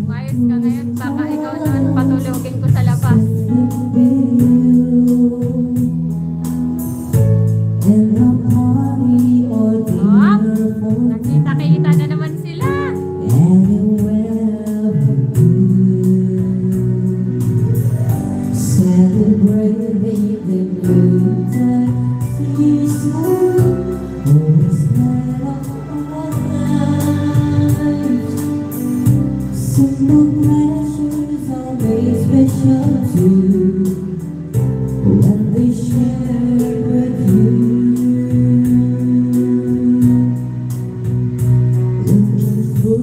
Mayos ka ngayon. Baka ikaw naman patulogin ko sa labas. Oh, nakita-kita na naman sila.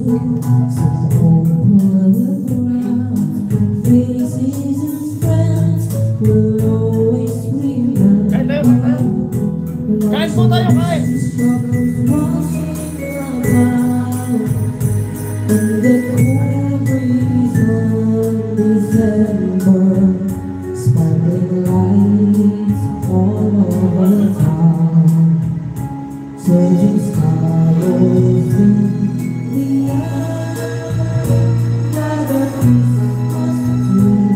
some old photographs, faces and friends will always remember. Kain tayo, kain tayo. Kain po tayo, kain. Struggles washing around, and the cool breeze of December, sparkling lights all over town, surging stars in the air, like a Christmas tree,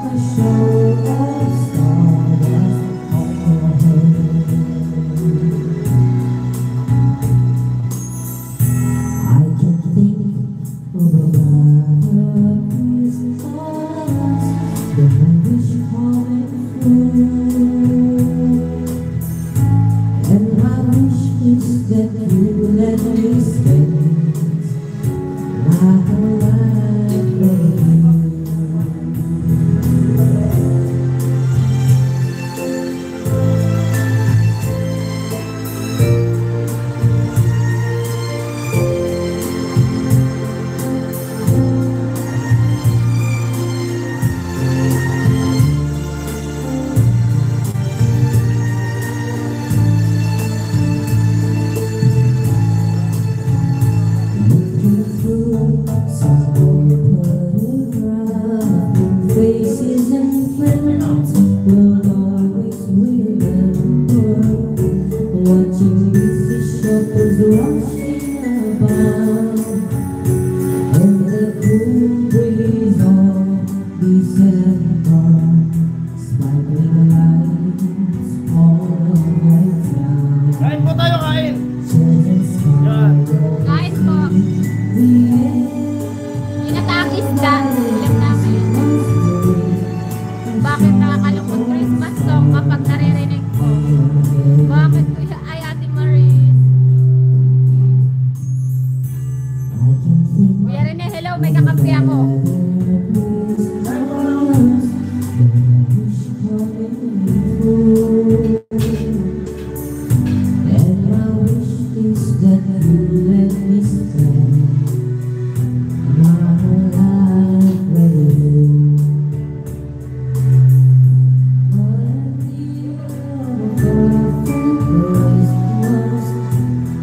a show of stardust on your head. I can think of a brighter Christmas than I wish coming through, and I wish instead you let me spend my whole life with you. Looking through some old photographs, faces and friends will always remember, watching the shuttles rushing about, and the cool breeze of December, sparkling lights all over town, Kain po tayo, kain. surging stars Kain po. in the air. Inatakis ka. Ilang namin. Bakit nakakalungkot Christmas song kapag naririnig ko? Bakit kuya? Ay, Ate Maris. Kuya Rene, hello. May kakampi ako. And my wish is that you let me spend my whole life with you.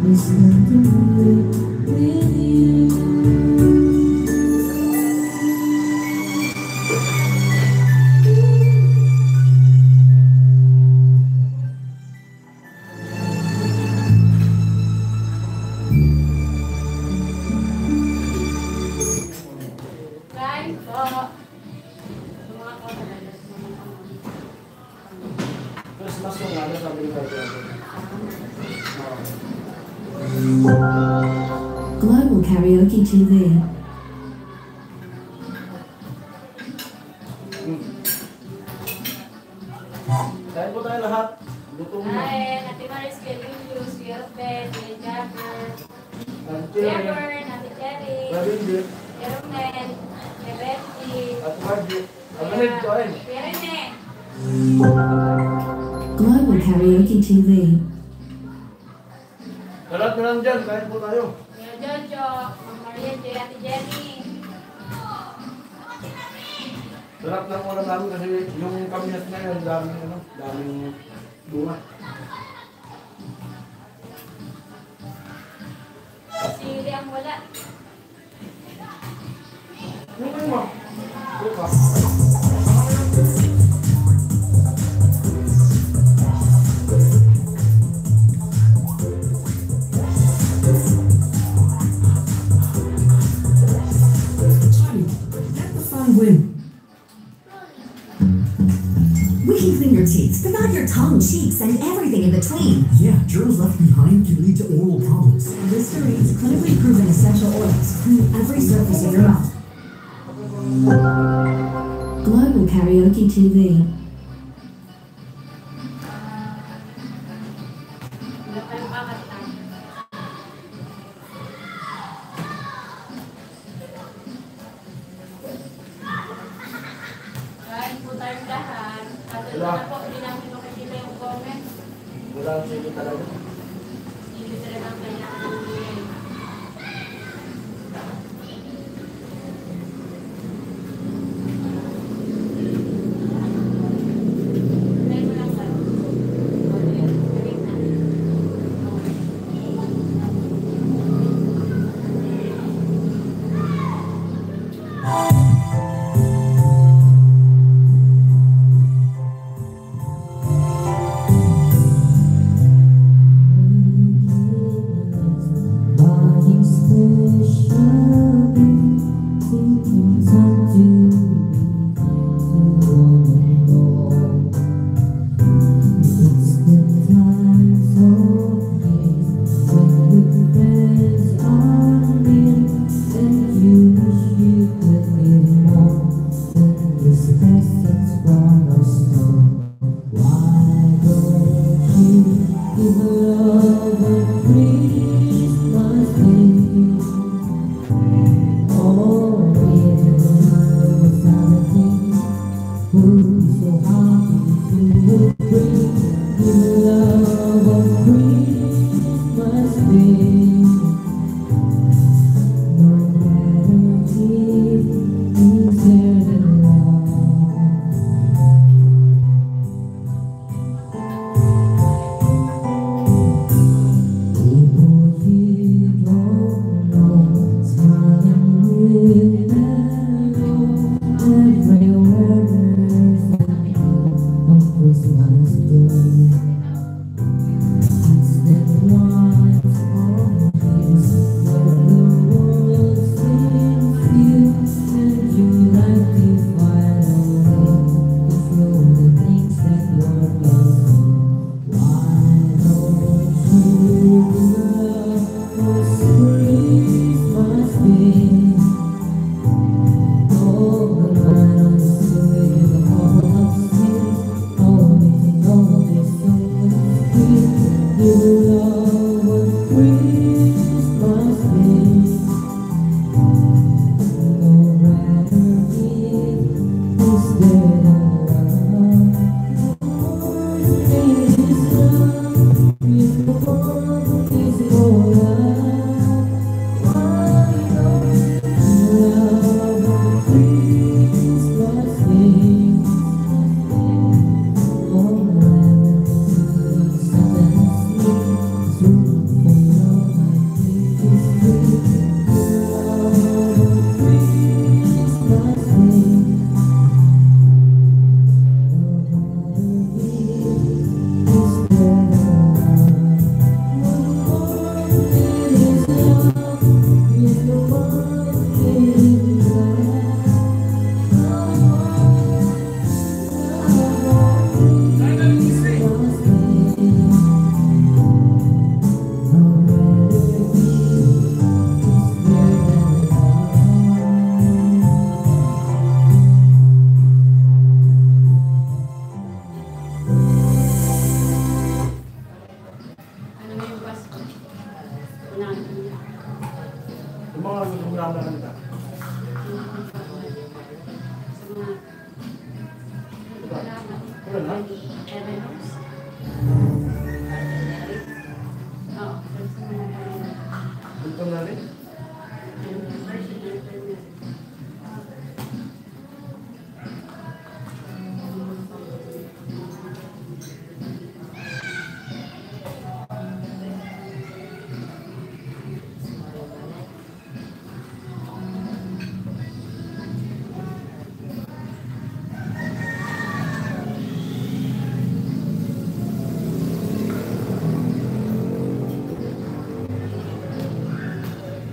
Listen to me with you. Kain po. Christmas yung ano, sabi ko tayo. Global Karaoke TV. Kain po tayo lahat. Luto mo. Kain. Ate Maris, Kuya Julius, Kuya Ben, Kuya Jagger, Ang Kuya cherry. Bern, Ate Cherry, Pwede hindi. Kuya Romel, Kuya Betty, At Margie. Ang ganit ko eh. Kuya Rene. Global Karaoke TV. Lahat na lang dyan. Kain po tayo. Kuya Jojo, Ma'am Maria, Ate Jenny. Sarap ng ulam namin kasi yung kamyas na yun, daming bunga. Sili ang wala. Yung mo. Buka. Johnny, let the fun win. We can clean your teeth, but not your tongue, cheeks, and everything in between. Yeah, germs left behind can lead to oral problems. Listerine's clinically proven essential oils clean every surface of your mouth. Global Karaoke TV. Wala pa yung kakanta. Kain po tayong lahat. At Wala. na po, hindi namin makikita yung comment. Wala ang sige talaga. Hindi talaga ang kailangan ng bigay. Yung mga gusto na kanila. Wala na? Dito na rin?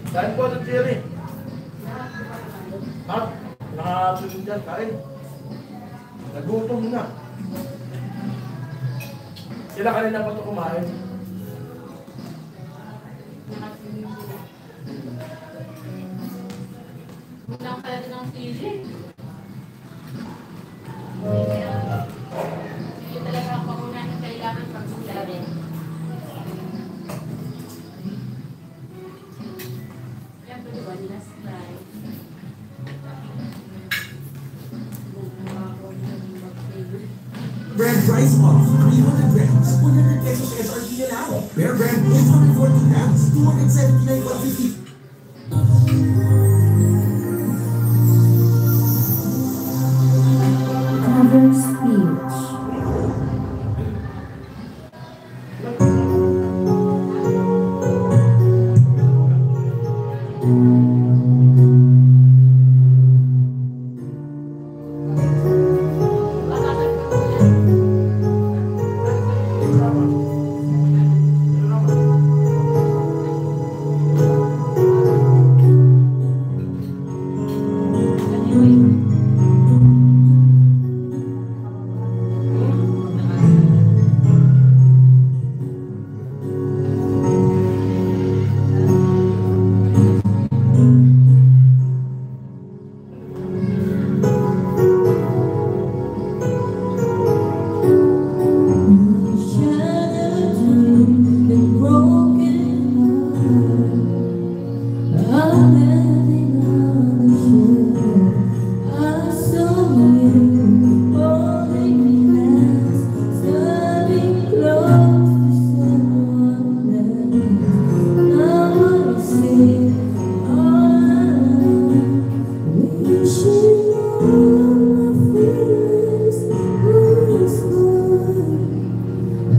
Kain po sa Jerry. Ha? Nakasunod dyan, kain. Nagutom na. Sila kanina pa ito kumain. Lang pala din ang sili. Hindi talaga ako muna na kailangan pag-sulabi. Yan po diba, last try. Brand price off, 300 grams, 100 pesos SRP na lang. Bear Brand 840 grams, 279.50. Cover speech.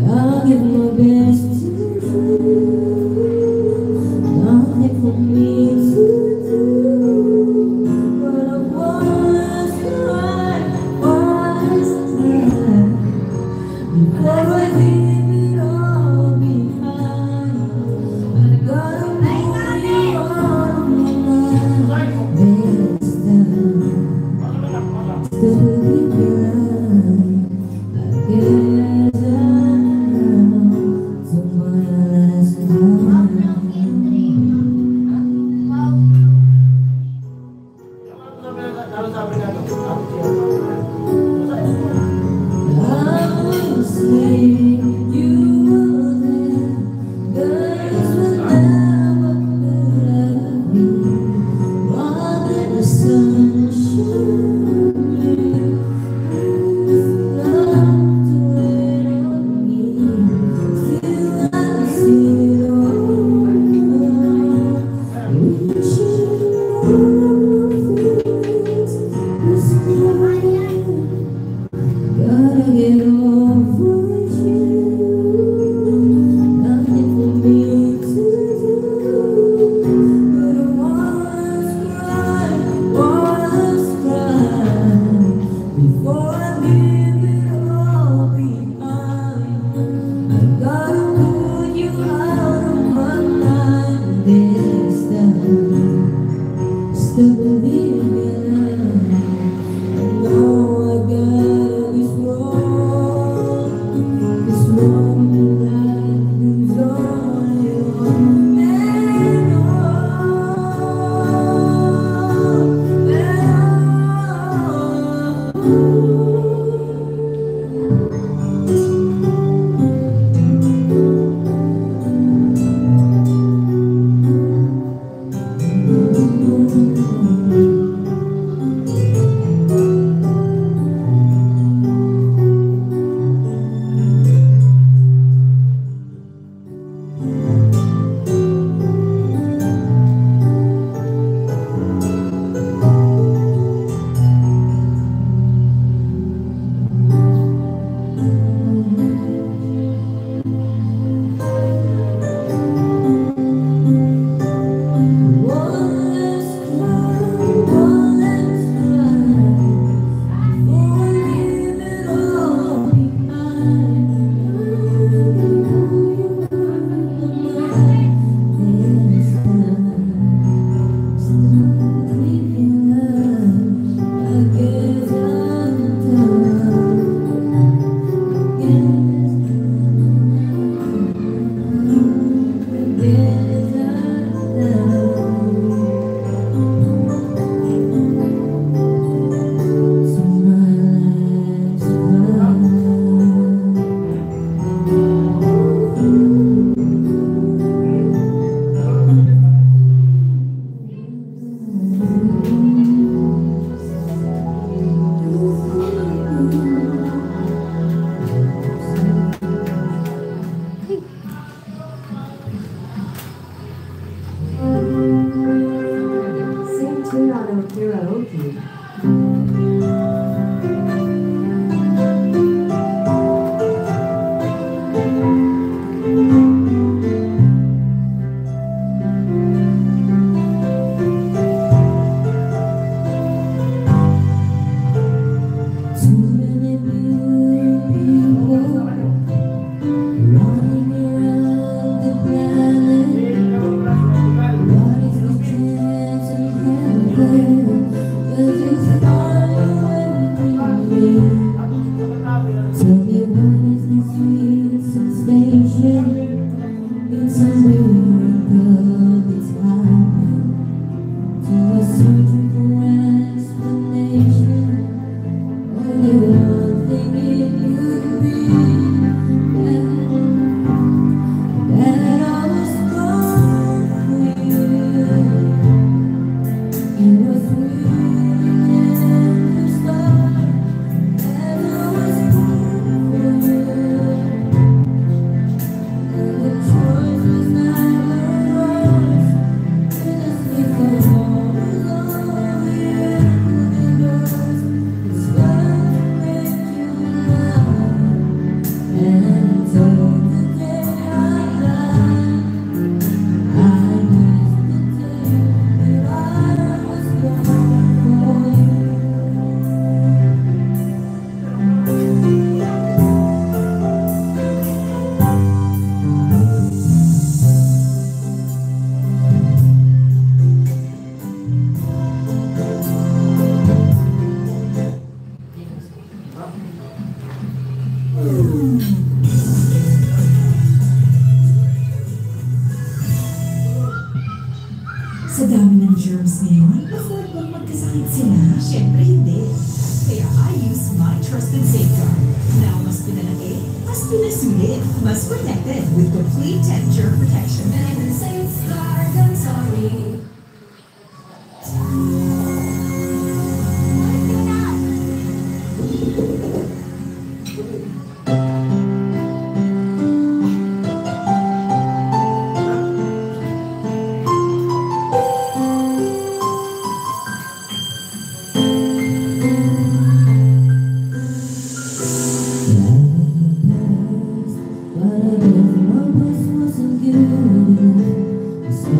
I'll give my best to you. Nothing for me to do, but I was right, before I leave it all behind. I gotta move you on my mind. This time, still leave me alive. I guess to my last time. Ano sabi nga ito? I will say you were there. Girls will never let me. While the sun shone, you love to wait on me. Till I see it all. Wishing all things was gone. Gotta get over you. Nothing for me to do, but I was right before I leave it all behind. I gotta put you out of my mind this time. Still believe me now. I know I gotta be strong. This one life is only one man on. ng germs ngayon? Before bang magkasakit sila? Siyempre hindi. Kaya I use my trusted safeguard. Now, mas pinalaki, mas pinasulit, mas protected with complete temperature protection. And safeguard, I'm sorry. But I guess my best wasn't good enough.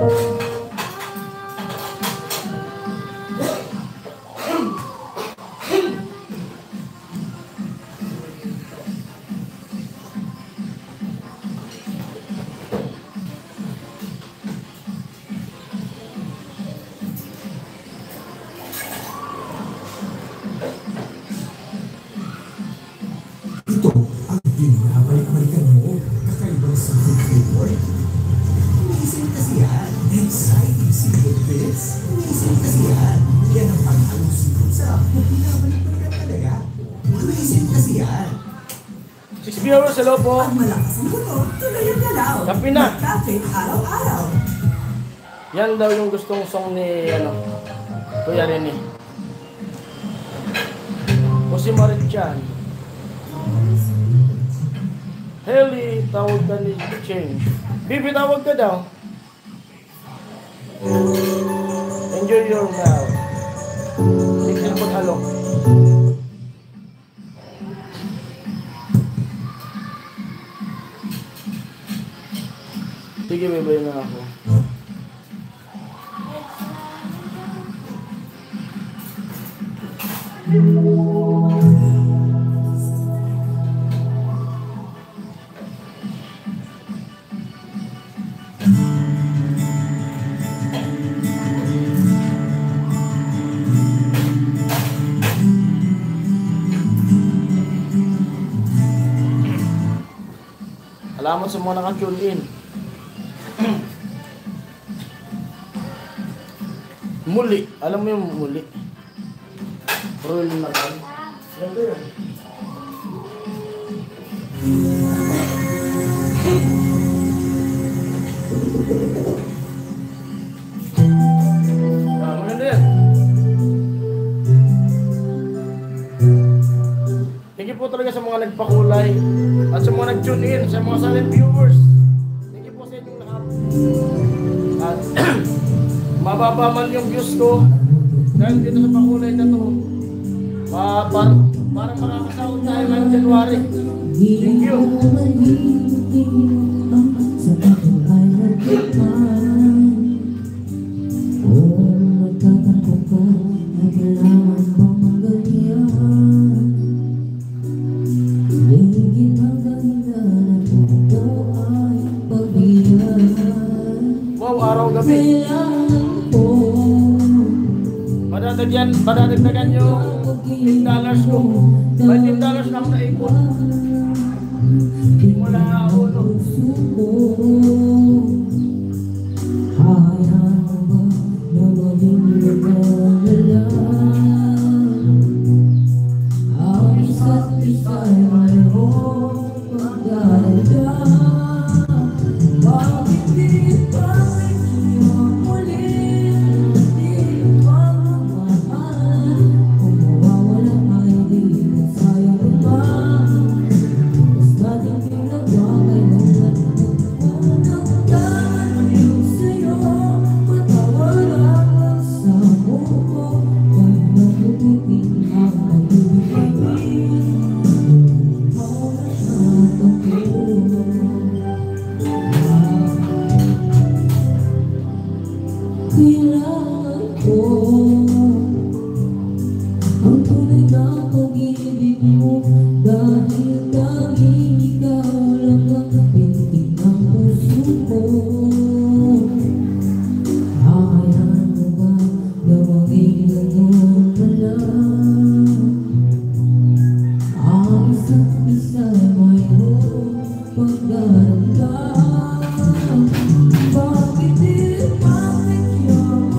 Ito ang binabalik-balikan mo. Kakaibang seafood flavor. Amazing kasi yan. Exciting seafood bits. Amazing kasi yan. Yan ang panghalong seafood sa binabalik-balikan talaga. Amazing kasi yan. 6 viewers, hello po. Ang malakas ang puno, tuloy ang galaw. Kape na. Magkapit araw-araw. Yan daw yung gustong song ni, Kuya Rene. O si Marichan. Haley, tawag ka ni Change. Bibi, tawag ka daw. Enjoy your now. Tignan po halong. Sige, bibay na ako. Salamat sa mga naka-tune in. Muli. Alam mo yung muli? Roll na lang. Yan ba yun? Maganda yan. Thank you po talaga sa mga nagpakulay at sa mga nag-tune in, sa mga silent viewers. Thank you po sa inyong lahat. At mababa man yung views ko dahil dito sa pakulay na to. Parang makakasahod tayo ngayong January. Thank you. Wow, araw-gabi. Madadagdagan yung $10 ko. May $10 na ako naipon. Wala ulo. Bakit di bakit yung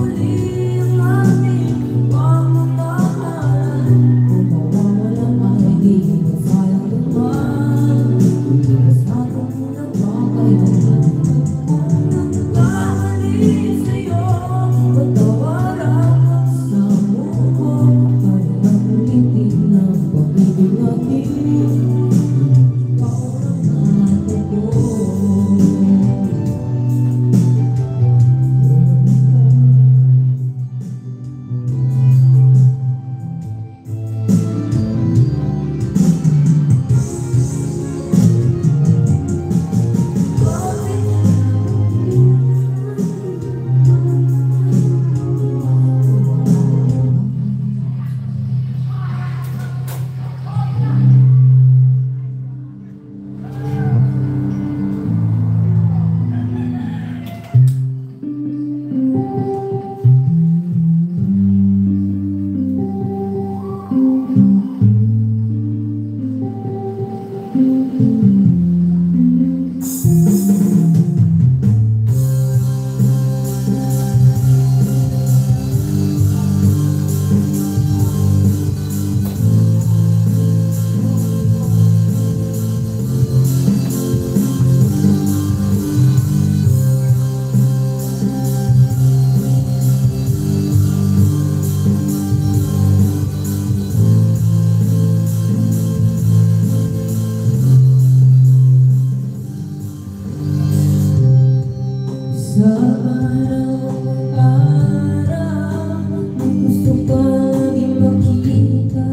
araw-araw gusto ko laging makita.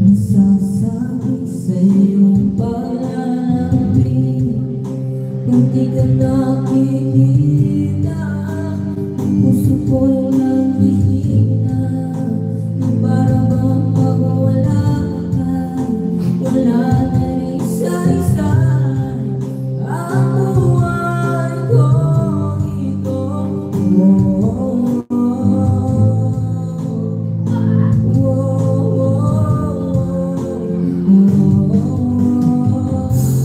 Nasasabi sa iyong paglalambing, kung di ka nakikita, puso ko naghihina. Na para bang mawala ka, wala na rin saysay ang buhay ko ito.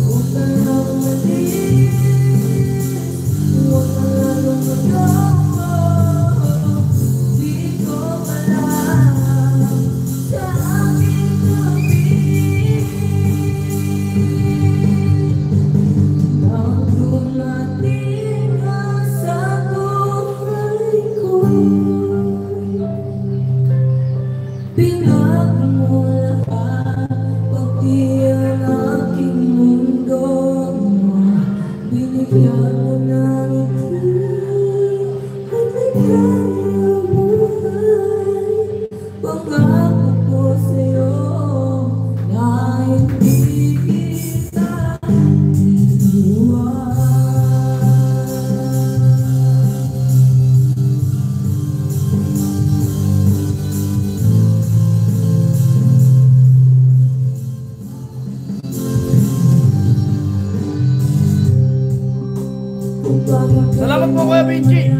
Huwag ka lang malis, huwag ka lalong magdawa. Di ko alam sa aking gabi ang dumating ka sa buhay ko. Pinag mo lahat, pati ang aking mundo. Binigyan mo ng ngiti at ligayang buhay. Pangako ko sa'yo na hindi kita iiwan. Salamat po Kuya Benji.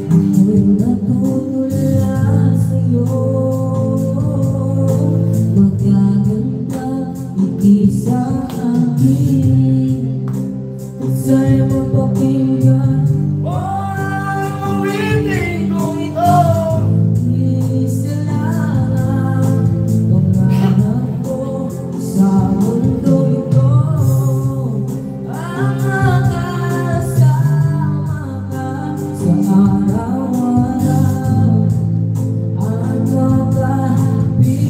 Ako'y natutula sa'yo, magaganda hindi sa akin. Sa'yo mapakinggan Oh, hindi kong ito. isa lang ang pangarap ko sa mundo ito. Ang makasama ka sa araw-araw, ang makapiling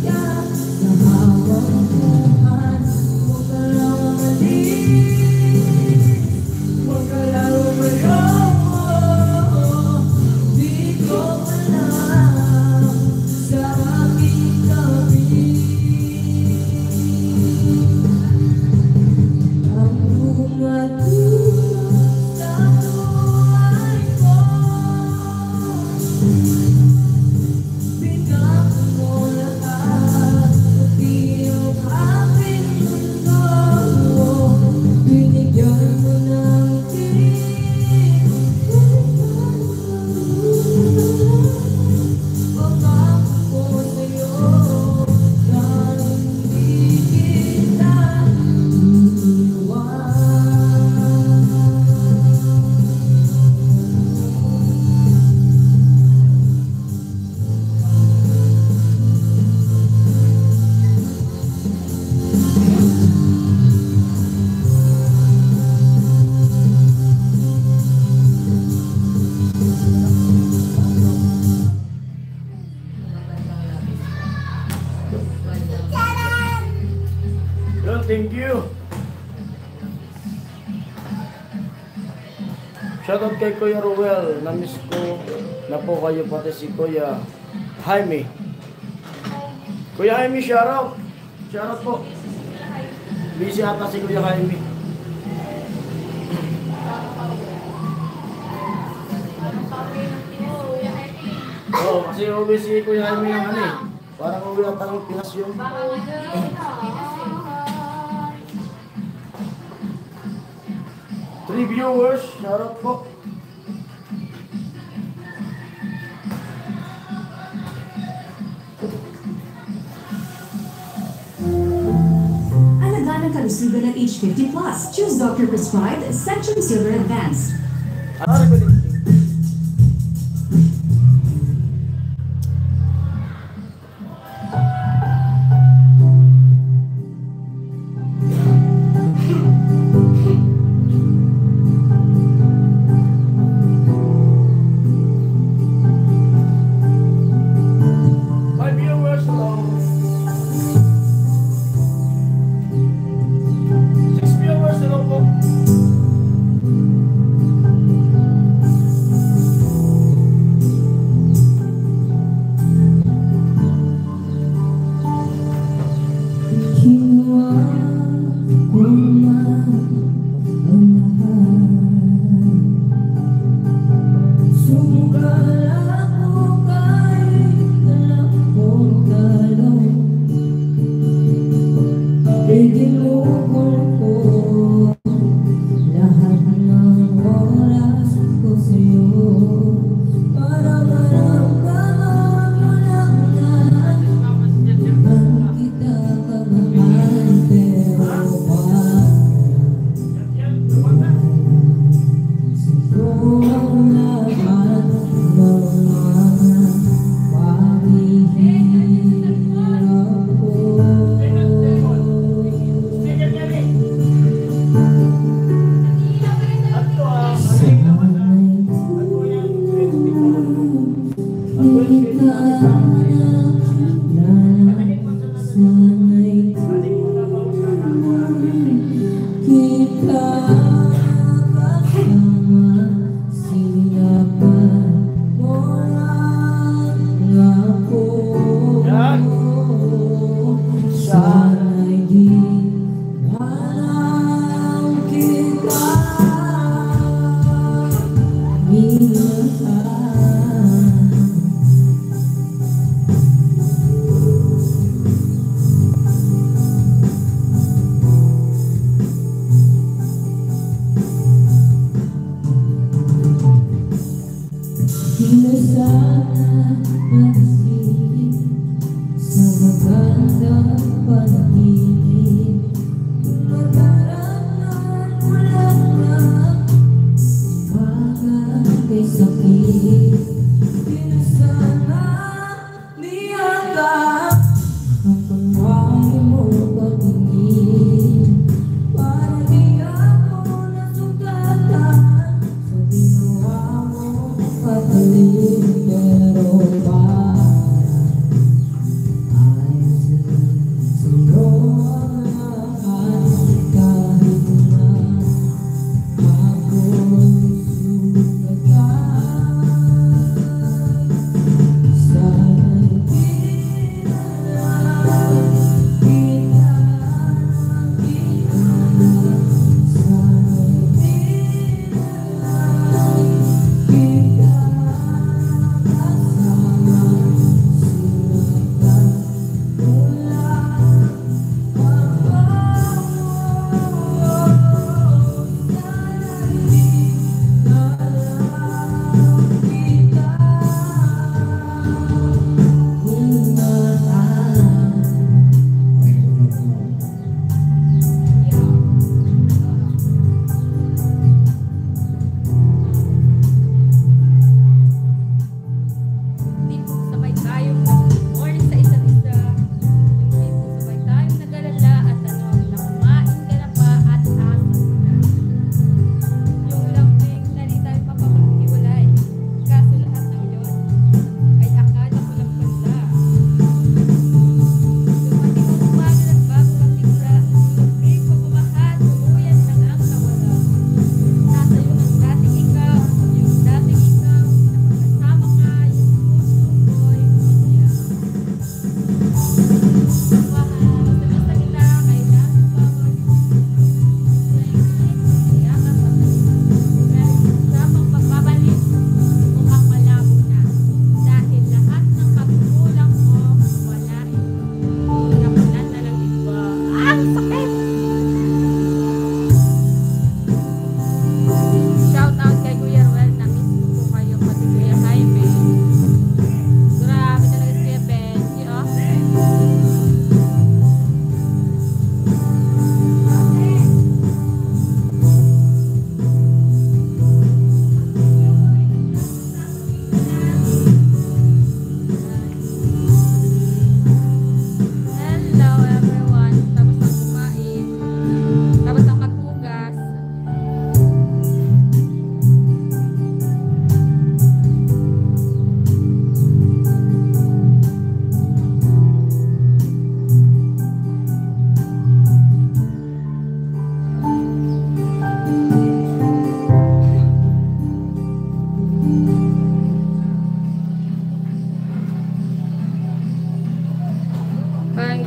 ka sa habang buhay. Huwag ka lang umalis, huwag ka lang umayaw. Di ko alam sa aking gabi ang dumating sa buhay ko. Bigyan mo lahat, pati ang aking mundo. Binigyan mo ng ngiti, pangako ko sa'yo na hindi kita iiwan. Yun, thank you. Shoutout kay Kuya Ruel. Na-miss ko na po kayo pati si Kuya Jaime. Kuya Jaime, shoutout. Shoutout po. Busy ata si Kuya Jaime. Oo, kasi uwi si Kuya Jaime ng ano eh. Parang uwi lang tanong Pinas yung... 3 viewers, shoutout po. Alagaan ang kalusugan ng age 50+. Choose doctor-prescribed Centrum Silver Advance. Ano ba dito? Hello po.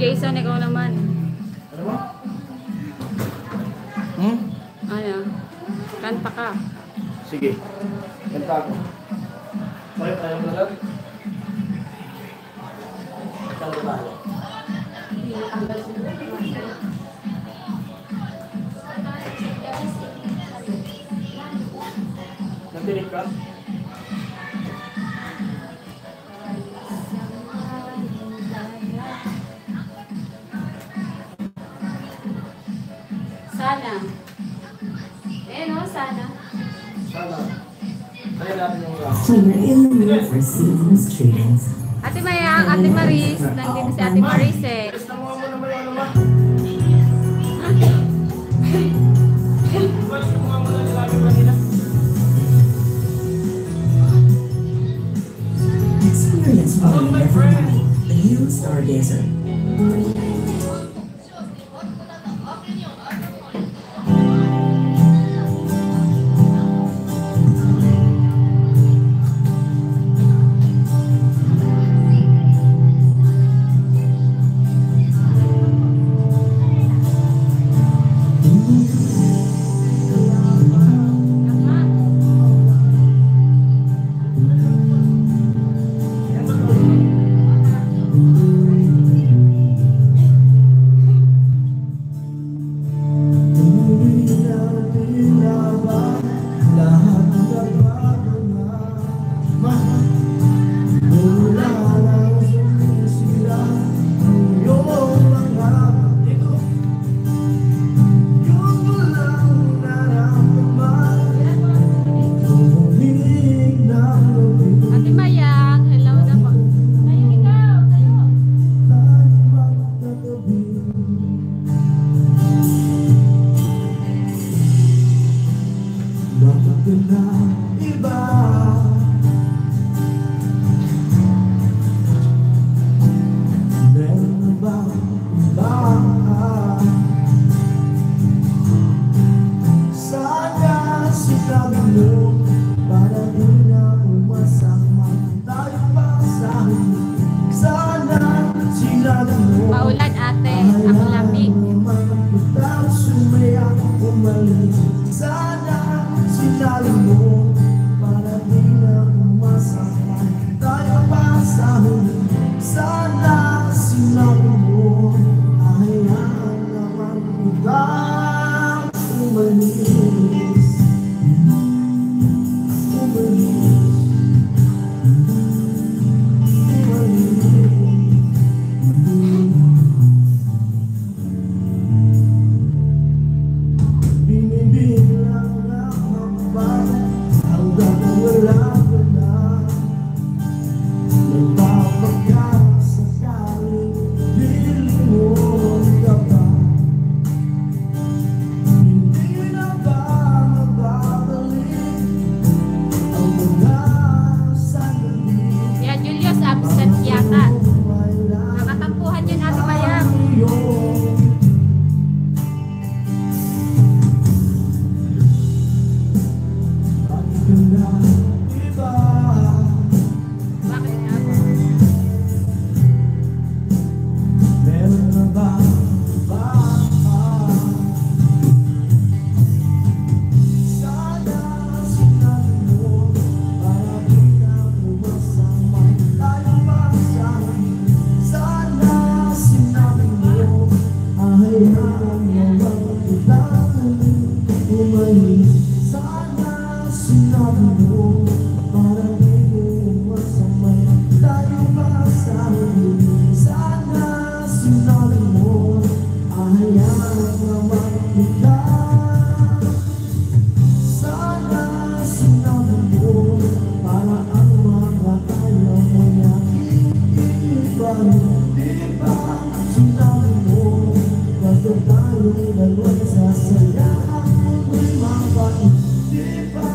Jason, ikaw naman. Ano ba? Hmm? Ano? Kanta ka. Sige. Kanta ako. Bakit tayo malag? Kanta tayo. Nagtinig ka? Sana. No, sana. Sana. Kaya natin yung When you're in the mood for season's treats, Ate Mayang, Ate Maris. Nandito si Ate Maris eh. Basta mo naman yung ano ba? Basta mo naman yung lagi kanina. experience what you never had. The new Stargazer. Ate Mayang, hello na po. Tayo ikaw, tayo. Bakit na iba sinali mo para di na umasahan tayo pa sa huli. Sana sinabi mo hayaan naman kita umalis. Binibilang ang hambal hanggang wala ka na. Nagpapagkasakaling piling mo ka ba? Hindi na ba mababalik ang mga sandali? Yeah, Julius, absent yata. Nakatampuhan yun, Ate Mayang. Bakit nga po? Meron na ba sana sinabi mo para di na umasama tayo pa sa huli. Sana sinabi mo hayaan naman kita umalis. Sana sinabi mo para di na umasama tayo pa sa huli. Sana sinabi mo hayaan naman kita. Sana sinabi mo para ang mga kaya mo nakikipan. Di ba sinabi mo bago tayong dalawa sasaya ako'y mabait. Di ba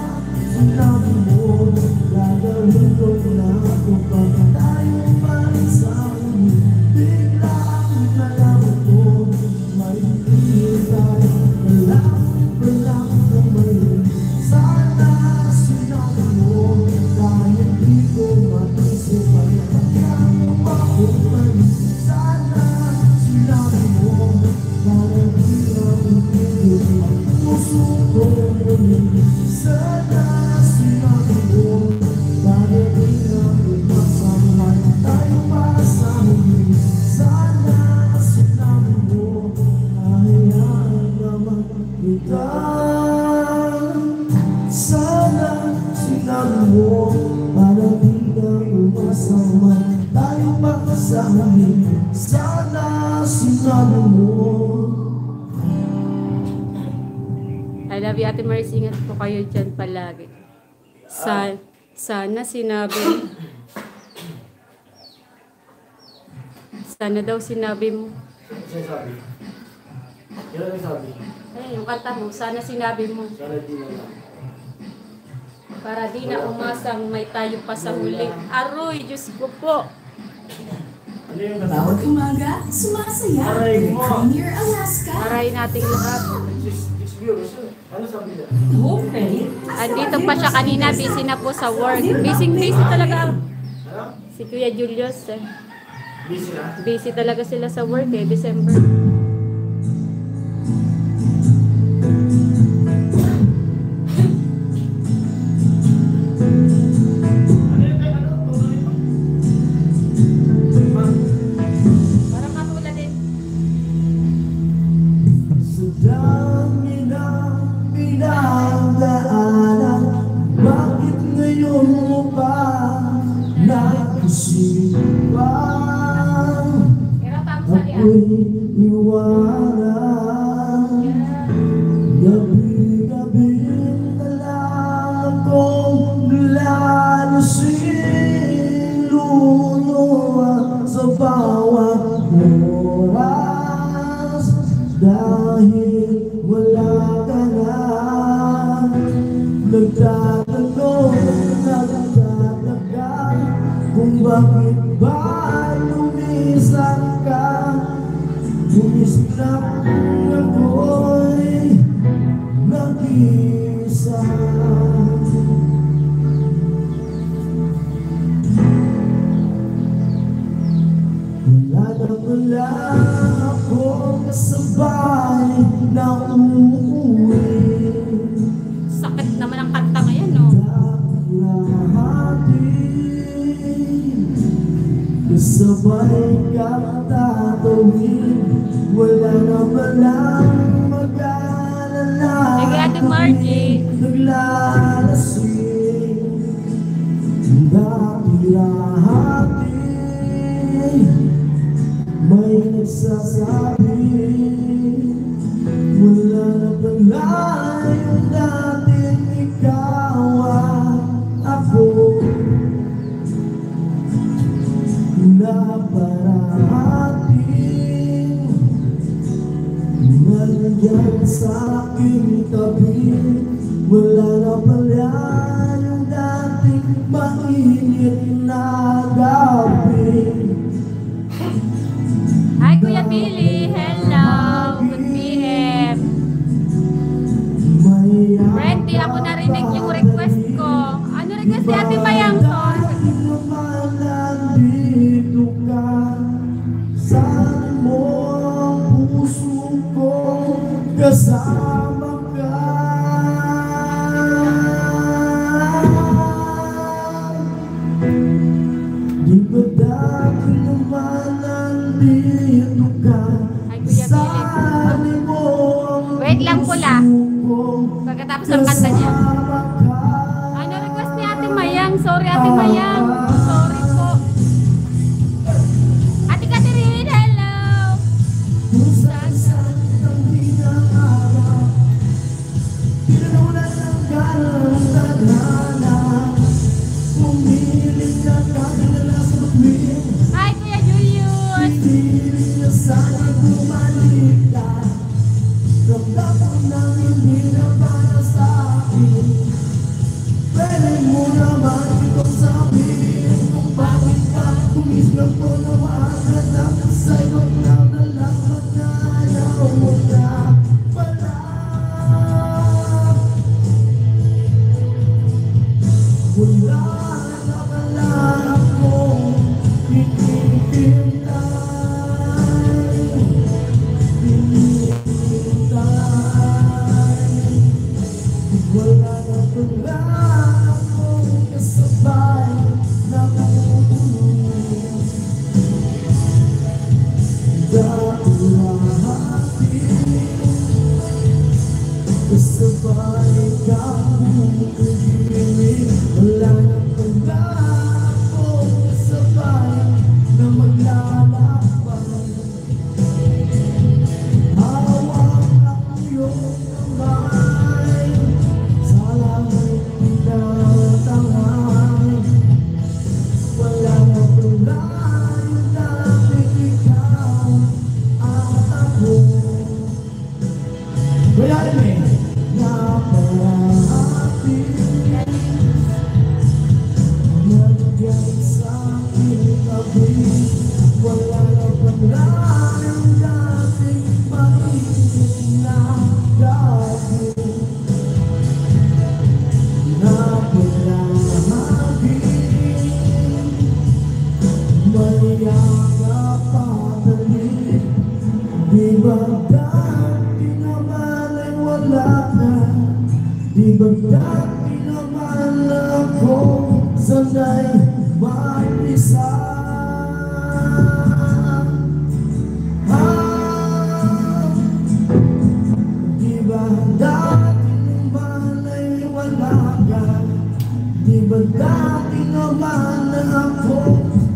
sinabi mo gagawin ko na ako para tayo pa sa huli. Biglang nalaman ko may hindi tayo walang kamali. Sana sinabi mo dahil di ko maisip ay pagkano makumalis. Sana sinabi mo para di na umigil ang puso ko ulit. Sana sinabi mo para di na umasahan tayo pa sa huli. Sana sinabi mo hayaan naman kita. Sana sinabi mo para di na umasahan tayo pa sa huli. Sana sinabi mo. I love you, Ate Marcy. Ingat po kayo dyan palagi. Sana sinabi. Sana daw sinabi mo. Sinasabi. Kailan nagsabi? Ay, yung kanta mo, sana sinabi mo. Sana di na lang. Para di na umasang may tayo pa sa huli. Aroy, Diyos ko po. Ano yung kanta? Bawat umaga, sumasaya Aray with mo. Premier Alaska. Aray nating lahat. It's beautiful. Ano sabi niya? Home credit. Andito pa siya kanina, busy na po sa work. Busy talaga. Ano? Si Kuya Julius. Busy na? Busy talaga sila sa work December. Parang katulad din. Sa dami ng pinagdaanan, bakit ngayon mo pa naisipan? Kaya pang Ako'y iwanan. Gabi-gabi na lang akong lalalusin, luluwa sa bawat oras. Dahil wala ka na, nagtatanong, nagtataka kung bakit ba lumisan ka. Umislap ako'y nag-isa. Wala akong kasabay na uuwi. sakit naman ang kasabay kang tatawid, wala na palang mag-aalala. Thank you, Ate Margie. Naglalasing, nakilahati, may nagsasabi, wala na pala yung dating ikaw at ako. Naparating, nandiyan sa aking tabi, wala na pala yung dating mainit na gabi. Hi, Kuya Billy. Hello. Good PM. Friendly, ako narinig yung request ko. Ano request ni Ate Mayang? Nandito ka, saan mo ang puso ko, kasama ka. Di ba dati naman nandito ka, Hi, Kuya saan Billy. mo ang Wait lang pula. puso ko, Pagkatapos ng kanta niya. kasama ka. Ano request ni Ate Mayang? Sorry, Ate Mayang. Sorry po. Ate Catherine, hello. Kung saan ang hinaharap, pinunan ng galang tadhana, pumiling ka kanila sa tuwing, Hi, Kuya Julius. piling na sana bumalik ka. Ramdaman ng hindi na para sa akin, pwede mo naman itong sabihin kung bakit ka tumisgang ko na makaganap sa'yo na nalaman na ayaw mo na pala. Wala na pala akong hinihintay, hinihintay. Wala na pala akong kasabay na tutulungan. Dahil lahati, kasabay kang bumibili. Wala na pala akong kasabay na maglalakbay. Hawak ang iyong kamay, salangay tinatangay. Wala na pala yung dating ikaw at ako. Kaya rin, naparahati, nandiyan sa aking tabi. Wala na pala yung dating mainit na gabi. Naparahati, mayakap patalim. Di ba dati naman ay wala ka? Di ba dati naman ako sanay mag-isa? Di ba dati naman ay wala ka? Di ba dati naman ako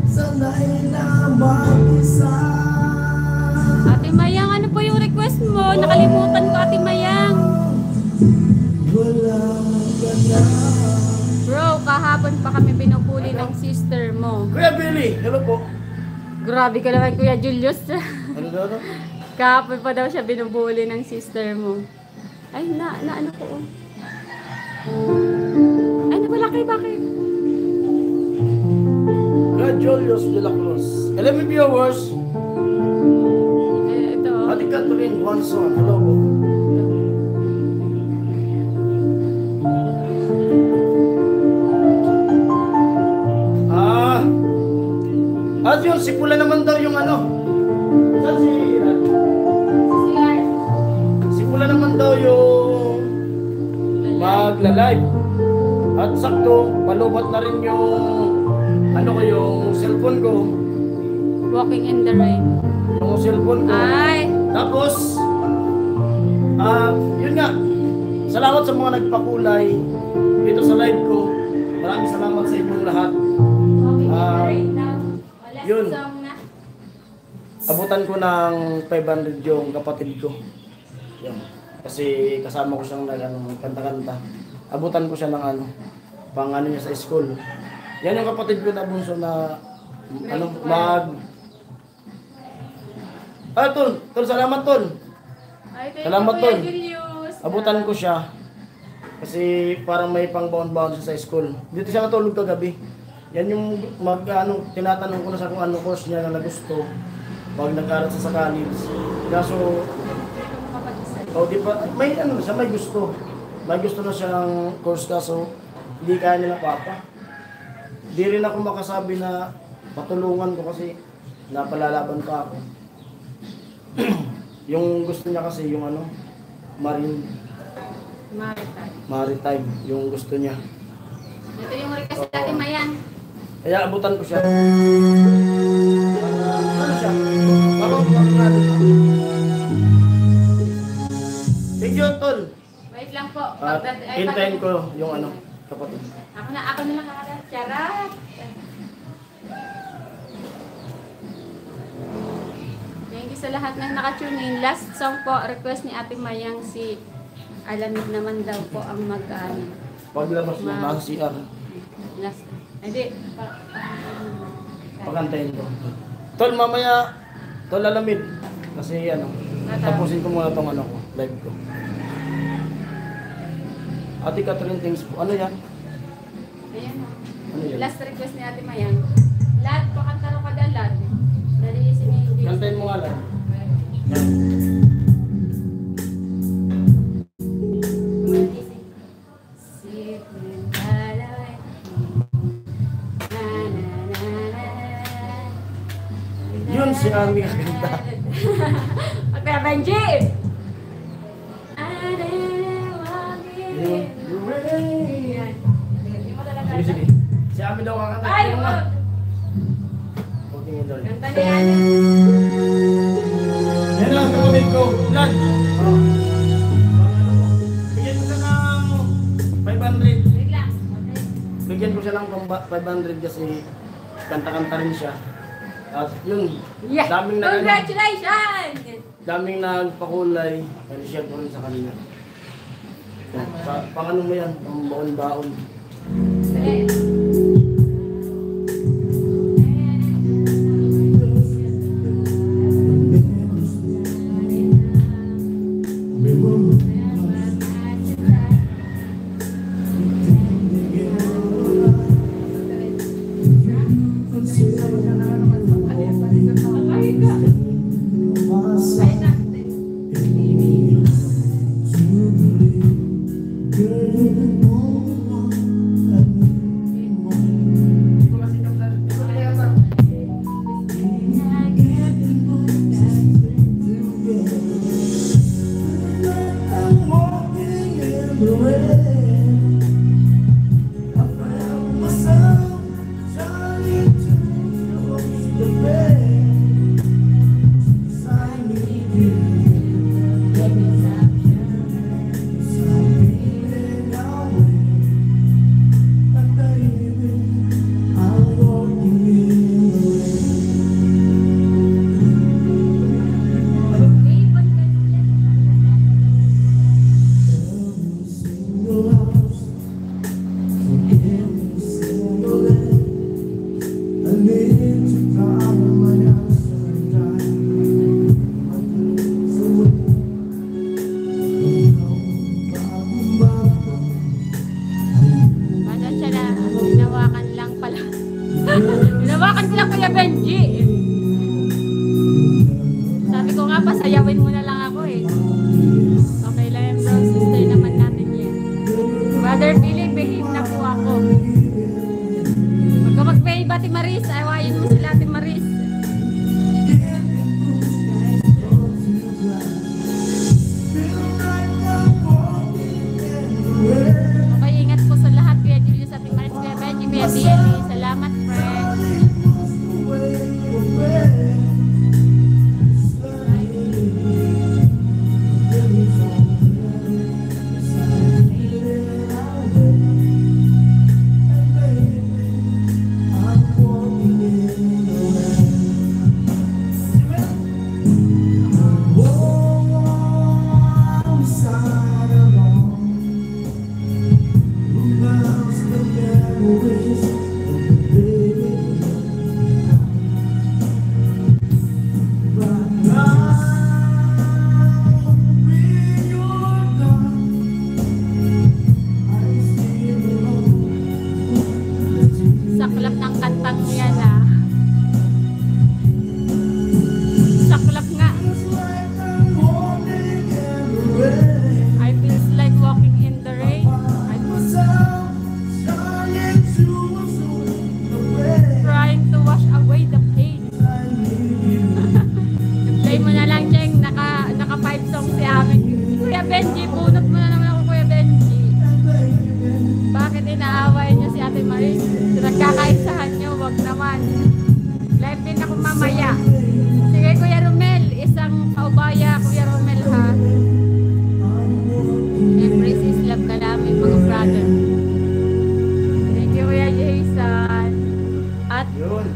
sanay na mag-isa? Ate Mayang, ano po yung request mo? Nakalimutan ko, Ate Mayang. Walang ganap. Bro, kahapon pa kami pinupuli ng sister mo. Kuya Billy, hello po. Grabe ka naman, Kuya Julius. Ano daw? Kahapon pa daw siya binubuli ng sister mo. Ay, ano ko. Ay, nawala kayo, bakit? Kuya Julius de la Cruz. Hello, my viewers. Ito. Ate Catherine Juanson, hello po. At yun, sipula naman daw yung ano. Saan si Irat? Sipula naman daw yung magla-live. At sakto, palubat na rin yung ano ko, yung cellphone ko. Walking in the rain. Yung cellphone ko. Ay, Tapos, yun nga. Salamat sa mga nagpakulay dito sa live ko. Maraming salamat sa inyong lahat. walking in the rain now. Wala yun. song na. Abutan ko ng 500 yung kapatid ko. Yan. Kasi kasama ko siyang kanta-kanta. Abutan ko siya ng pang niya sa school. Yan yung kapatid ko na bunso na tol, salamat tol. Ay, thank Salamat, you, Kuya Tol. Julius. Abutan ko siya. Kasi parang may pang-baon-baon siya sa school. Dito siya natulog kagabi. Yan yung tinatanong ko na sa kung ano course niya na nagusto. Pag nag-aaral sa college. Kaso, di pa, may siya, may gusto. May gusto na siyang course kaso, hindi kaya nila papa. Di rin ako makasabi na patulungan ko kasi napalalaban pa ako. Yung gusto niya kasi yung marine, maritime, yung gusto niya. Ito yung request natin, Mayan. Kaya abutan ko siya. Siya? Thank you, Tol. Wait lang po. At hintayin ko yung kapatid. Ako na lang kakalat. Charot. Thank you sa lahat ng nakatune in. Last song po, request ni Ate Mayang si Alamid naman daw po ang Paglabas mo ng CR, last. Hindi. pakantayin ko. Tol, mamaya, Tol Alamid. Kasi tapusin ko muna tong live ko. Ate Catherine, thanks po. Ano yan? Ayan. Ano yan? Last request ni Ate Mayang. Lahat po kanta ro kada lahat. Dali sinindi. Kantayin mo nga lang. Yan. Yun si Ami kaganda. Okay, Benji! Sige, sige. Si Ami daw kakanta. Ay! Yung nga. Wag! Okay, yun daw. Kanta na yan. Yan lang, kapatid ko. Lan! Bigyan ko siya ng 500. Wait lang. Okay. Bigyan ko siya ng 500 kasi kanta-kanta rin siya. At yun, Yeah! Congratulations! daming nagpakulay. Kaya share ko rin sa kanila. Pang ano mo yan? Pang baon-baon. Dali. Hinawakan ko lang Kuya Benji. Sabi ko nga, pasayawin mo na lang ako eh. Okay lang yung bro, sister naman natin yan. Brother Billy, behave na po ako. Huwag ka mag-behave, Ate Maris. Awayin mo sila, Ate Maris. Okay, ingat po sa lahat. Kuya Julius, Ate Maris, Kuya Benji, Kuya Billy. Salamat, friends. Live din ako mamaya. Sige, Kuya Romel. Isang paubaya, Kuya Romel, ha? Embrace is love ka namin, mga brother. Thank you, Kuya Jason. Yun.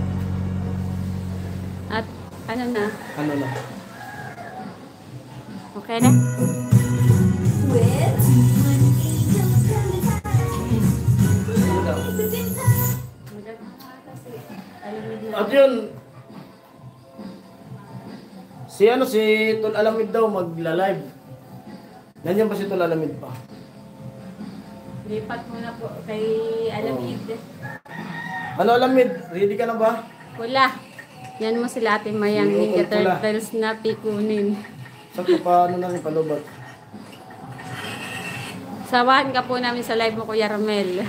At ano na? Ano na? Okay na? At yun, si Tol Alamid daw magla-live. Nandiyan ba si Tol Alamid pa? Lipat muna po kay Alamid. Ano Alamid? Ready ka na ba? Pula. Yan mo sila Ate Mayang Ninja Pula. Turtles na pikunin. Saan ka pa, ano na rin palubat? Sawahan ka po namin sa live mo, Kuya Romel.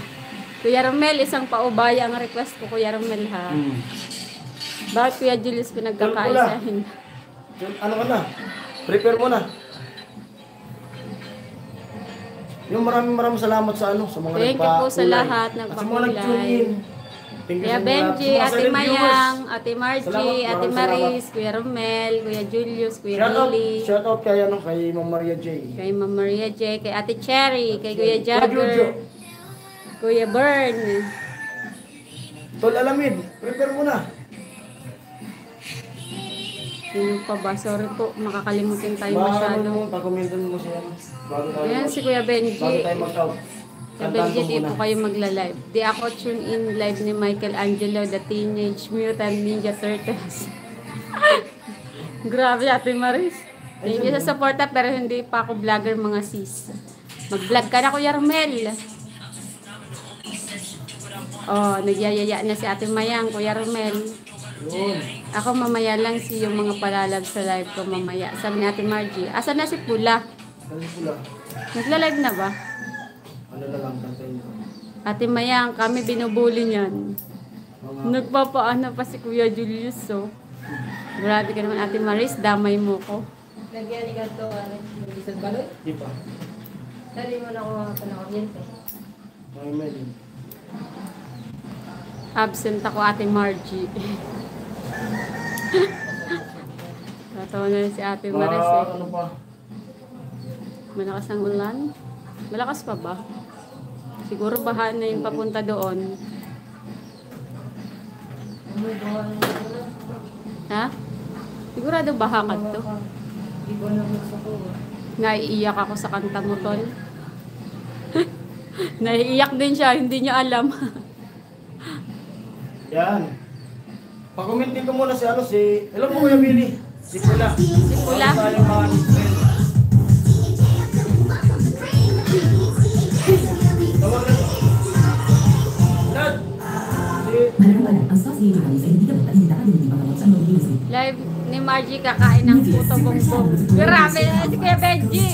Kuya Romel, isang paubaya ang request ko, Kuya Romel, ha? Bakit Kuya Julius pinagkakaisahin? Ano ka na? Prepare mo na. Yung maraming salamat sa sa mga Thank you po sa lahat At sa mga nagpakulay. nag-tune in. Thank you Kuya sa mga- Benji, sa mga Ate silent Mayang, viewers. Ate Margie, Salamat, Ate maraming Maris, Kuya Romel, Kuya Julius, Kuya Billy, Shout out kay Ma'am Maria J. kay Ma'am Maria J, kay Ate Cherry, kay Kuya Kuya Jojo. Jagger, Kuya Bern. Tol Alamid, prepare mo na. Sino pa ba? Sorry po, makakalimutin tayo masyado. Pag-commentan mo siya. Bago tayo Ayan si Kuya Benji. Bago tayo mag-out. Sa Benji, di po kayo magla-live. Di ako tune in live ni Michelangelo, the Teenage Mutant Ninja Turtles. Grabe, Ate Maris. Thank you sa suporta, pero hindi pa ako vlogger, mga sis. Mag-vlog ka na, Kuya Romel. Oh, nagyayaya na si Ate Mayang, Kuya Romel. Yun. Ako mamaya lang yung mga palalag sa live ko mamaya. Sabi ni Ate Margie, asan na si Pula? Kasi pula. Nagla-live na ba? Ano na lang, kantayin ko. Ate Mayang, kami binubuli niyan. Mga Nagpapaano pa si Kuya Julius, so. Grabe ka naman, Ate Maris, damay mo ko. Lagyan ni Gato, isang balot. di pa. Dali mo na ako mga kuryente. Mga email. Absent ako, Ate Margie. Natawa na si Ate Maris, eh. Ano pa? Malakas ang ulan? Malakas pa ba? Siguro baha na yung papunta doon. Ha? Sigurado baha ka to. Di ko na gusto ko. Naiiyak ako sa kanta mo, Tol. Naiiyak din siya, hindi niya alam. Yan. Pa-commentin ko muna si hello po Kuya Billy. Si Pula. Si Pula. Tayo mga tawag na. Dad! Live ni Margie kakain ng puto bongbong. Grabe na si Kuya Benji.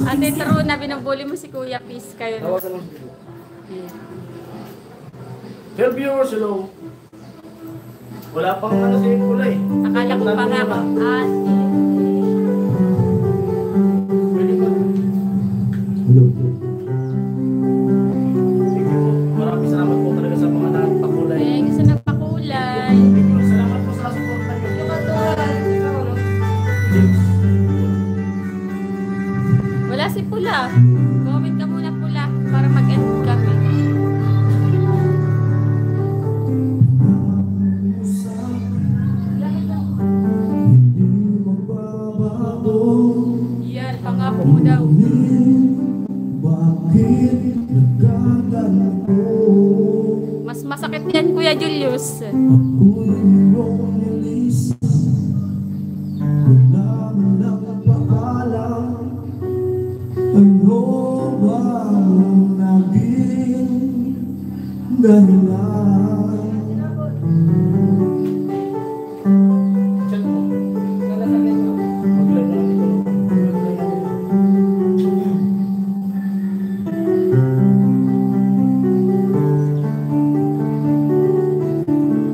Ate True na binubuli mo si Kuya Peace kayo. Tawagan lang. Dear viewers, hello. Wala pang si Pula eh. Akala ko pa nga ako. Pwede ba? Hello. Thank you po. Maraming salamat po talaga sa mga nagpakulay. Thank you sa nagpakulay. Thank you. Salamat po sa support niyo. Wala si Pula. Comment ka muna Pula para mag-end kami. Yan, pangako mo daw. Bakit nagkaganito? Mas masakit yan, Kuya Julius. Ako'y iyong nilis. Wala man lang paalam. Ano ba ang naging dahilan? Chat mo. Mag-live na lang dito.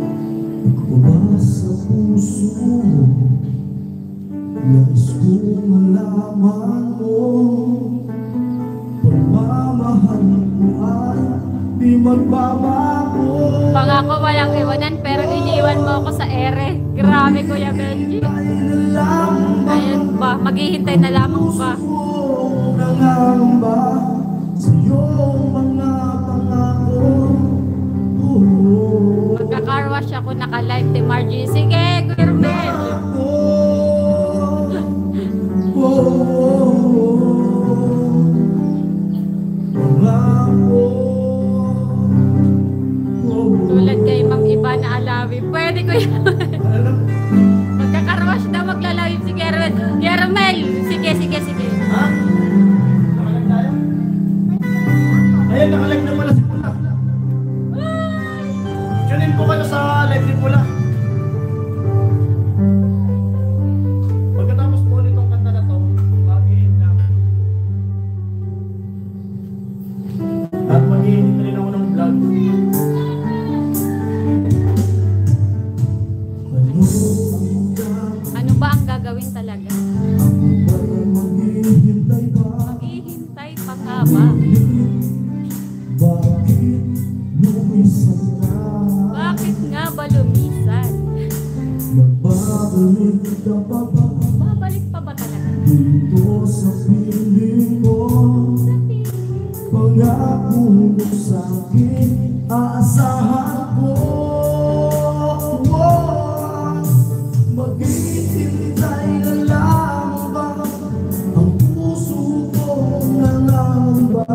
Nagbaba sa puso mo, nais kong malaman mo, pagmamahal ko ay di magbabago. Pangako ako walang iwanan pero iniwan mo ako sa ere. Grabe Kuya Benji. Ayun ba, maghihintay na lamang ba? Magka-car wash ako, naka-live ni Margie. Sige, Kuya Romel. Tulad kay Ma'am Iba na Alawi. Pwede ko yun. Magka-car wash daw, maglalawin si Kuya Romel. Kuya Romel, sige. Ha? Nakalag tayo? Ayun, nakalag na pala si Pula. Tune in po kayo sa live ni Pula. Pagkatapos po nitong kanta na to, mag-i-end na ako. At mag-i-edit rin ako ng vlog. Ano ba ang gagawin talaga? Maghihintay pa nga ba? Bakit nga ba lumisan? Babalik pa ba talaga? Sa piling Pangako mo sa'kin, aasahan ko. Maghihintay na lamang ang puso ko nangamba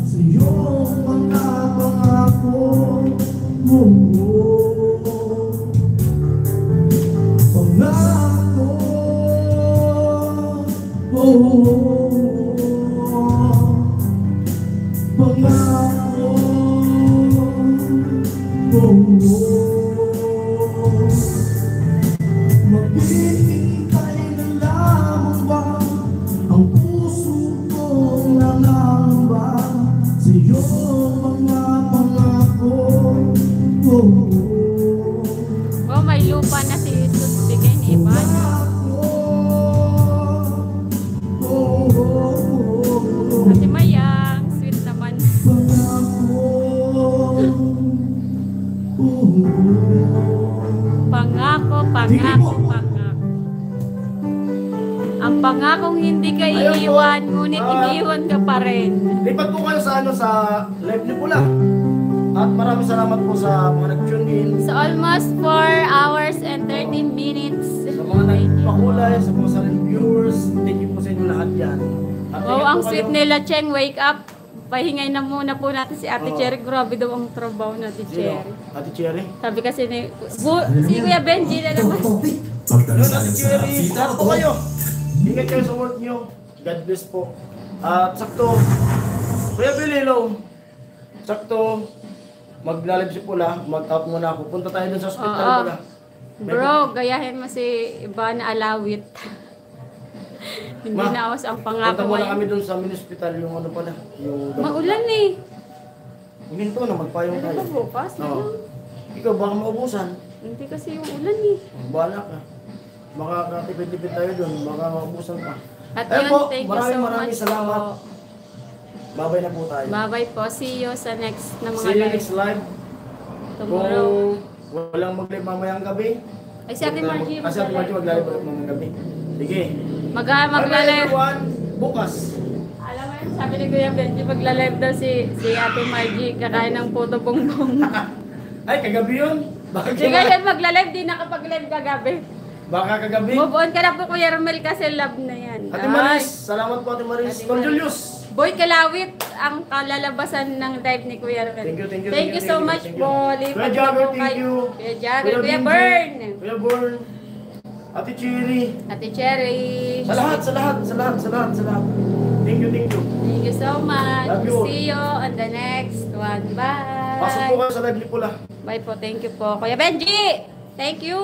sa iyong mga pangako. Pangako. Maghihintay na lamang ba ang puso ko nangamba sa iyong mga pangako. Oh, may lupa na si Jesus. Bigay ni Ivan. Ate Mayang, sweet naman. Pangako. Ang pangakong hindi ka iiwan, ngunit iniiwan ka pa rin. Lipat po kayo sa live ni Pula. At maraming salamat po sa mga nag-tune in. So almost 4 hours and 13 minutes. Sa mga nagpakulay, sa mga silent viewers, thank you po sa inyo lahat yan. At Wow, ingat ang po sweet kayo. nila, Cheng. Wake up. Pahingay na muna po natin si Ate Oo. Cherry. Grabe daw ang trabaho na Ate Sino? Cherry. Ate Cherry? Sabi kasi ni... si Kuya Benji na naman. Yun, Ate Cherry. Lahat po kayo. Ingat kayo sa work nyo. God bless po. At sakto, Kuya Bililo, sakto, maglalib si Pula, mag-out muna ako. Punta tayo dun sa hospital Oo. Pula. Bro, gayahin mo si Ivan Alawit. Hindi Ma, na awas ang Punta pangako muna ngayon. kami dun sa mini hospital, yung ano pala. Yung Maulan eh. Huminto na, magpayong Ano tayo. ba bukas? Oo. Ikaw, baka maubusan. Hindi kasi yung ulan eh. Bahala ka. Baka katipid-tipid tayo dun, baka maubusan pa. At Ayun yun, po, thank you maraming so maraming much salamat. po. Babay na po tayo. Bye-bye po. See you sa next na mga See you live next live. tomorrow. Kung walang mag-live mamayang gabi. Ay, si Ate Margie. Kasi Ate Margie mag-live mamayang gabi. Sige. Bye-bye Magla-live. everyone. Bukas. Alam mo yun, sabi ni Kuya Benji, magla-live daw si Ate Margie, kakain ng puto bongbong. Ay, kagabi yun. Baka Hindi ka yan magla-live, di nakapag-live kagabi. Baka kagabi. Move on ka na po Kuya Romel kasi love na yan. Ate Maris. Salamat po Ate Maris. Ate Tom Maris. Julius. Boy Kalawit, ang kalalabasan ng live ni Kuya Romel. Thank you so much thank you. po. Kuya Lipat na Jagger, po thank kayo. you. Kuya Jagger, Kuya Benji, Bern. Kuya Bern. Ate Cherry. Ate Cherry. Sa lahat. Thank you. Thank you so much. Love you. See you on the next one. Bye. Pasok po kayo sa live ni Pula. Bye po. Thank you po. Kuya Benji. Thank you.